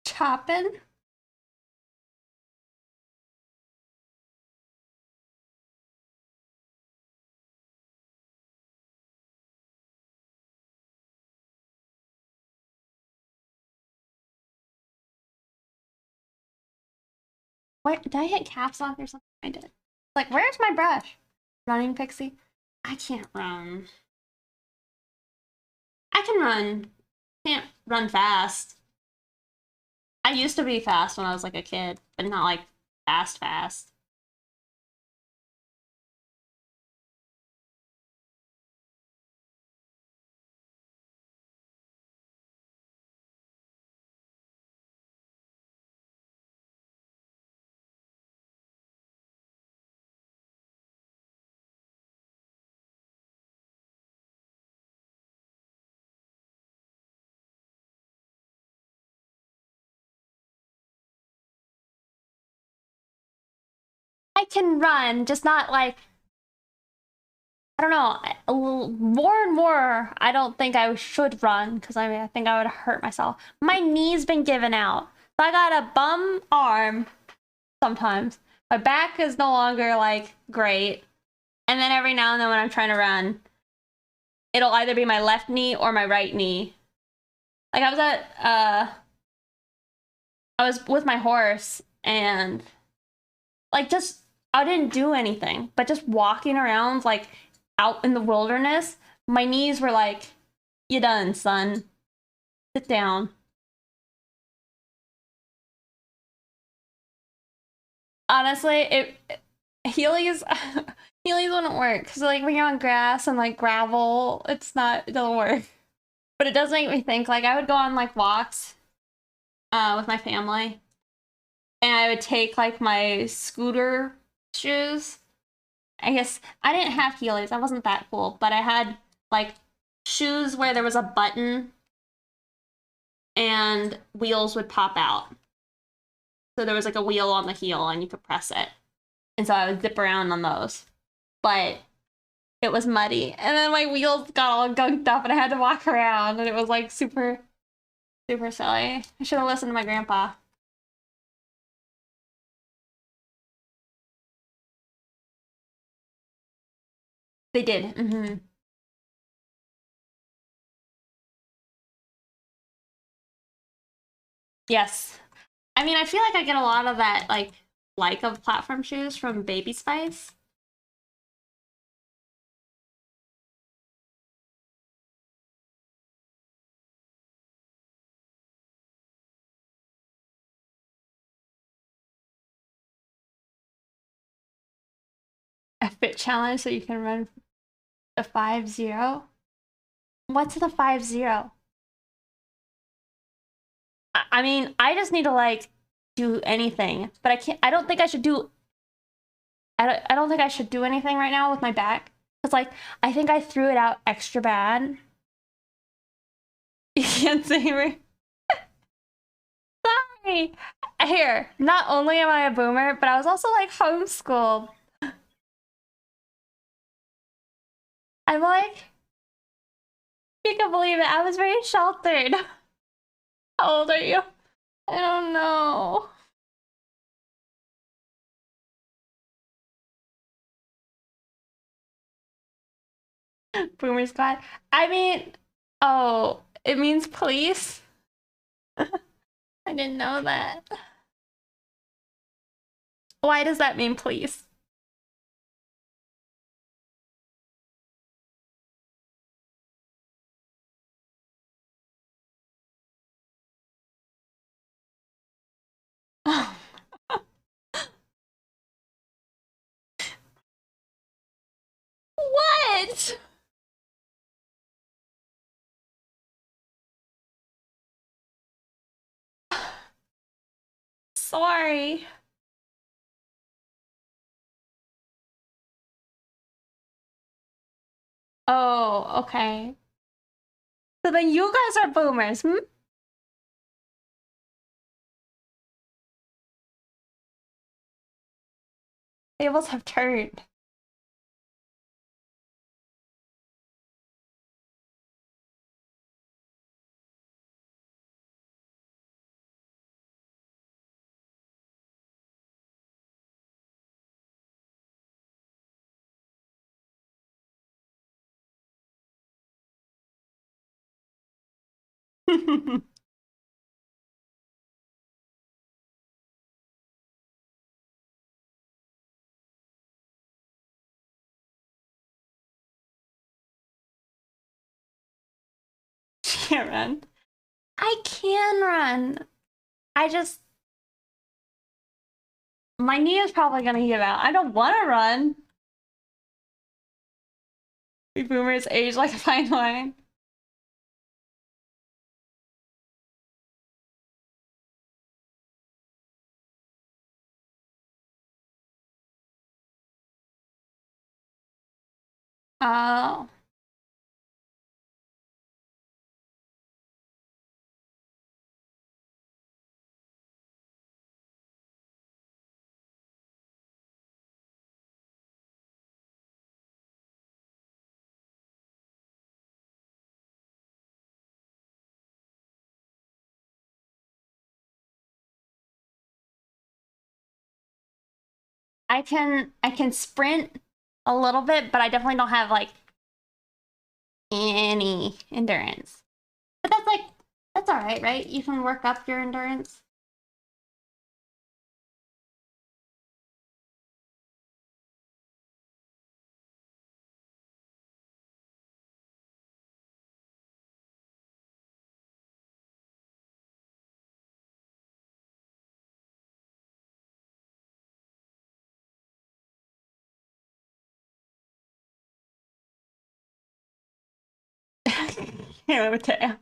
Chopping? What, did I hit caps lock or something? I did. Like, where's my brush? Running Pixie? I can't run. I can run. Can't run fast. I used to be fast when I was like a kid, but not like fast. I can run, just not like, I don't know, more and more, I don't think I should run, because I mean, I think I would hurt myself. My knee's been given out. So I got a bum arm sometimes. My back is no longer like great. And then every now and then when I'm trying to run, it'll either be my left knee or my right knee. Like I was with my horse and like just I didn't do anything, but just walking around like out in the wilderness, my knees were like, "You done, son. Sit down." Honestly, Heelys Heelys wouldn't work because like when you're on grass and like gravel, it doesn't work. But it does make me think like I would go on like walks with my family and I would take like my scooter shoes. I guess I didn't have Heelys. I wasn't that cool, but I had like shoes where there was a button and wheels would pop out. So there was like a wheel on the heel and you could press it. And so I would zip around on those. But it was muddy. And then my wheels got all gunked up and I had to walk around and it was like super, super silly. I should have listened to my grandpa. They did. Yes. I mean, I feel like I get a lot of that like of platform shoes from Baby Spice. A fit challenge so you can run a 5-0. What's the 5-0? I mean, I just need to like do anything, but I don't think I should do. I don't think I should do anything right now with my back. Cause like I think I threw it out extra bad. You can't see me. Sorry. Here, not only am I a boomer, but I was also like homeschooled. I'm like, you can believe it. I was very sheltered. How old are you? I don't know. Boomer Squad. I mean, oh, it means police? I didn't know that. Why does that mean police? What? Sorry. Oh, okay. So then you guys are boomers, hmm? Tables have turned. Can't run. I can run. I just my knee is probably gonna give out. I don't want to run. We boomers age like a fine wine. Oh, I can sprint a little bit, but I definitely don't have like any endurance. But that's like that's all right, right? You can work up your endurance. Here, let me.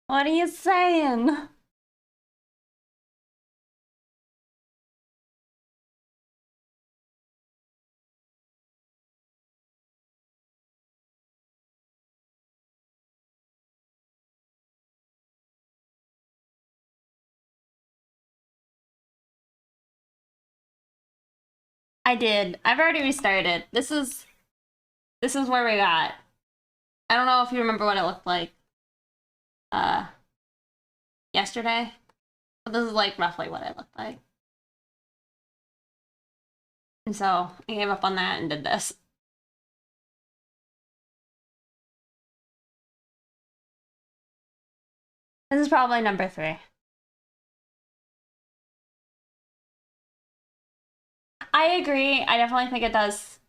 What are you saying? I did. I've already restarted. This is where we got. I don't know if you remember what it looked like uh yesterday. But this is like roughly what it looked like. And so I gave up on that and did this. This is probably number 3. I agree. I definitely think it does.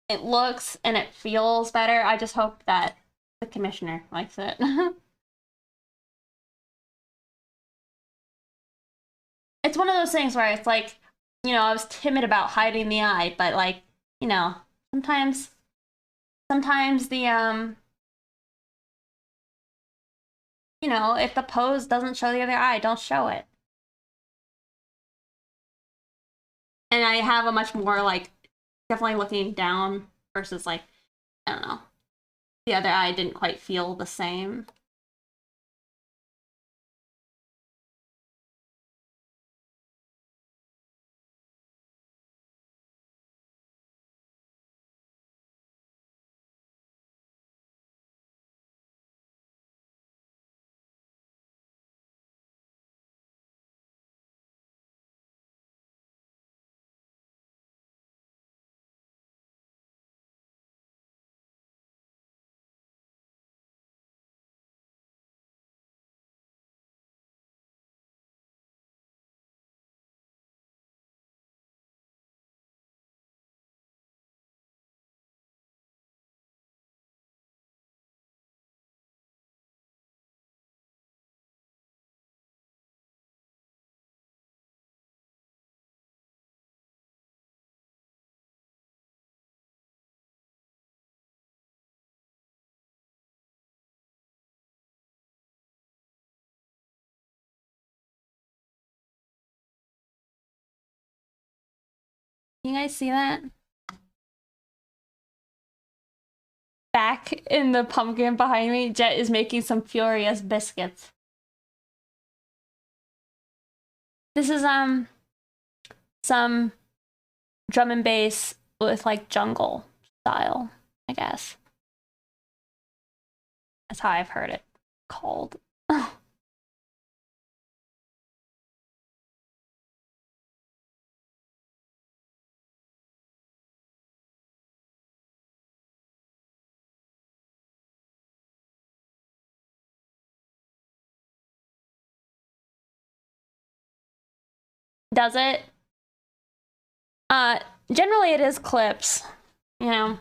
It looks and it feels better. I just hope that the commissioner likes it. It's one of those things where it's like, I was timid about hiding the eye, but like, you know, sometimes sometimes the if the pose doesn't show the other eye, don't show it. And I have a much more like definitely looking down versus like, I don't know. The other eye didn't quite feel the same. You guys see that? Back in the pumpkin behind me, Jet is making some furious biscuits. This is some drum and bass with like jungle style, I guess. That's how I've heard it called. Does it? Uh, Generally it is clips, you know.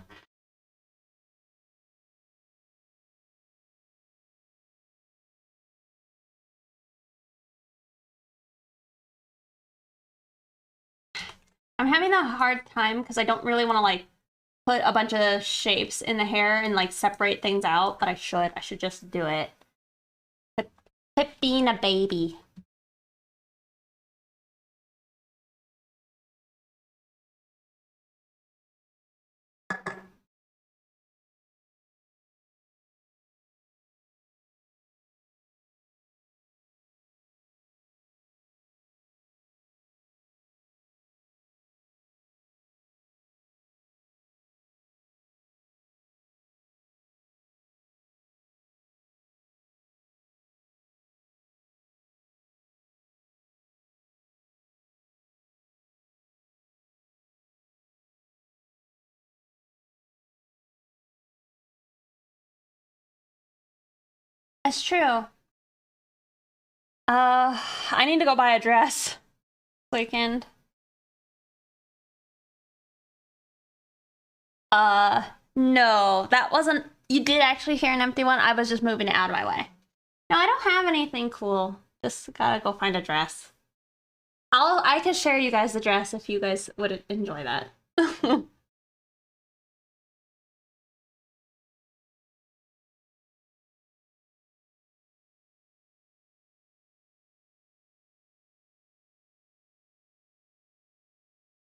I'm having a hard time because I don't really want to like put a bunch of shapes in the hair and like separate things out, but I should. I should just do it. Quit being a baby. That's true. I need to go buy a dress weekend. No, that wasn't. You did actually hear an empty one. I was just moving it out of my way. No, I don't have anything cool. Just gotta go find a dress. I can share you guys the dress if you guys would enjoy that.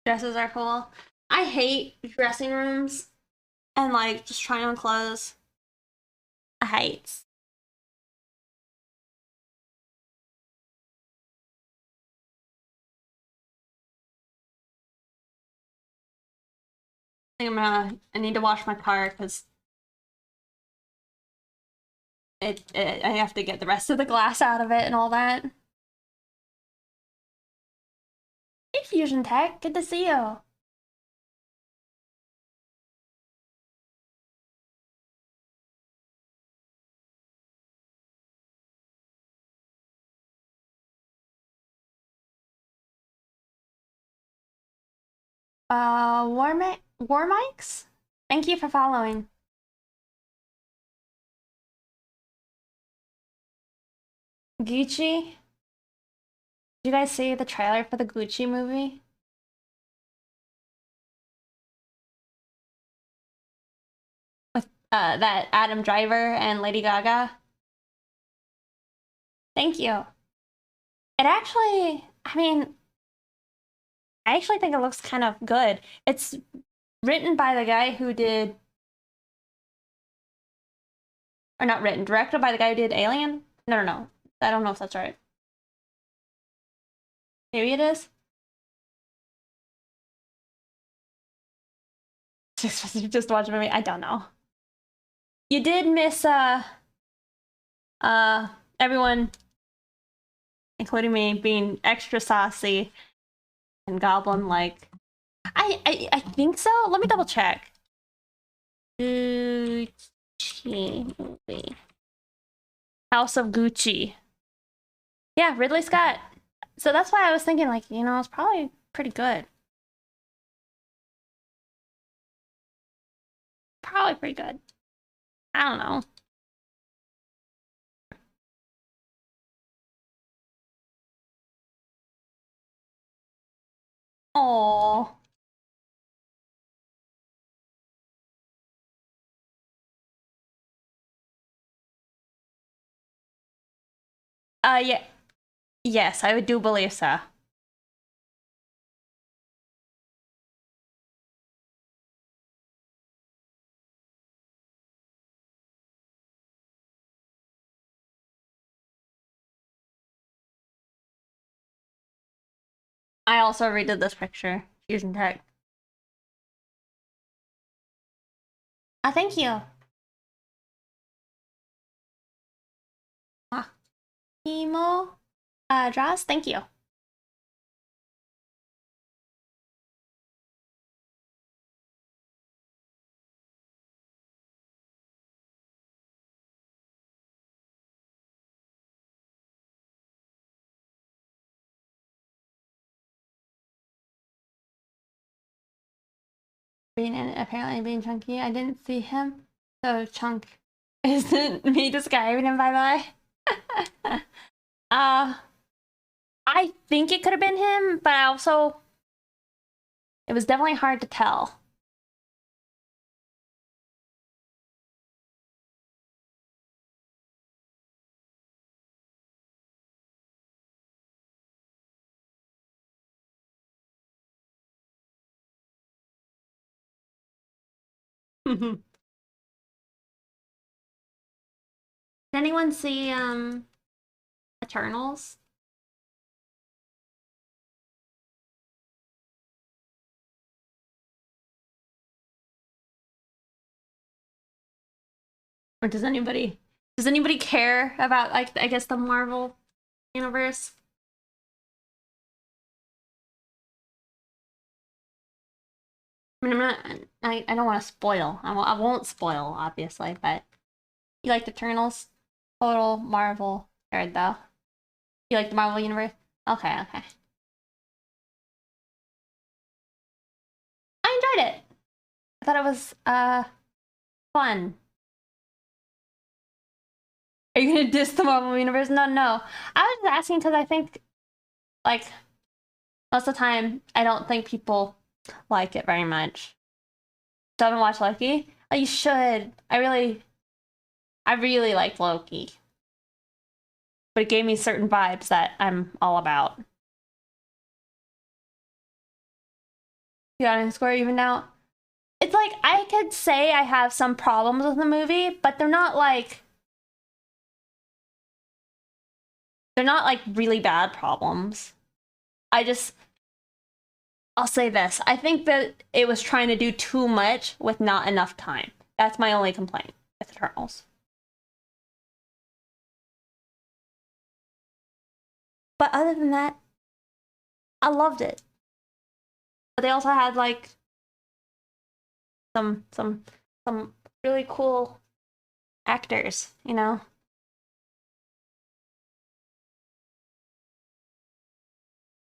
Dresses are cool. I hate dressing rooms and like just trying on clothes. I hate. I need to wash my car because I have to get the rest of the glass out of it and all that. Hey, Fusion Tech, good to see you. War Mics? Thank you for following. Gucci? Did you guys see the trailer for the Gucci movie? With that Adam Driver and Lady Gaga? Thank you. It actually, I mean, I actually think it looks kind of good. It's written by the guy who did, or not written, directed by the guy who did Alien? No, no, no. I don't know if that's right. Maybe it is. Just watch a movie. I don't know. You did miss uh everyone, including me, being extra saucy and goblin like. I think so. Let me double check. Gucci movie. House of Gucci. Yeah, Ridley Scott. So that's why I was thinking, like, you know, it's probably pretty good. Probably pretty good. I don't know. Oh. Yeah. Yes, I do believe so. I also redid this picture using tech. Thank you. Emo, Dras, thank you. Apparently being chunky. I didn't see him, so chunk isn't me describing him, by the way. I think it could have been him, but I also it was definitely hard to tell. Did anyone see Eternals? Or does anybody care about, like, I guess the Marvel universe? I mean, I don't want to spoil. I won't spoil, obviously, but you liked Eternals? Total Marvel nerd, though. You like the Marvel universe? Okay, okay. I enjoyed it. I thought it was fun. Are you gonna diss the Marvel universe? No, no. I was just asking because I think, like, most of the time, I don't think people like it very much. Still haven't watched Loki? Oh, you should. I really liked Loki. But it gave me certain vibes that I'm all about. The audience score even now. It's like, I could say I have some problems with the movie, but they're not like really bad problems. I'll say this. I think that it was trying to do too much with not enough time. That's my only complaint with Eternals. But other than that, I loved it. But they also had like some really cool actors, you know?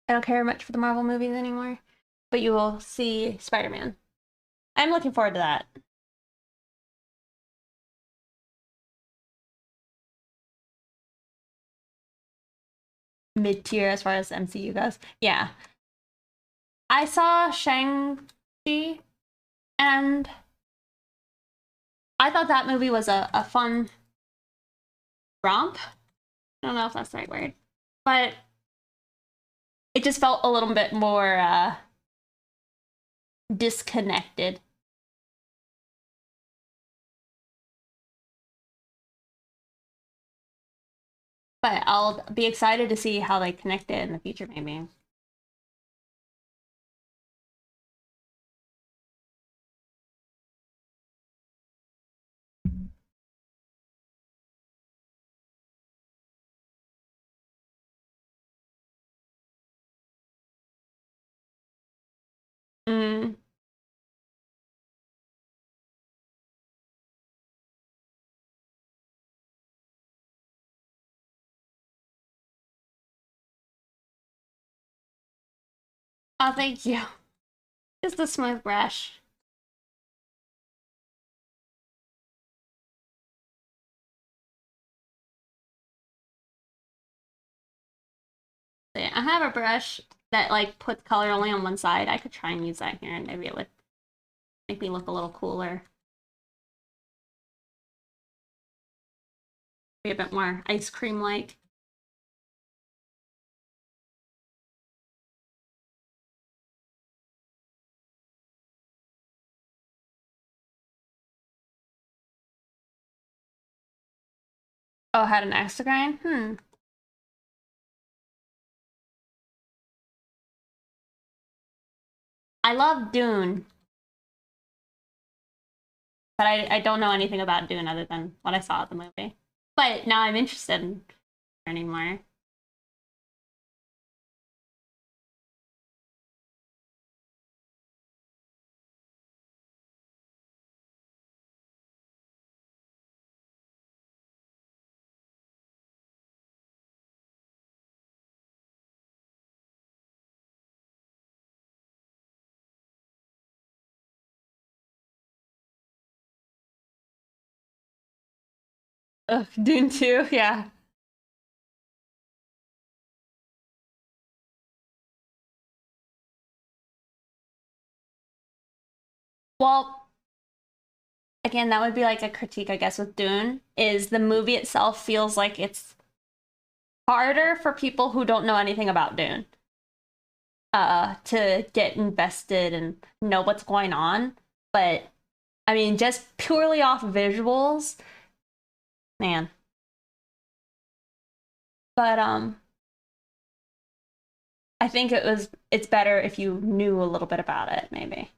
I don't care much for the Marvel movies anymore, but you will see Spider-Man. I'm looking forward to that. Mid-tier as far as MCU goes. Yeah. I saw Shang-Chi and I thought that movie was a fun romp. I don't know if that's the right word. But it just felt a little bit more disconnected. But I'll be excited to see how they connect it in the future, maybe. Mm. Oh, thank you. Just a smooth brush. Yeah, I have a brush that like puts color only on one side. I could try and use that here and maybe it would make me look a little cooler. Be a bit more ice cream like. Oh, had an axe to grind? I love Dune, but I don't know anything about Dune other than what I saw at the movie. But now I'm interested in learning more. Ugh, Dune 2, yeah. Well, again, that would be like a critique, I guess, with Dune, is the movie itself feels like it's harder for people who don't know anything about Dune to get invested and know what's going on. But I mean, just purely off visuals, man. But I think it's better if you knew a little bit about it, maybe.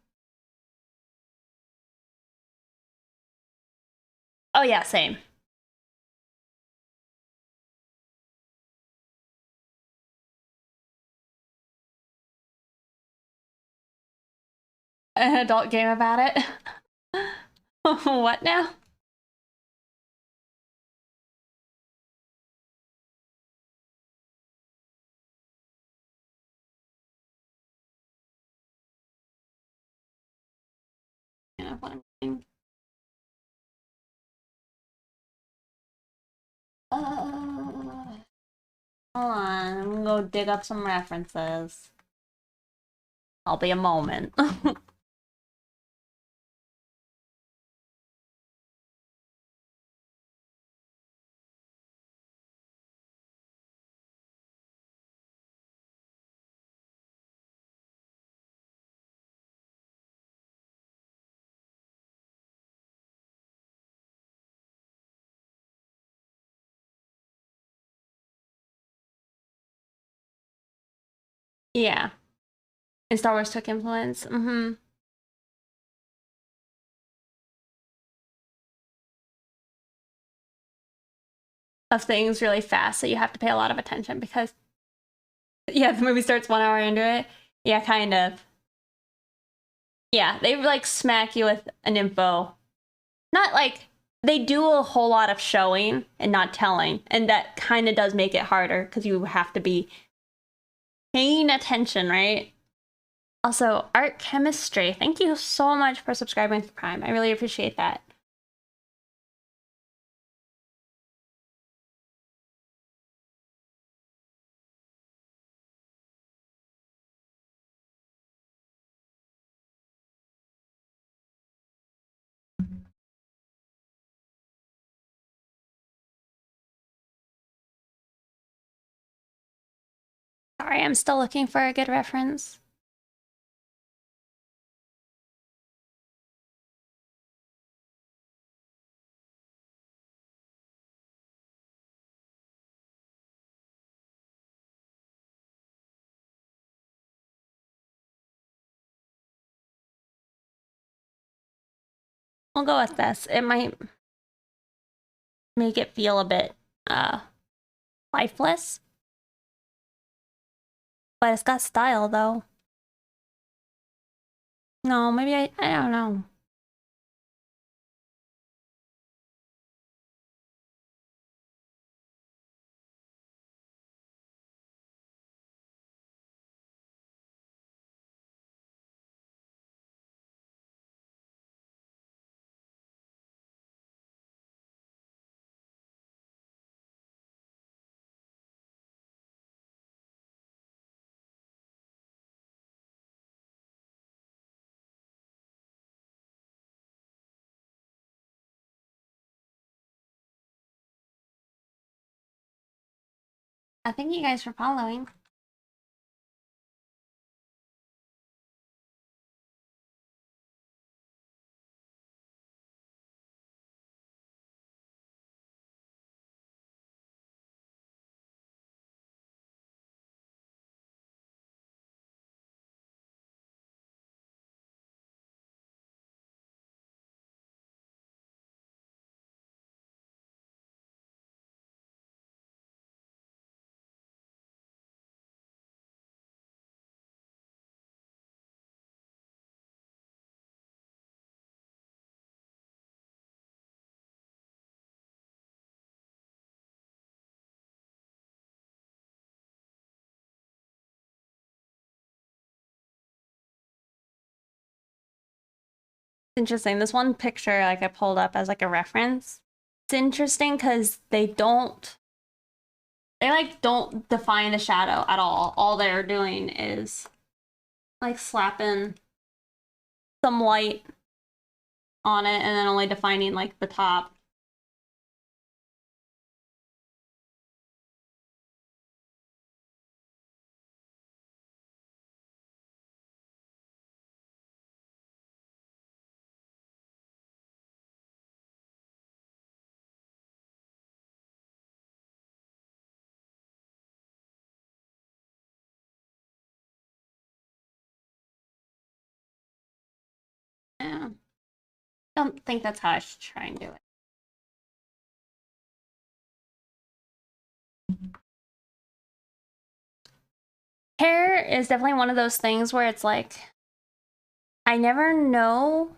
Oh yeah, same. An adult game about it. What now? Yeah, what I'm doing. Hold on, I'm gonna go dig up some references. I'll be a moment. Yeah, and Star Wars took influence. Of things really fast, so you have to pay a lot of attention because yeah, the movie starts 1 hour into it. Yeah, kind of. Yeah, they like smack you with an info. Not like they do a whole lot of showing and not telling, and that kind of does make it harder because you have to be paying attention, right? Also, art chemistry. Thank you so much for subscribing to Prime. I really appreciate that. Sorry, I'm still looking for a good reference. We'll go with this. It might make it feel a bit uh lifeless, but it's got style though. No, maybe I don't know. I thank you guys for following. interesting. This one picture like I pulled up as like a reference. It's interesting because they like don't define the shadow at all. All they're doing is like slapping some light on it and then only defining like the top. Yeah. Don't think that's how I should try and do it. Hair is definitely one of those things where it's like, I never know.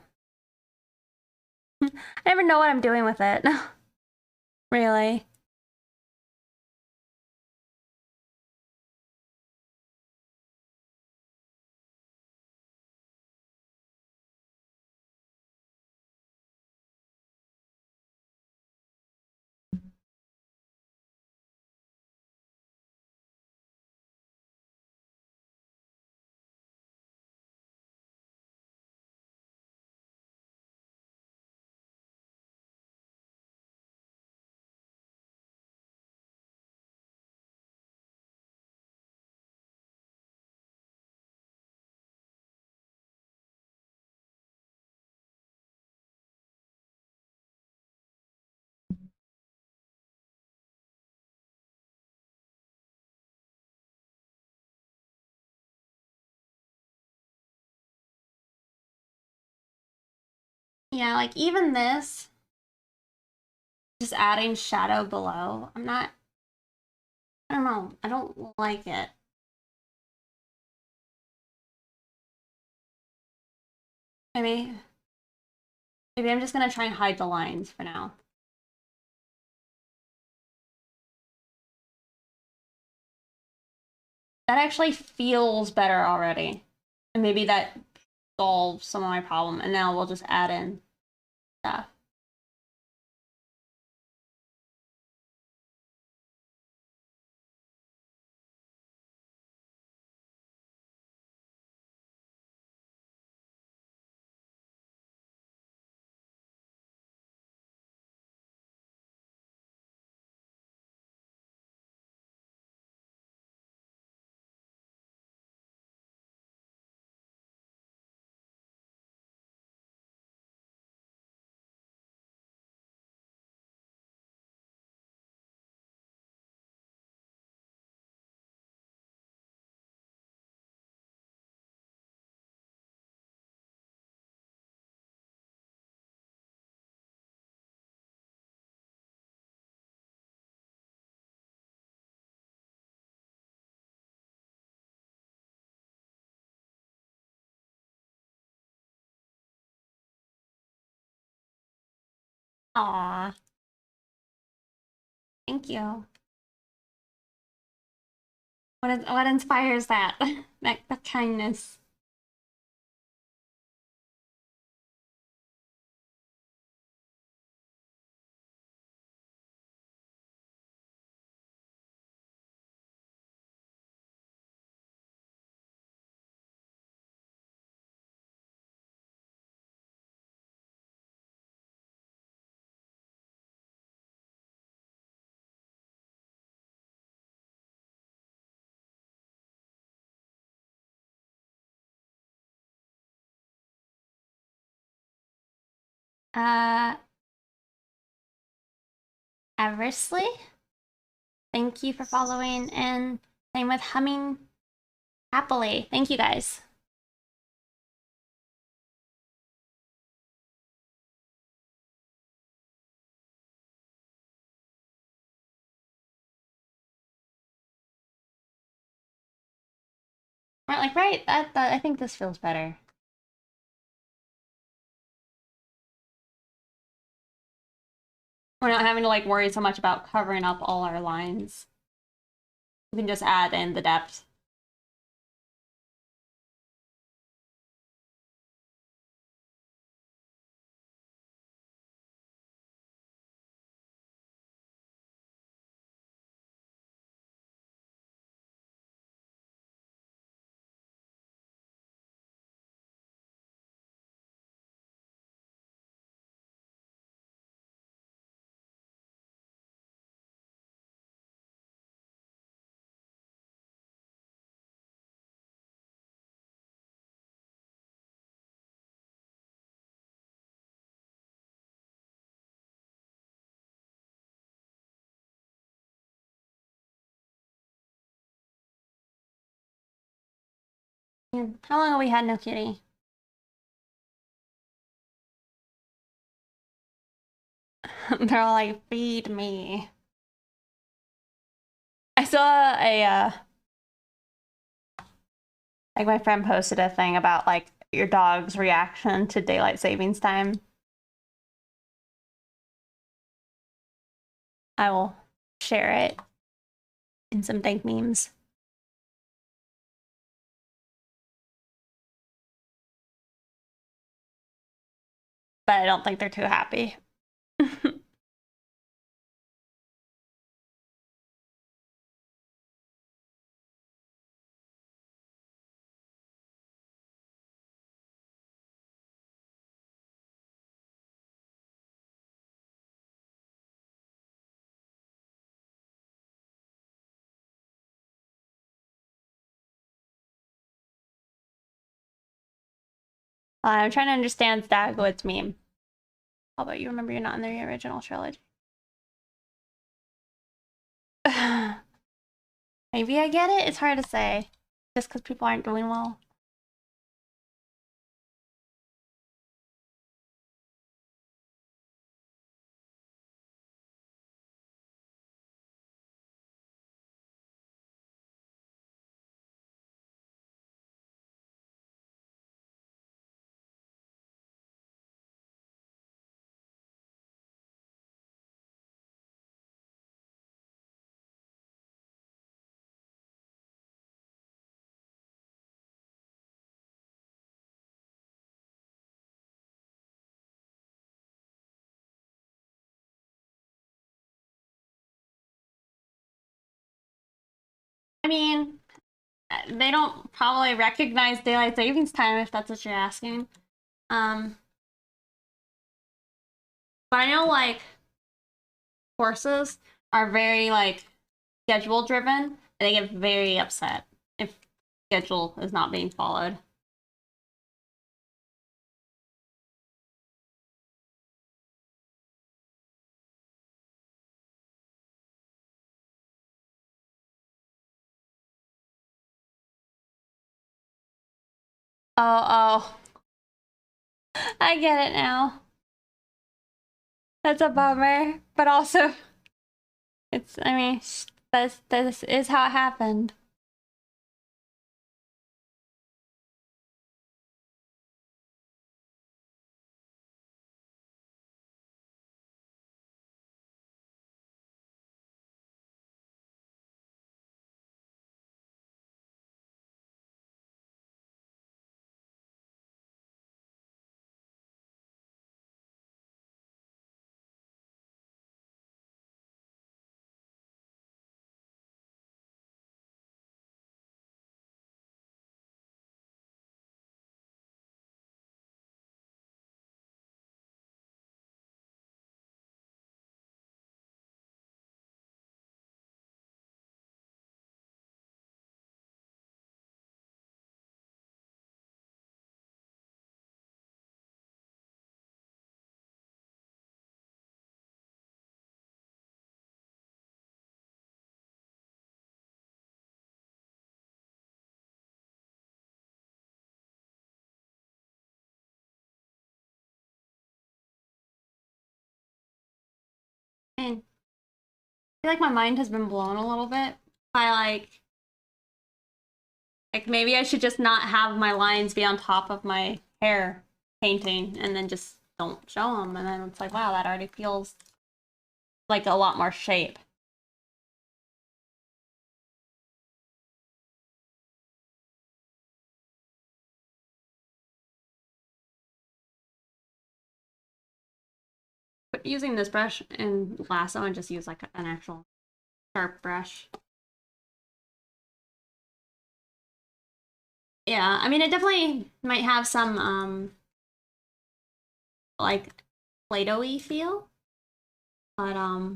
I never know what I'm doing with it. Really. Yeah, like even this, just adding shadow below. I don't know. I don't like it. Maybe I'm just gonna try and hide the lines for now. That actually feels better already. And maybe that solves some of my problem. And now we'll just add in stuff. Aw. Thank you. What inspires that? that kindness. Uh, Eversley, thank you for following, and same with Humming Happily. Thank you guys. Right, that I think this feels better. We're not having to like worry so much about covering up all our lines. We can just add in the depth. How long have we had no kitty? They're all like, feed me. I saw like my friend posted a thing about like your dog's reaction to daylight savings time. I will share it in some dank memes. But I don't think they're too happy. I'm trying to understand Stagwood's meme. How about you remember you're not in the original trilogy? Maybe I get it. It's hard to say. Just because people aren't doing well. I mean, they don't probably recognize daylight savings time if that's what you're asking. But I know like horses are very like schedule driven and they get very upset if schedule is not being followed. Oh, I get it now. That's a bummer, but also I mean, this is how it happened. And I feel like my mind has been blown a little bit by like maybe I should just not have my lines be on top of my hair painting and then just don't show them. And then it's like, wow, that already feels like a lot more shape. But using this brush in lasso and just use like an actual sharp brush. Yeah, I mean it definitely might have some like Play-Doh-y feel. But at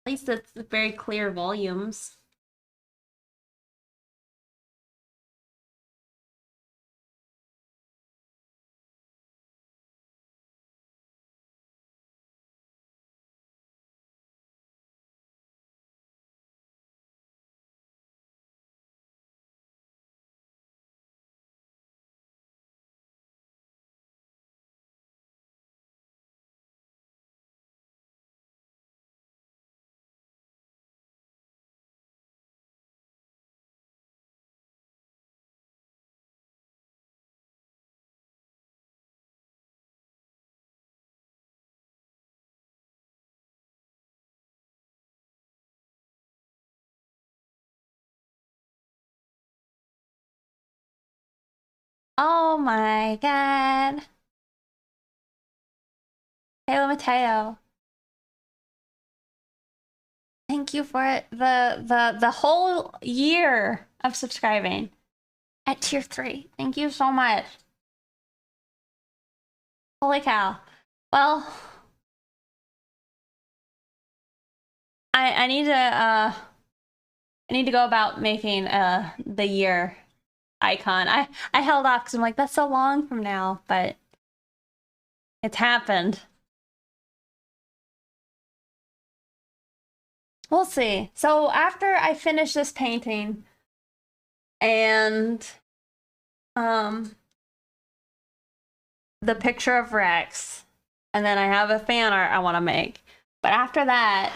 least it's very clear volumes. Oh my god. Halo Mateo. Thank you for the whole year of subscribing at tier 3. Thank you so much. Holy cow. Well, I need to go about making the year icon. I held off because I'm like, that's so long from now, but it's happened. We'll see. So after I finish this painting and the picture of Rex, and then I have a fan art I want to make. But after that,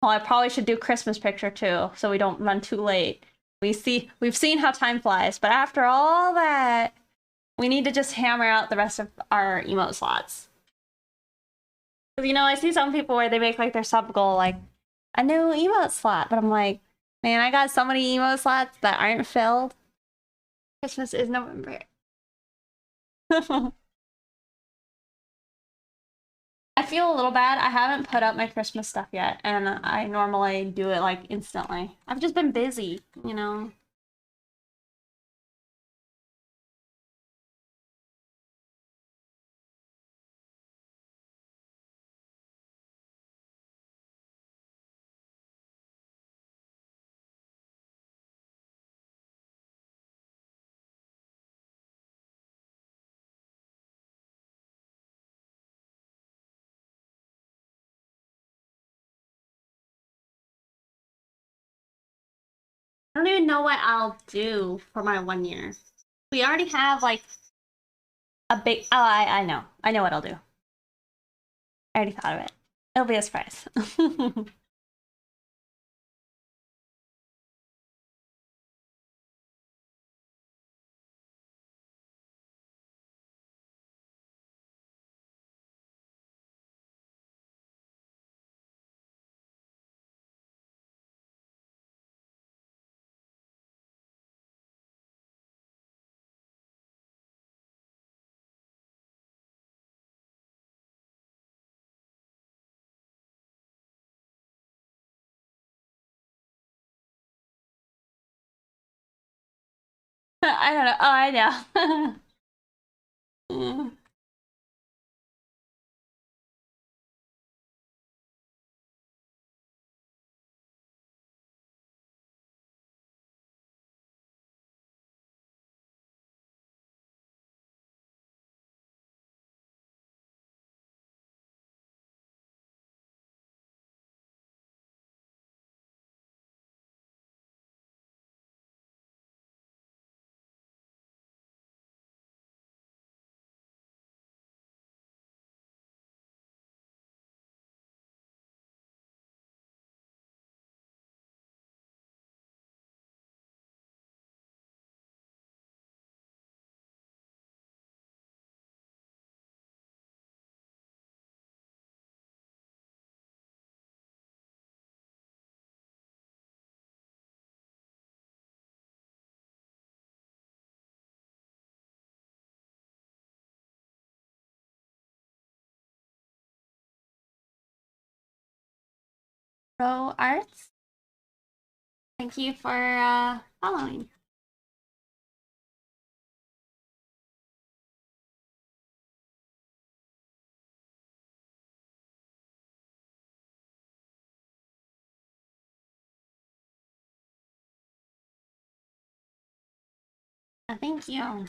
well, I probably should do Christmas picture too, so we don't run too late. We've seen how time flies, but after all that, we need to just hammer out the rest of our emote slots. Because, you know, I see some people where they make like their sub goal like a new emote slot, but I'm like, man, I got so many emote slots that aren't filled. Christmas is November. I feel a little bad. I haven't put up my Christmas stuff yet, and I normally do it like instantly. I've just been busy, you know. I don't even know what I'll do for my 1 year. We already have like a big. Oh, I know. I know what I'll do. I already thought of it. It'll be a surprise. I don't know. Oh, I know. Pro Arts, thank you for following. Thank you.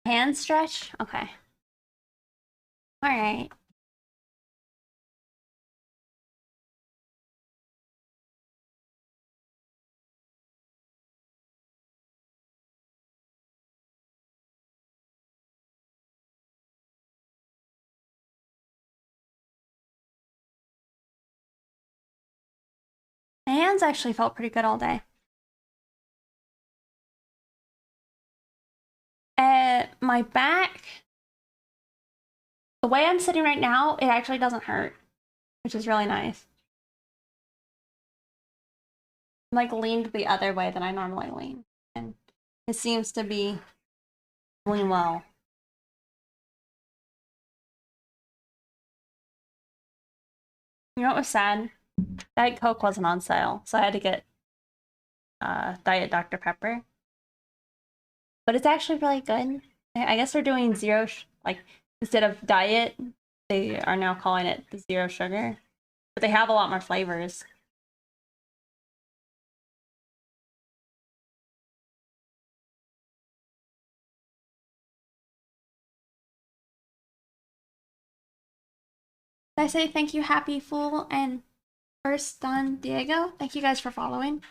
Hand stretch? Okay. All right. hands actually felt pretty good all day. My back, the way I'm sitting right now, it actually doesn't hurt, which is really nice. I'm like leaned the other way than I normally lean, and it seems to be doing well. You know what was sad? Diet Coke wasn't on sale, so I had to get Diet Dr. Pepper. But it's actually really good. I guess they're doing zero, like, instead of diet, they are now calling it the zero sugar. But they have a lot more flavors. I say thank you, Happy Fool, and First Don Diego. Thank you guys for following.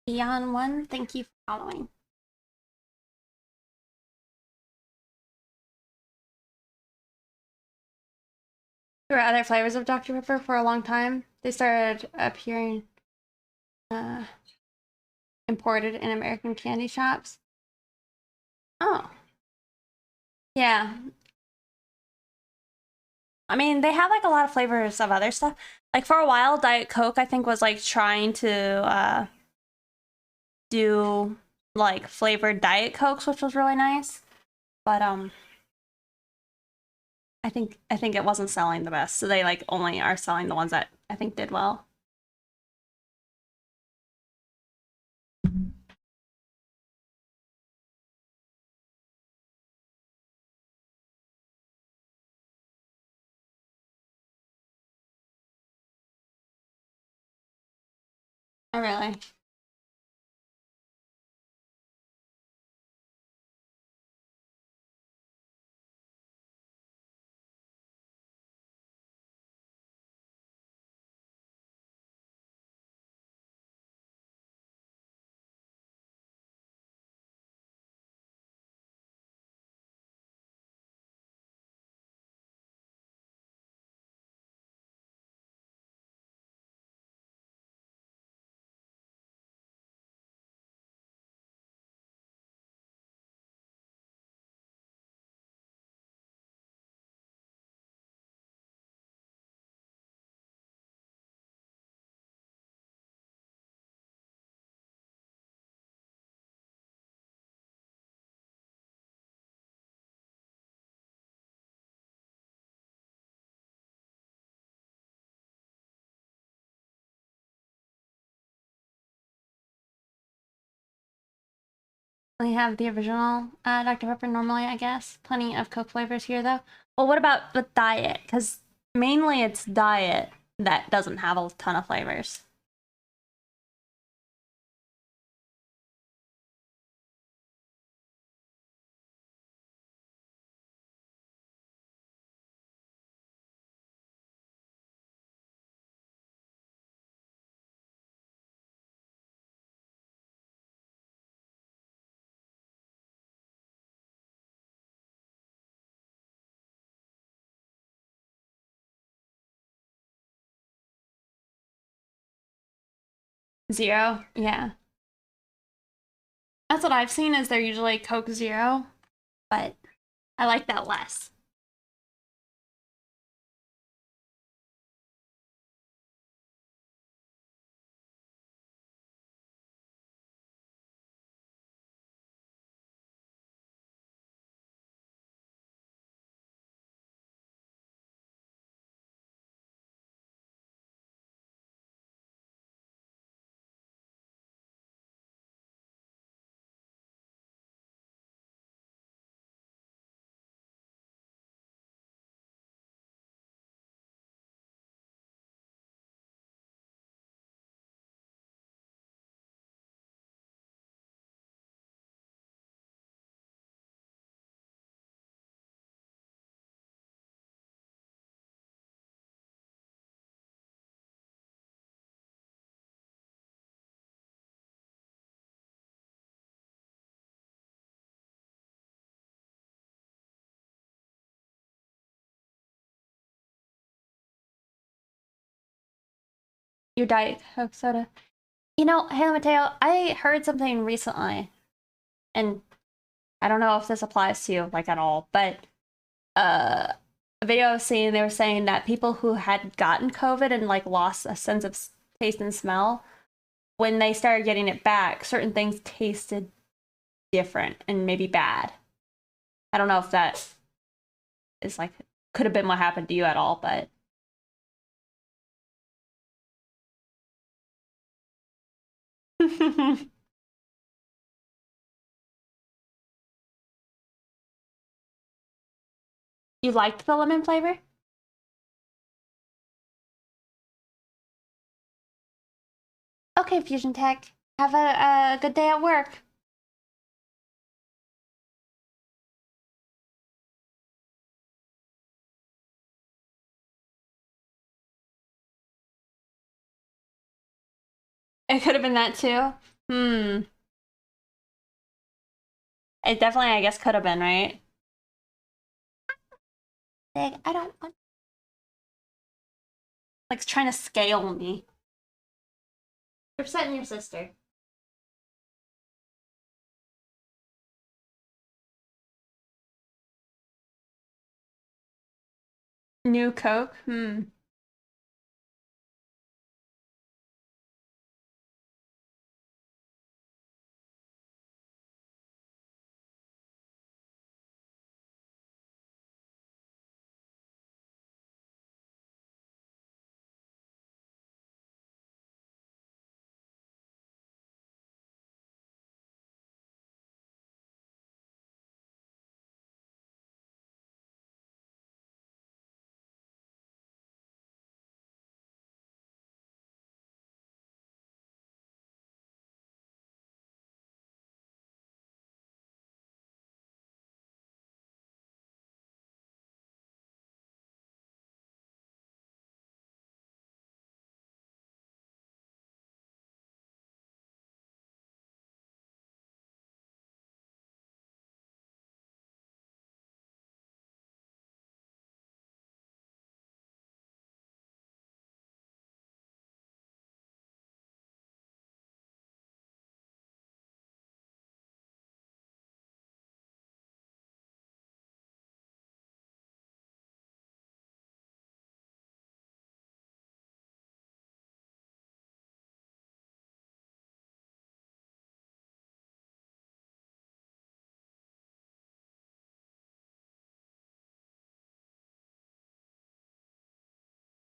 Beyond1, thank you for following. There were other flavors of Dr. Pepper for a long time. They started appearing imported in American candy shops. Oh. Yeah. I mean, they have like a lot of flavors of other stuff. Like for a while, Diet Coke, I think, was like trying to do like flavored Diet Cokes, which was really nice. But I think it wasn't selling the best. So they like only are selling the ones that I think did well. Oh, really? We have the original Dr. Pepper normally, I guess. Plenty of Coke flavors here, though. Well, what about the Diet? Because mainly it's Diet that doesn't have a ton of flavors. Zero, yeah. That's what I've seen is they're usually Coke Zero, but I like that less. Your Diet Coke soda. You know, hey Mateo, I heard something recently, and I don't know if this applies to you like at all, but uh a video I was seeing, they were saying that people who had gotten COVID and like lost a sense of taste and smell, when they started getting it back, certain things tasted different and maybe bad. I don't know if that is like could have been what happened to you at all, but you liked the lemon flavor? Okay, Fusion Tech. Have a good day at work. It could have been that too. Hmm. It definitely, I guess, could have been, right? Big. I don't want like trying to scale me. You're upsetting your sister. New Coke? Hmm.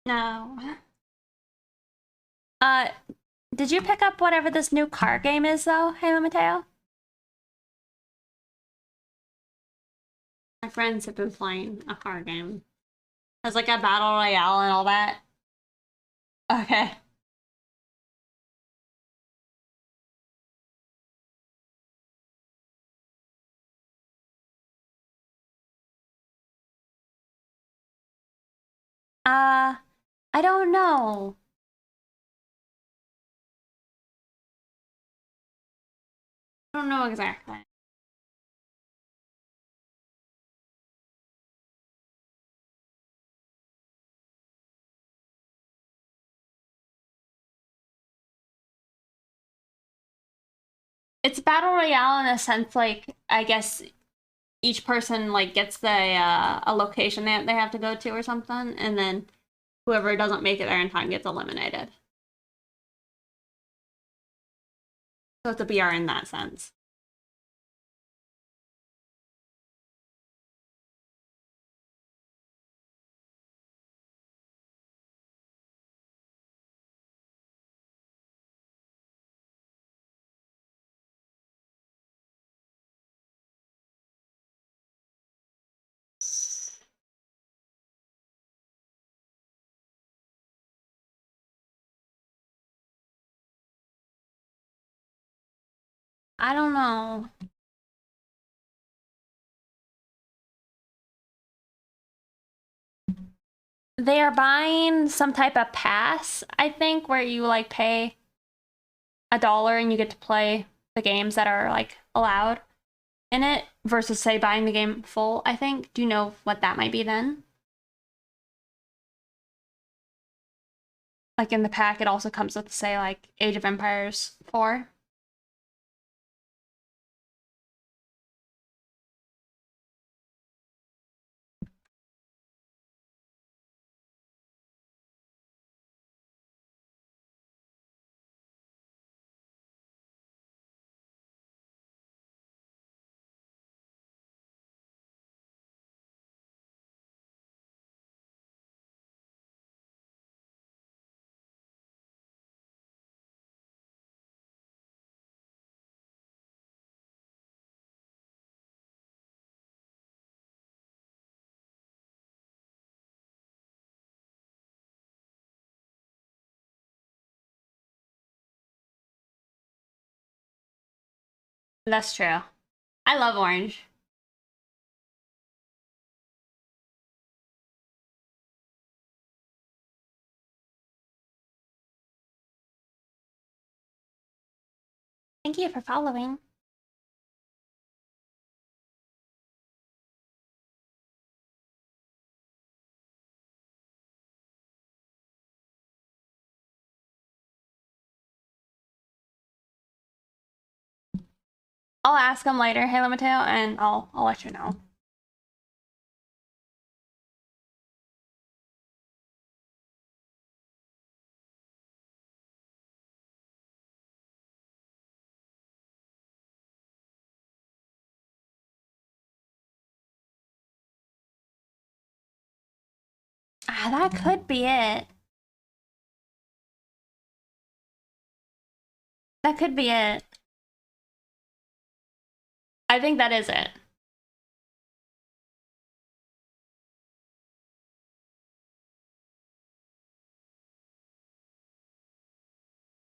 No. Uh, did you pick up whatever this new card game is though, Halo Mateo? My friends have been playing a card game. It's like a battle royale and all that. Okay. Uh, I don't know. I don't know exactly. It's battle royale in a sense, like I guess each person like gets the a location that they have to go to or something, and then whoever doesn't make it there in time gets eliminated. So it's a BR in that sense. I don't know. They are buying some type of pass, I think, where you like pay $1 and you get to play the games that are like allowed in it versus say buying the game full, I think. Do you know what that might be then? Like in the pack, it also comes with, say, like Age of Empires 4. That's true. I love orange. Thank you for following. I'll ask him later, Halo Mateo, and I'll let you know. Ah, that could be it. That could be it. I think that is it.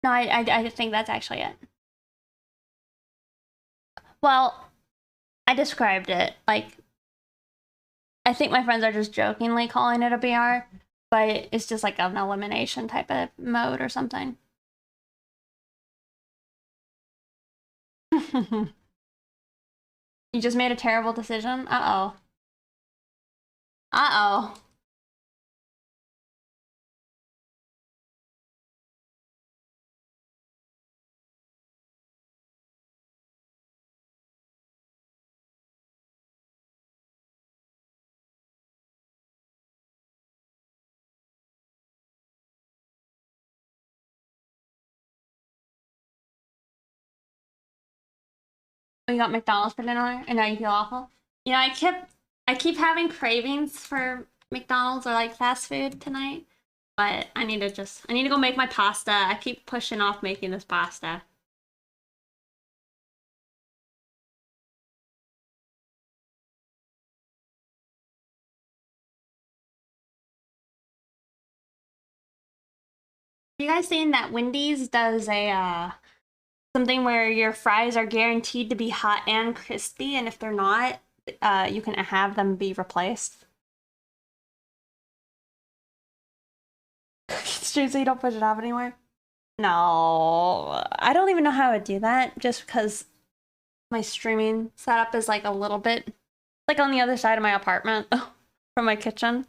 No, I think that's actually it. Well, I described it like I think my friends are just jokingly calling it a BR, but it's just like an elimination type of mode or something. You just made a terrible decision? Uh-oh. Uh-oh. We got McDonald's for dinner and now you feel awful? You know, I keep having cravings for McDonald's or like fast food tonight, but I need to go make my pasta. I keep pushing off making this pasta. You guys seen that Wendy's does a something where your fries are guaranteed to be hot and crispy, and if they're not, you can have them be replaced. Stu, so you don't push it off anymore? No, I don't even know how I would do that just because my streaming setup is like a little bit like on the other side of my apartment from my kitchen.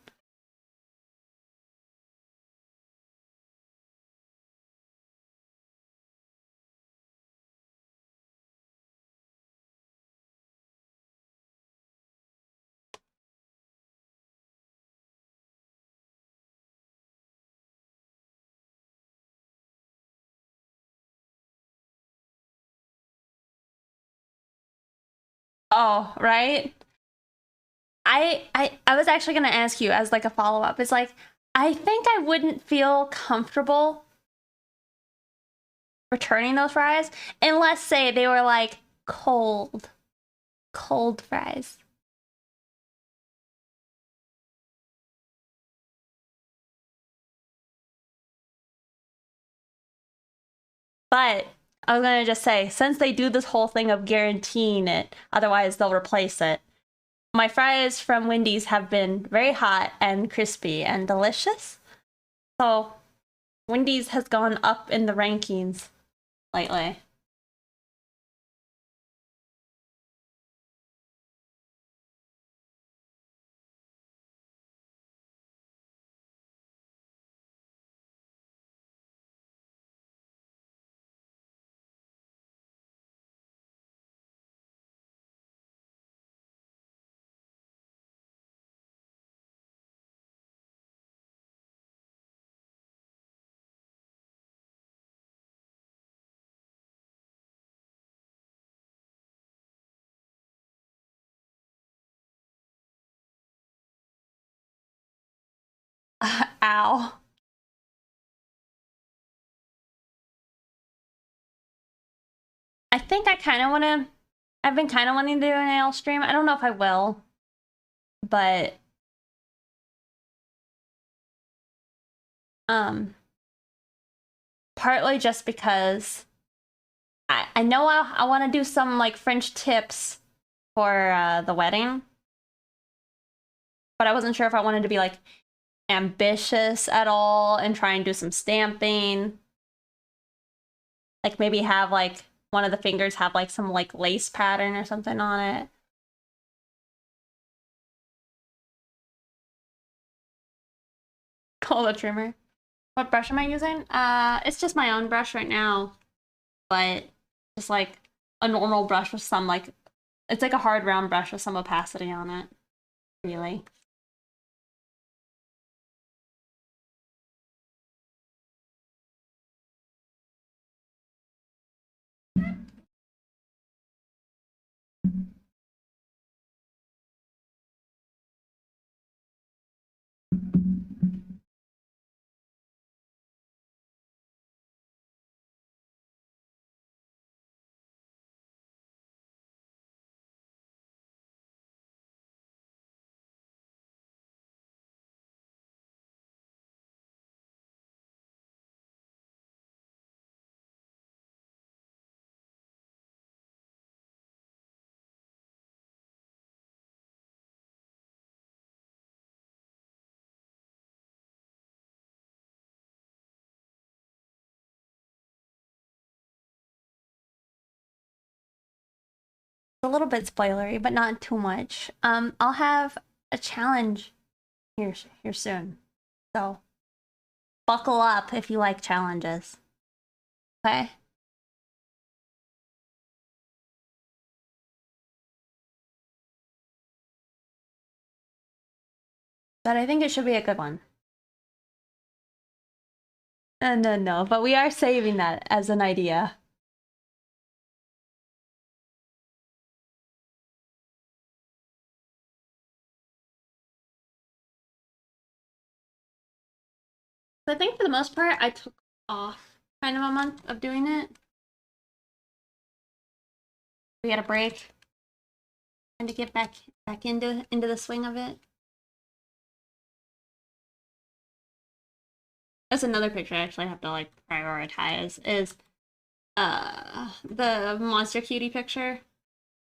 Oh, right. I was actually gonna ask you as like a follow-up. It's like I think I wouldn't feel comfortable returning those fries unless say they were like cold fries. But I was gonna just say, since they do this whole thing of guaranteeing it, otherwise they'll replace it. My fries from Wendy's have been very hot and crispy and delicious. So Wendy's has gone up in the rankings lately. Ow. I think I kind of want to. I've been kind of wanting to do a nail stream. I don't know if I will, but partly just because I know I want to do some like French tips for the wedding, but I wasn't sure if I wanted to be like ambitious at all and try and do some stamping. Like maybe have like one of the fingers have like some like lace pattern or something on it. Call the trimmer. What brush am I using? It's just my own brush right now, but just like a normal brush with some like, it's like a hard round brush with some opacity on it, really. A little bit spoilery, but not too much. I'll have a challenge here soon. So buckle up if you like challenges. Okay? But I think it should be a good one. No, but we are saving that as an idea. So I think for the most part, I took off kind of a month of doing it. We had a break and to get back into the swing of it. That's another picture I actually have to like prioritize is the Monster Cutie picture.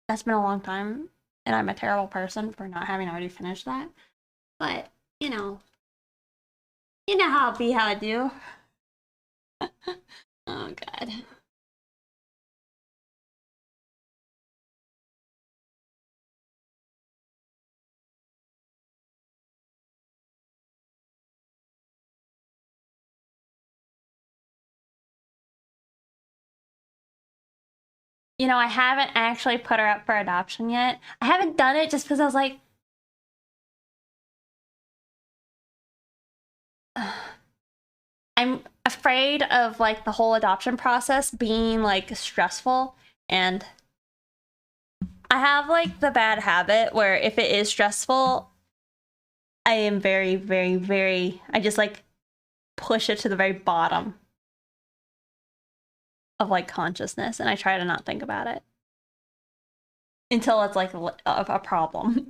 That's been a long time, and I'm a terrible person for not having already finished that. But you know how it be, how I do. Oh god. I haven't actually put her up for adoption yet. I haven't done it just because I was like, I'm afraid of like the whole adoption process being like stressful, and I have like the bad habit where if it is stressful, I am very, very, very, I just like push it to the very bottom of like consciousness and I try to not think about it until it's like a problem.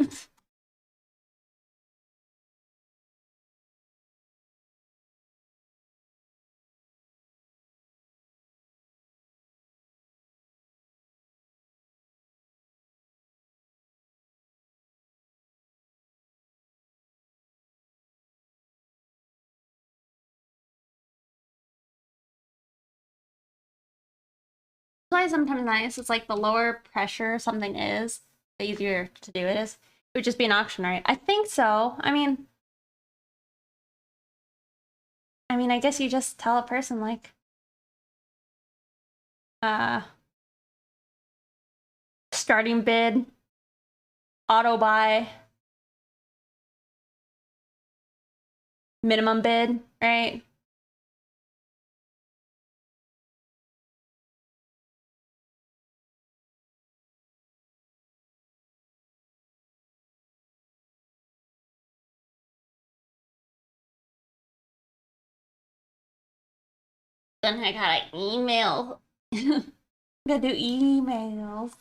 Why sometimes nice. It's like the lower pressure something is, the easier to do it is. It would just be an auction, right? I think so. I guess you just tell a person like, uh, starting bid, auto buy, minimum bid, right? then I gotta email. Gotta do emails.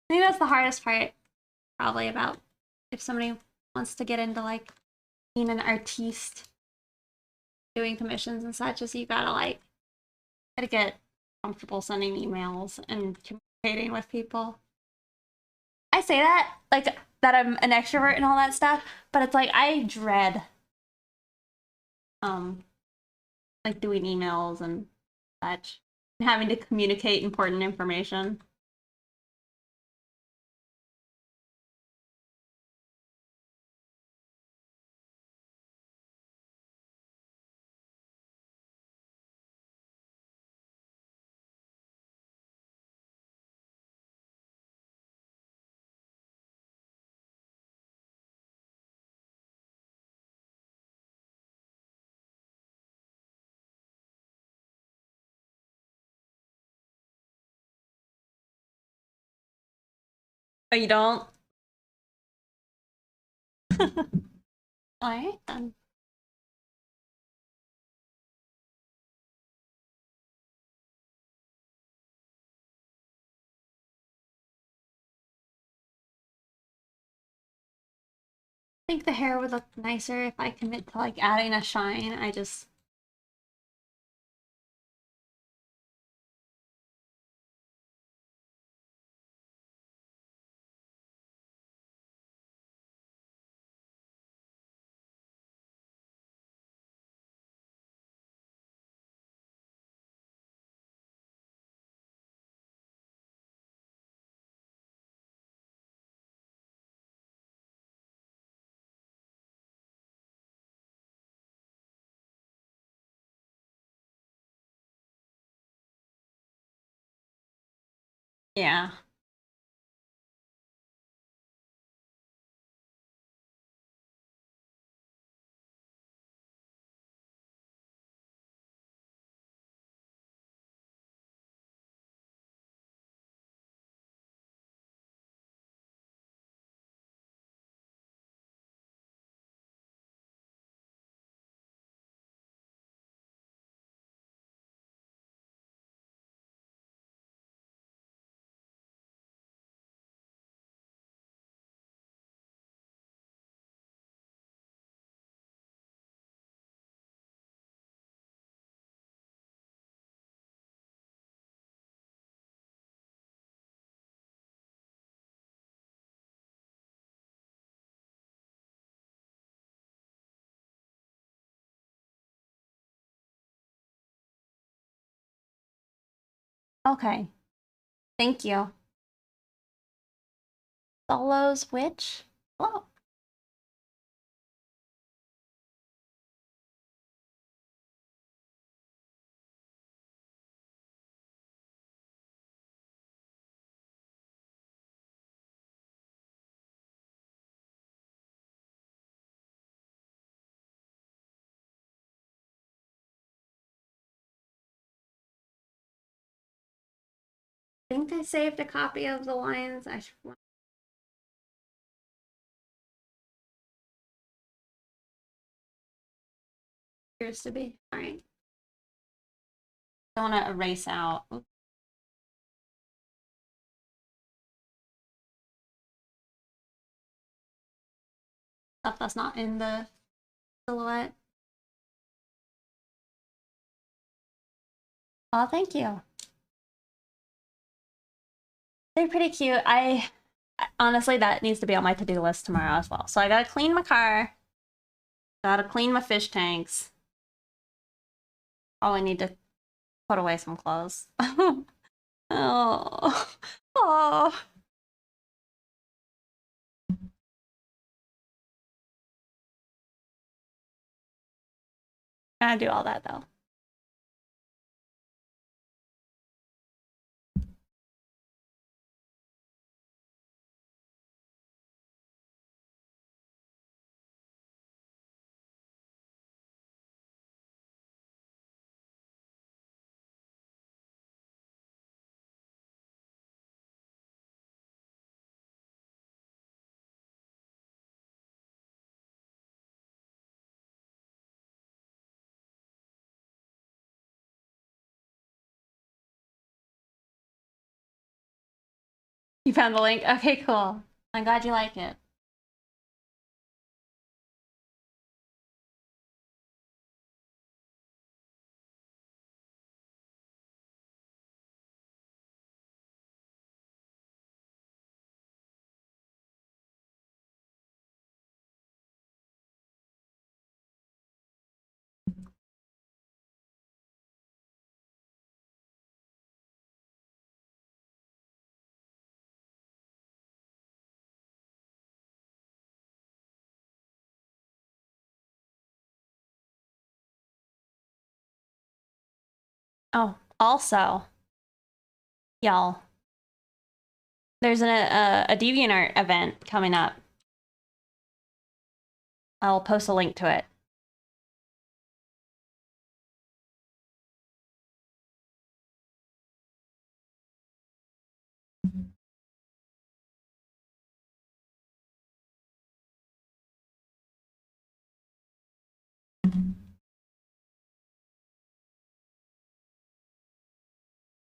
I think that's the hardest part, probably, about if somebody wants to get into like being an artiste, doing commissions and such, is you gotta get comfortable sending emails and communicating with people. I say that like that I'm an extrovert and all that stuff, but it's like I dread um like doing emails and such, and having to communicate important information. But you don't. All right then. I think the hair would look nicer if I commit to like adding a shine. I just yeah. Okay. Thank you. Solo's witch. Oh, I think I saved a copy of the lines. I should want yours to be. All right. I want to erase out stuff that's not in the silhouette. Oh, thank you. They're pretty cute. I honestly, that needs to be on my to-do list tomorrow as well. So I gotta clean my car. Gotta clean my fish tanks. Probably need to put away some clothes. Oh, oh. Gotta do all that though. You found the link? Okay, cool. I'm glad you like it. Oh, also, y'all, there's a DeviantArt event coming up. I'll post a link to it.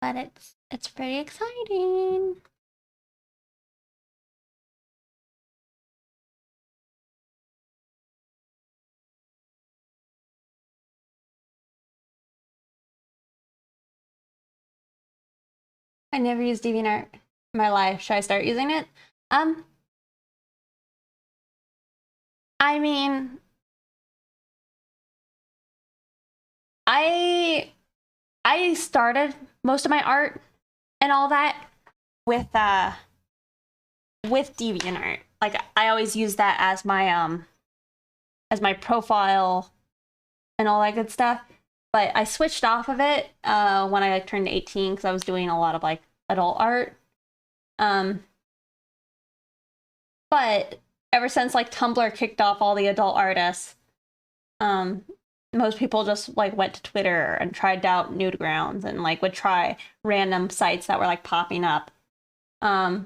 But it's pretty exciting. I never used DeviantArt in my life. Should I start using it? I mean, I started most of my art and all that with DeviantArt. Like I always use that as my profile and all that good stuff. But I switched off of it when I like turned 18 because I was doing a lot of like adult art. But ever since like Tumblr kicked off all the adult artists, most people just like went to Twitter and tried out Newgrounds and like would try random sites that were like popping up. But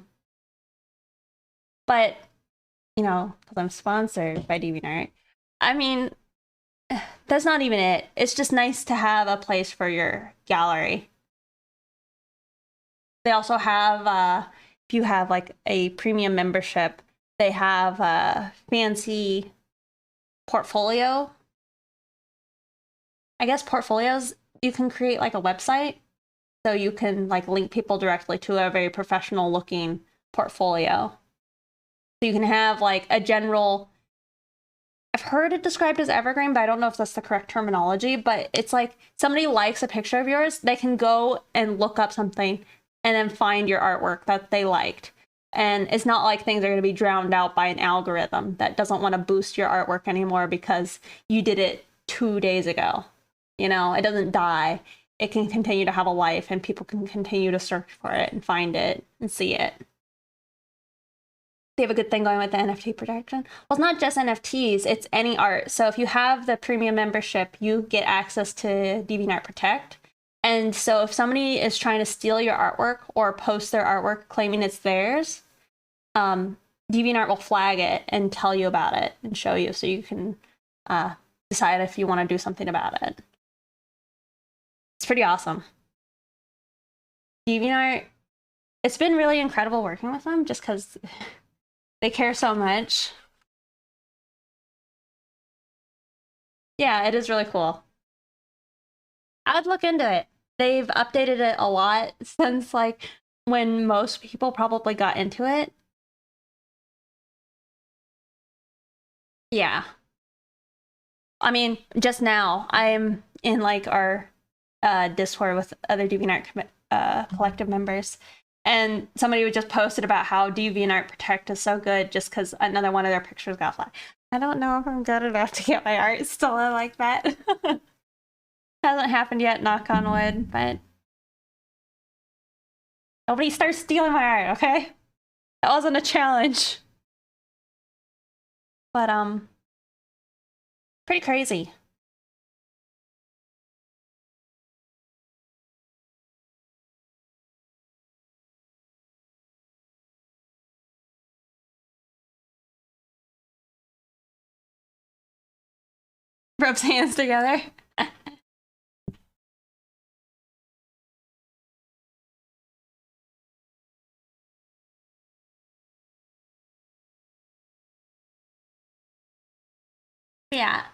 you know, because I'm sponsored by DeviantArt, I mean, that's not even it. It's just nice to have a place for your gallery. They also have, if you have like a premium membership, they have a fancy portfolio. I guess portfolios, you can create like a website. So you can like link people directly to a very professional looking portfolio. So you can have like a general, I've heard it described as evergreen, but I don't know if that's the correct terminology, but it's like somebody likes a picture of yours, they can go and look up something and then find your artwork that they liked. And it's not like things are going to be drowned out by an algorithm that doesn't want to boost your artwork anymore because you did it 2 days ago. You know, it doesn't die. It can continue to have a life and people can continue to search for it and find it and see it. They have a good thing going with the NFT protection. Well, it's not just NFTs, it's any art. So if you have the premium membership, you get access to DeviantArt Protect. And so if somebody is trying to steal your artwork or post their artwork claiming it's theirs, DeviantArt will flag it and tell you about it and show you so you can decide if you want to do something about it. It's pretty awesome. DeviantArt, it's been really incredible working with them just because they care so much. Yeah, it is really cool. I'd look into it. They've updated it a lot since like when most people probably got into it. Yeah. I mean, just now I'm in like our Discord with other DeviantArt collective members, and somebody would just posted about how DeviantArt Protect is so good just because another one of their pictures got flagged. I don't know if I'm good enough to get my art stolen like that. Hasn't happened yet, knock on wood, but nobody starts stealing my art, okay? That wasn't a challenge. But pretty crazy. Rubs hands together. Yeah,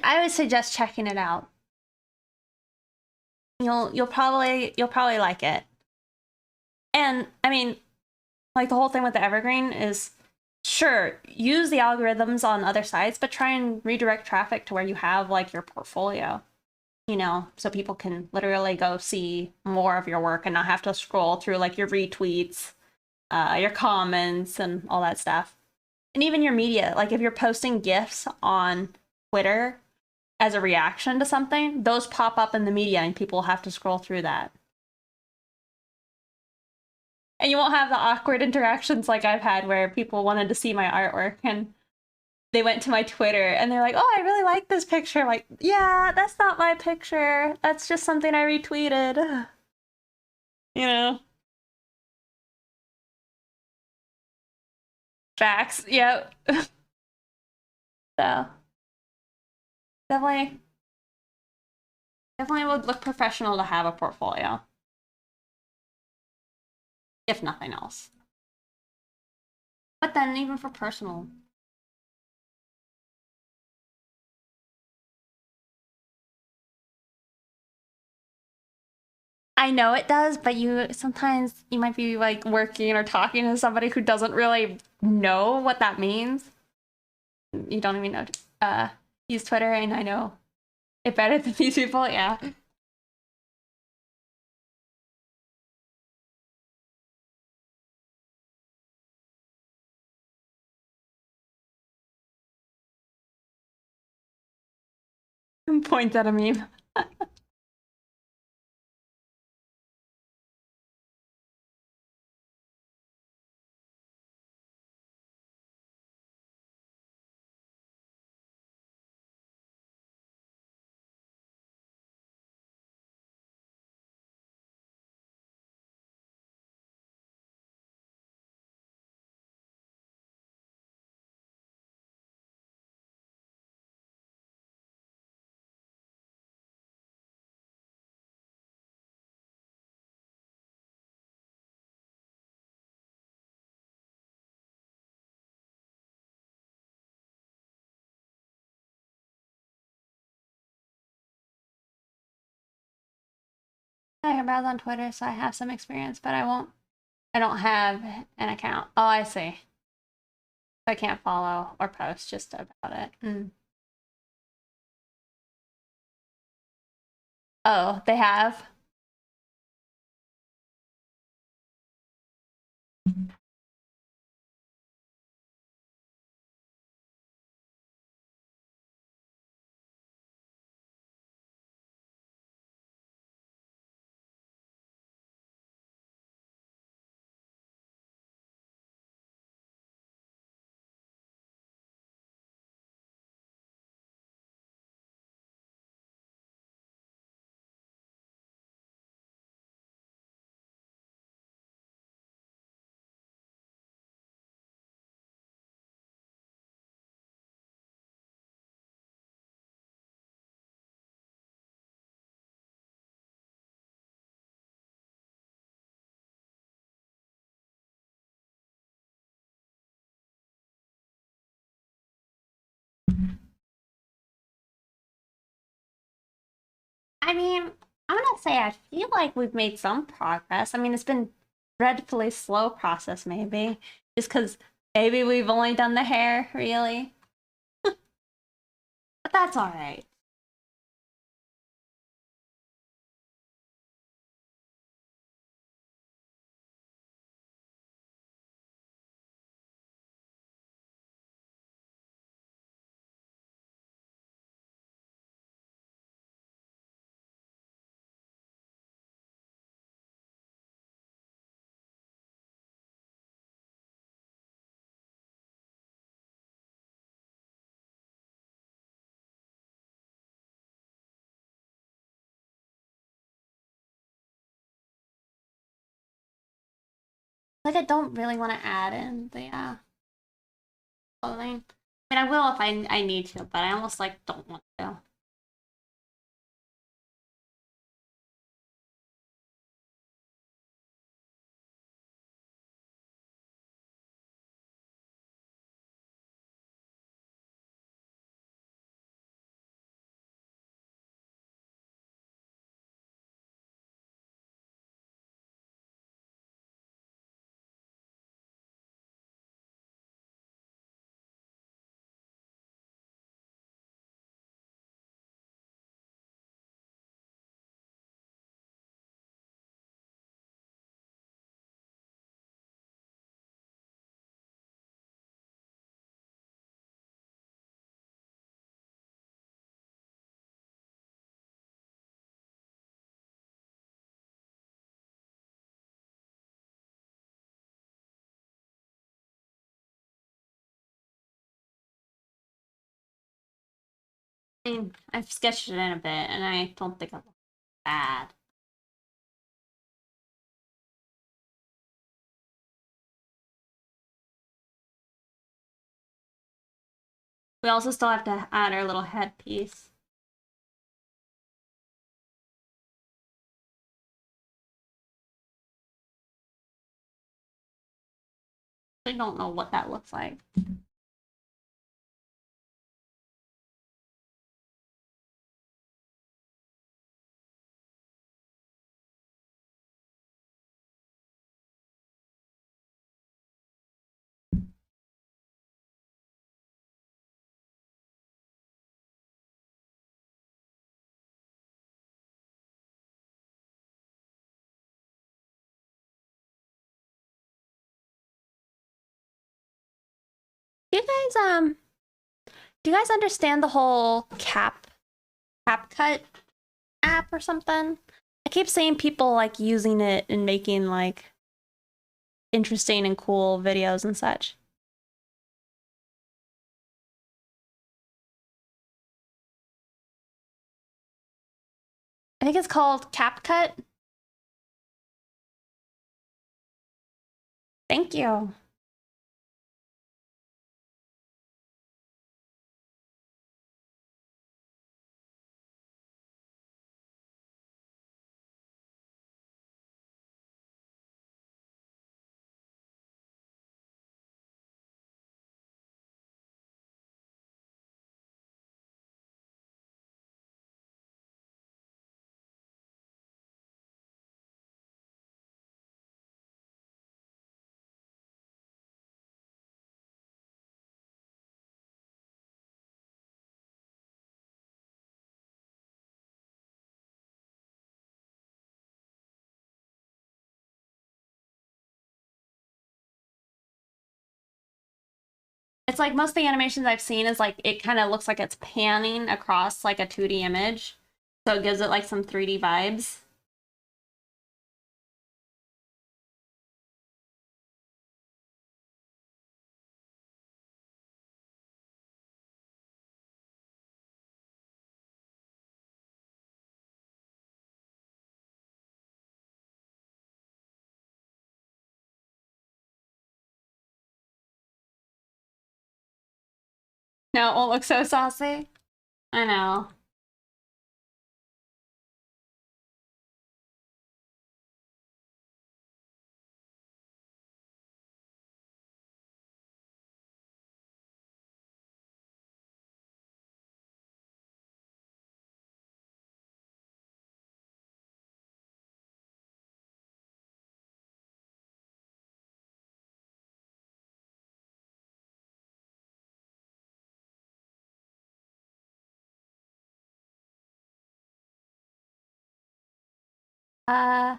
I would suggest checking it out. You'll probably like it. And I mean, like the whole thing with the evergreen is sure, use the algorithms on other sites, but try and redirect traffic to where you have like your portfolio, so people can literally go see more of your work and not have to scroll through like your retweets, your comments, and all that stuff. And even your media, like if you're posting GIFs on Twitter as a reaction to something, those pop up in the media and people have to scroll through that. And you won't have the awkward interactions like I've had where people wanted to see my artwork and they went to my Twitter and they're like, "Oh, I really like this picture." I'm like, "Yeah, that's not my picture. That's just something I retweeted." You know? Facts. Yep. So, definitely definitely would look professional to have a portfolio, if nothing else. But then even for personal, I know it does, but you sometimes you might be like working or talking to somebody who doesn't really know what that means. You don't even know use Twitter, and I know it better than these people. Yeah. Point at a meme. I browse on Twitter, so I have some experience, but I won't. I don't have an account. Oh, I see. I can't follow or post just about it. Mm. Oh, they have. I mean, I'm gonna say I feel like we've made some progress. I mean, it's been dreadfully slow process, maybe, just because maybe we've only done the hair, really. But that's all right. Like, I don't really want to add in the clothing. I mean, I will if I need to, but I almost like don't want to. I mean, I've sketched it in a bit, and I don't think it looks bad. We also still have to add our little headpiece. I don't know what that looks like. Do you guys do you guys understand the whole CapCut app or something? I keep seeing people like using it and making like interesting and cool videos and such. I think it's called CapCut. Thank you. It's like most of the animations I've seen is like it kind of looks like it's panning across like a 2D image. So it gives it like some 3D vibes. No, it won't look so saucy. I know. I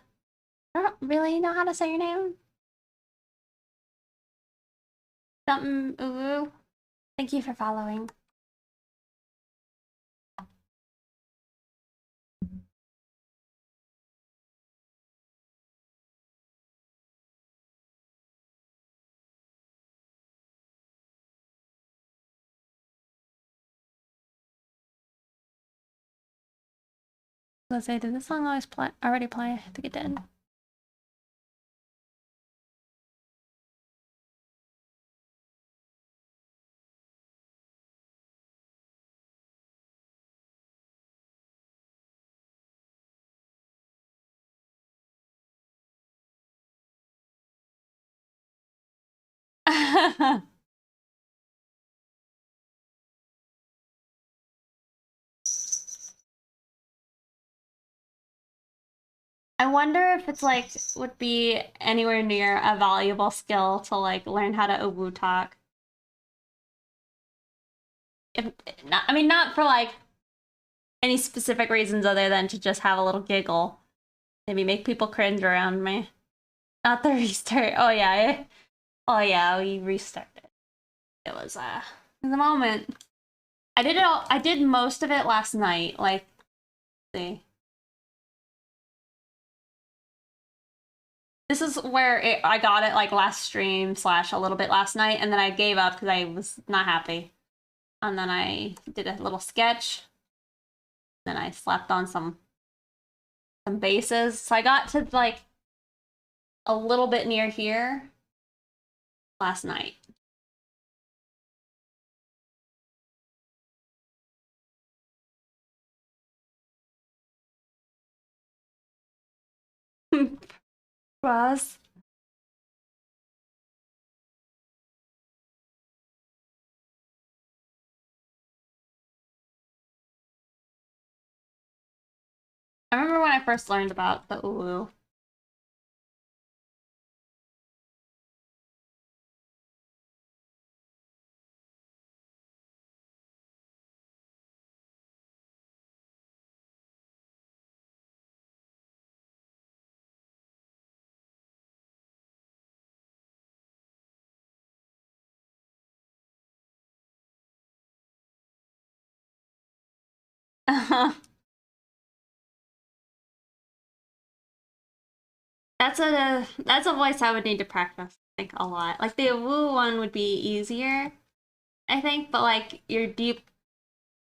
don't really know how to say your name. Something ooh. Thank you for following. Let's say, did this song already play? I think it did. I wonder if it's like would be anywhere near a valuable skill to like learn how to uwu talk. If not, I mean, not for like any specific reasons other than to just have a little giggle. Maybe make people cringe around me. Not the restart. Oh yeah. Oh yeah, we restarted. It was it was a moment. I did it all. I did most of it last night. Like, see. This is where I got it like last stream slash a little bit last night, and then I gave up because I was not happy. And then I did a little sketch, Then I slept on some bases. So I got to like a little bit near here last night. Was. I remember when I first learned about the ulu. That's a voice I would need to practice, I think, a lot. Like the woo one would be easier, I think, but like your deep,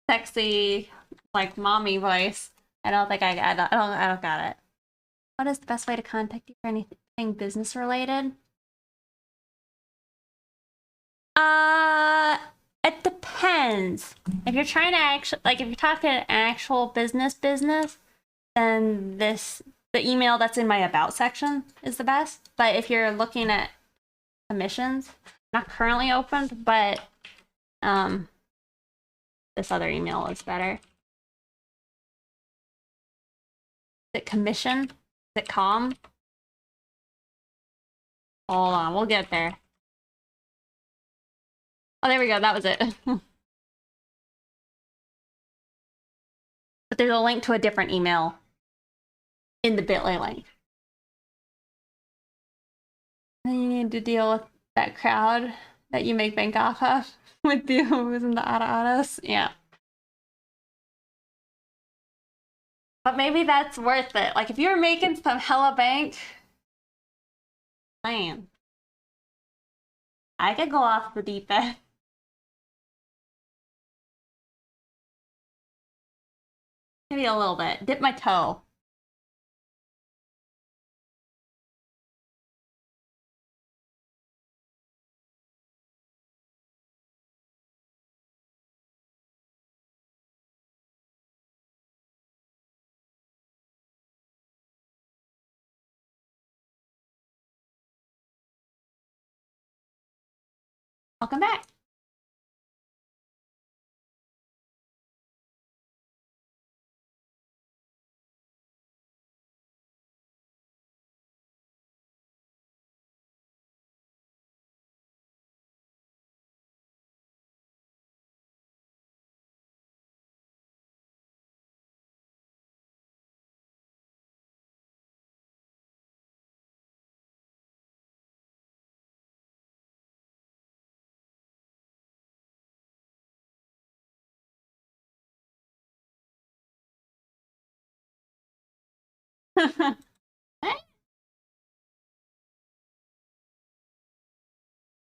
sexy, like mommy voice, I don't think I got it. I don't got it. What is the best way to contact you for anything business related? Uh, it depends. If you're trying to actually, like, if you're talking actual business, then the email that's in my about section is the best. But if you're looking at commissions, not currently opened, but this other email is better. Is it commission? Is it com? Hold on, we'll get there. Oh, there we go. That was it. But there's a link to a different email in the bit.ly link. And you need to deal with that crowd that you make bank off of with the who's in the autos. Yeah. But maybe that's worth it. Like if you're making some hella bank, man, I could go off the deep end. Maybe a little bit. Dip my toe. Welcome back.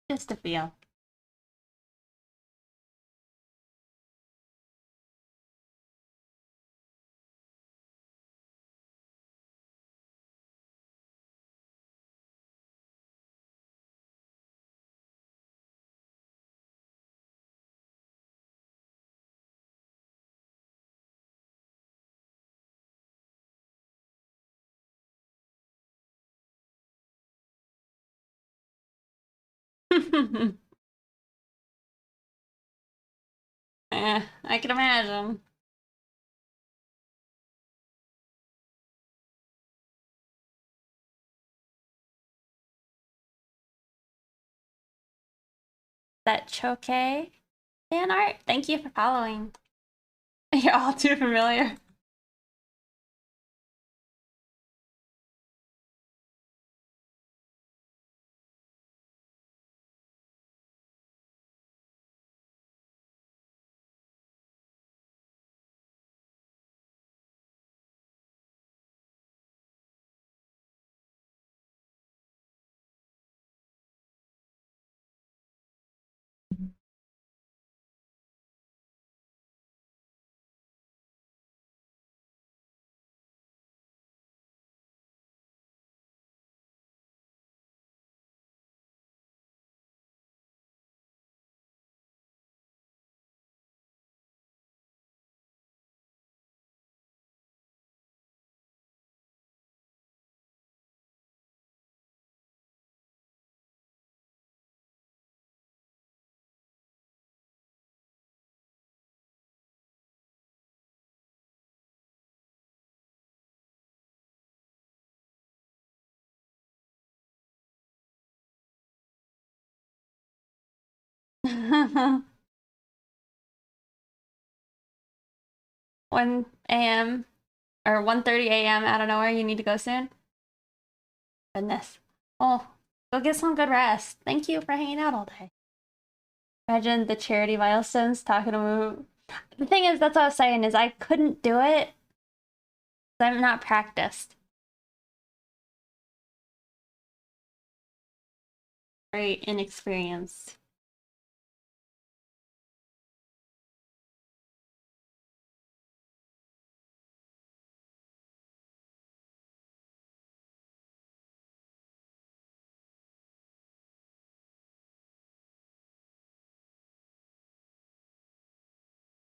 Just a feel. I can imagine. That choke fan art. Thank you for following. You're all too familiar. 1 a.m. or 1:30 a.m. out of nowhere, you need to go soon? Goodness. Oh, go get some good rest. Thank you for hanging out all day. Imagine the charity milestones talking to me. The thing is, that's what I was saying, is I couldn't do it. I'm not practiced. Very inexperienced.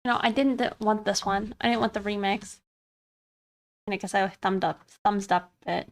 No, I didn't want this one. I didn't want the remix. And I guess I thumbs up it.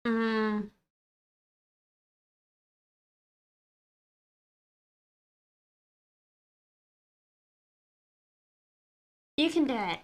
Mm, you can do it.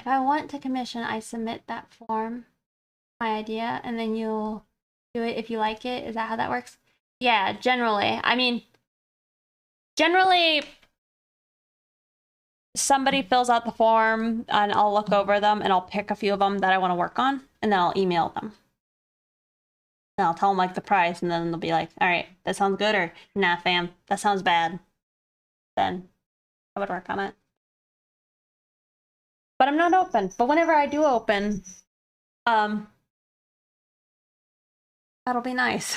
If I want to commission, I submit that form, my idea, and then you'll do it if you like it. Is that how that works? Yeah, generally. I mean, generally, somebody fills out the form and I'll look over them and I'll pick a few of them that I want to work on and then I'll email them. And I'll tell them like the price and then they'll be like, all right, that sounds good, or nah, fam, that sounds bad. Then I would work on it. But I'm not open. But whenever I do open, um, that'll be nice.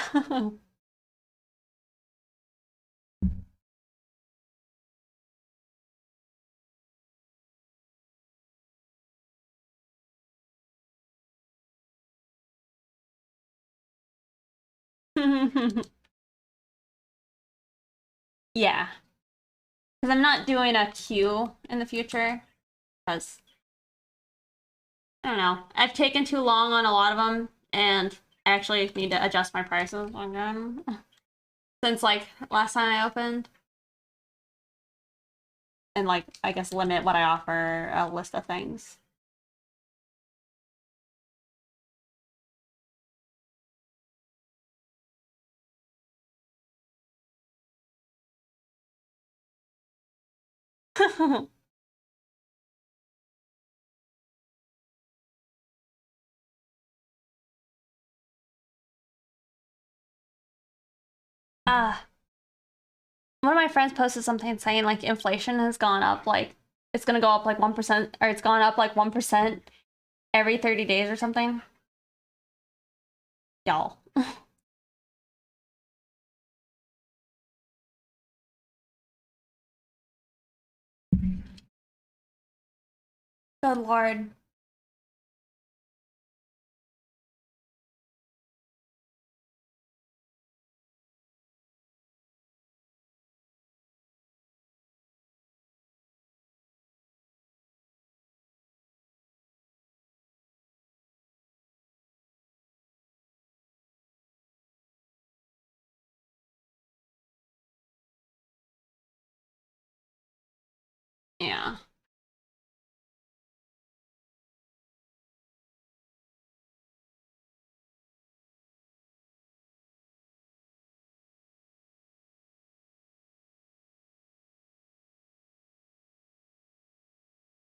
Yeah. Because I'm not doing a queue in the future. Because, I don't know. I've taken too long on a lot of them. And I actually need to adjust my prices again. Since, like, last time I opened. And, like, I guess limit what I offer, a list of things. uh, One of my friends posted something saying, like, inflation has gone up, like, it's gonna go up, like, 1%, or it's gone up, like, 1% every 30 days or something. Y'all. Good lord.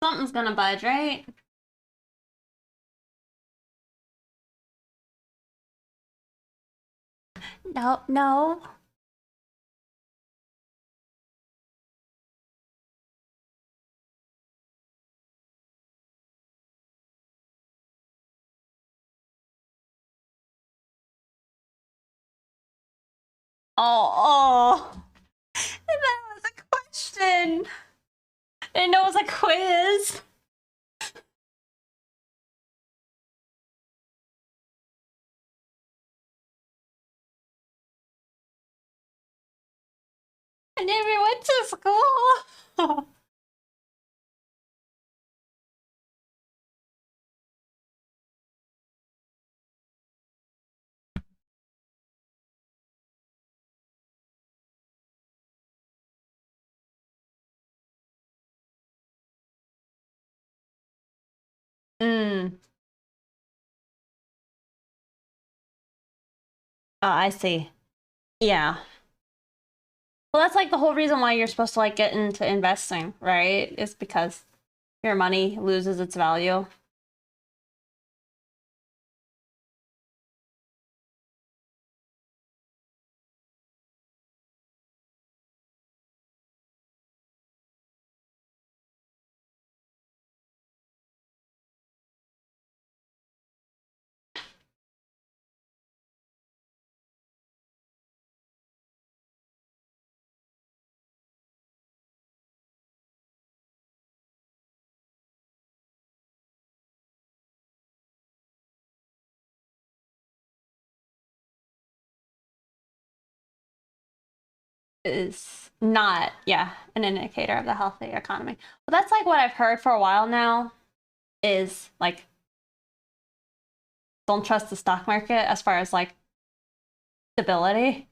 Something's gonna budge, right? No, no. Oh, that was a question. I didn't know it was a quiz. I never went to school. Mm. Oh, I see. Yeah. Well, that's like the whole reason why you're supposed to like get into investing, right? Is because your money loses its value. Is not, yeah, an indicator of the healthy economy. But that's like what I've heard for a while now is like don't trust the stock market as far as like stability.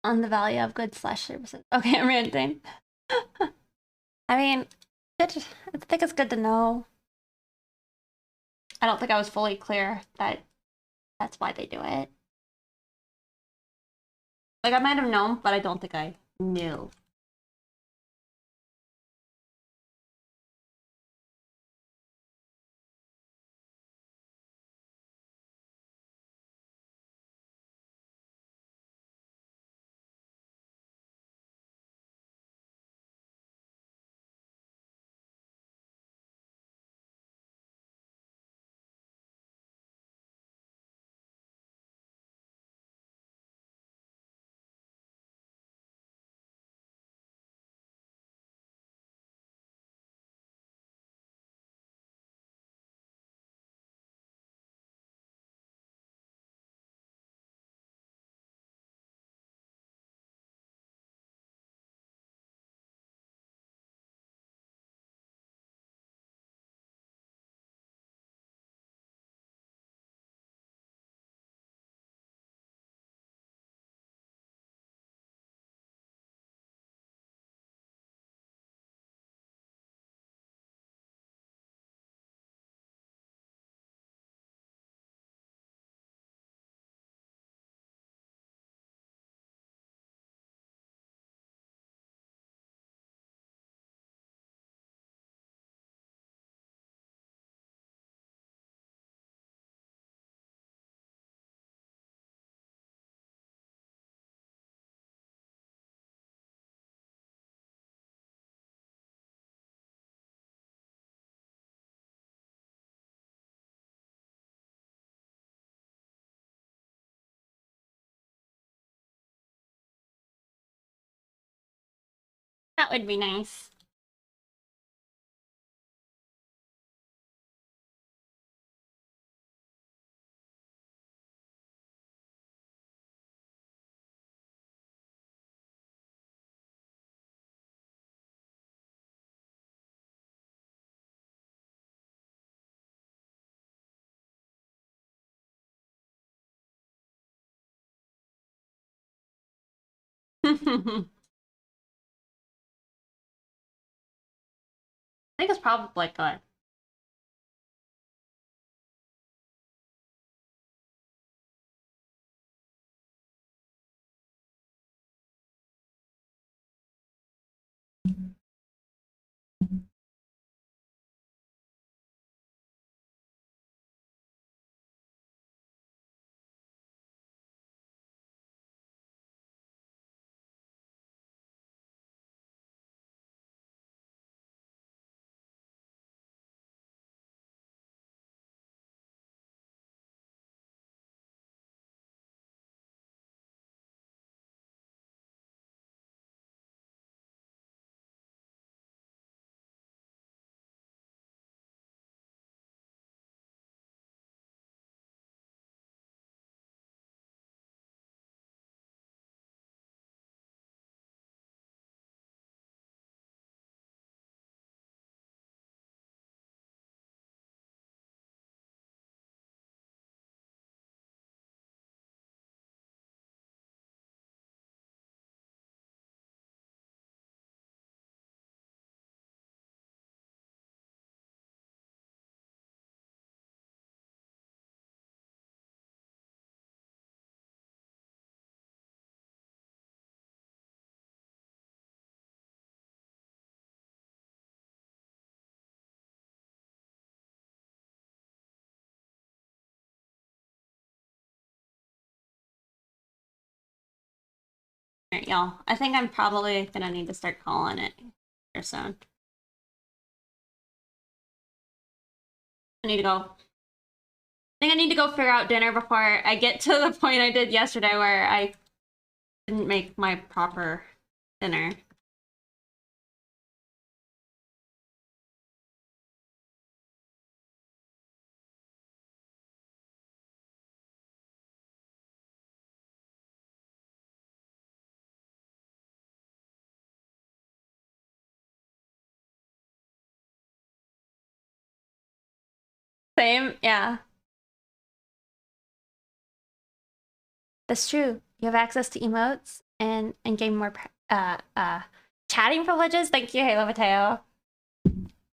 On the value of goods slash services. Okay, I'm ranting. I mean, good, I think it's good to know. I don't think I was fully clear that that's why they do it. Like I might have known, but I don't think I knew. That would be nice. I think it's probably good. Alright, y'all. I think I'm probably gonna need to start calling it here soon. I need to go. I think I need to go figure out dinner before I get to the point I did yesterday where I didn't make my proper dinner. Same, yeah. That's true. You have access to emotes and gain more chatting privileges. Thank you, Halo Mateo.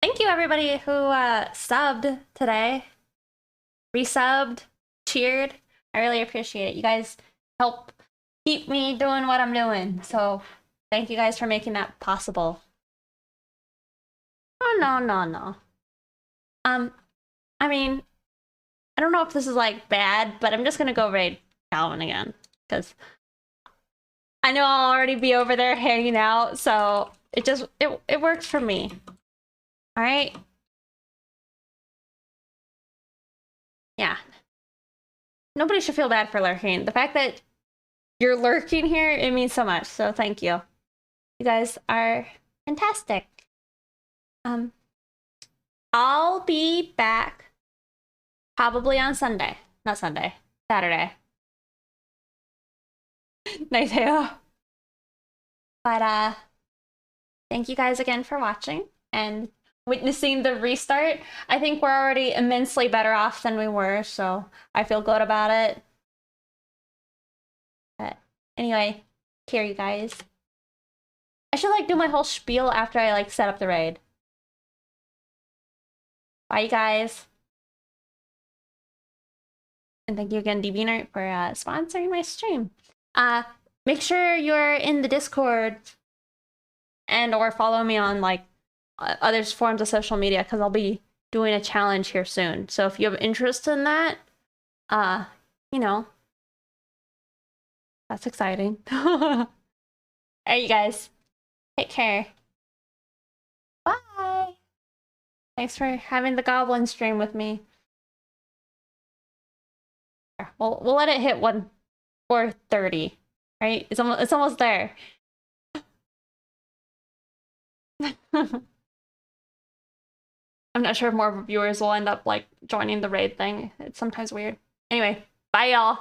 Thank you everybody who subbed today. Resubbed, cheered. I really appreciate it. You guys help keep me doing what I'm doing. So thank you guys for making that possible. Oh no. I mean, I don't know if this is like bad, but I'm just gonna go raid Calvin again. Because I know I'll already be over there hanging out, so it works for me. Alright? Yeah. Nobody should feel bad for lurking. The fact that you're lurking here, it means so much. So thank you. You guys are fantastic. I'll be back probably on Sunday. Not Sunday. Saturday. Nice Halo. But thank you guys again for watching and witnessing the restart. I think we're already immensely better off than we were, so I feel good about it. But anyway, here you guys. I should like do my whole spiel after I like set up the raid. Bye you guys. And thank you again, DBNert, for sponsoring my stream. Make sure you're in the Discord and or follow me on like other forms of social media because I'll be doing a challenge here soon. So if you have interest in that, you know, that's exciting. All right, you guys, take care. Bye. Thanks for having the goblin stream with me. We'll let it hit 4:30, right? It's almost there. I'm not sure if more viewers will end up like joining the raid thing. It's sometimes weird. Anyway, bye y'all.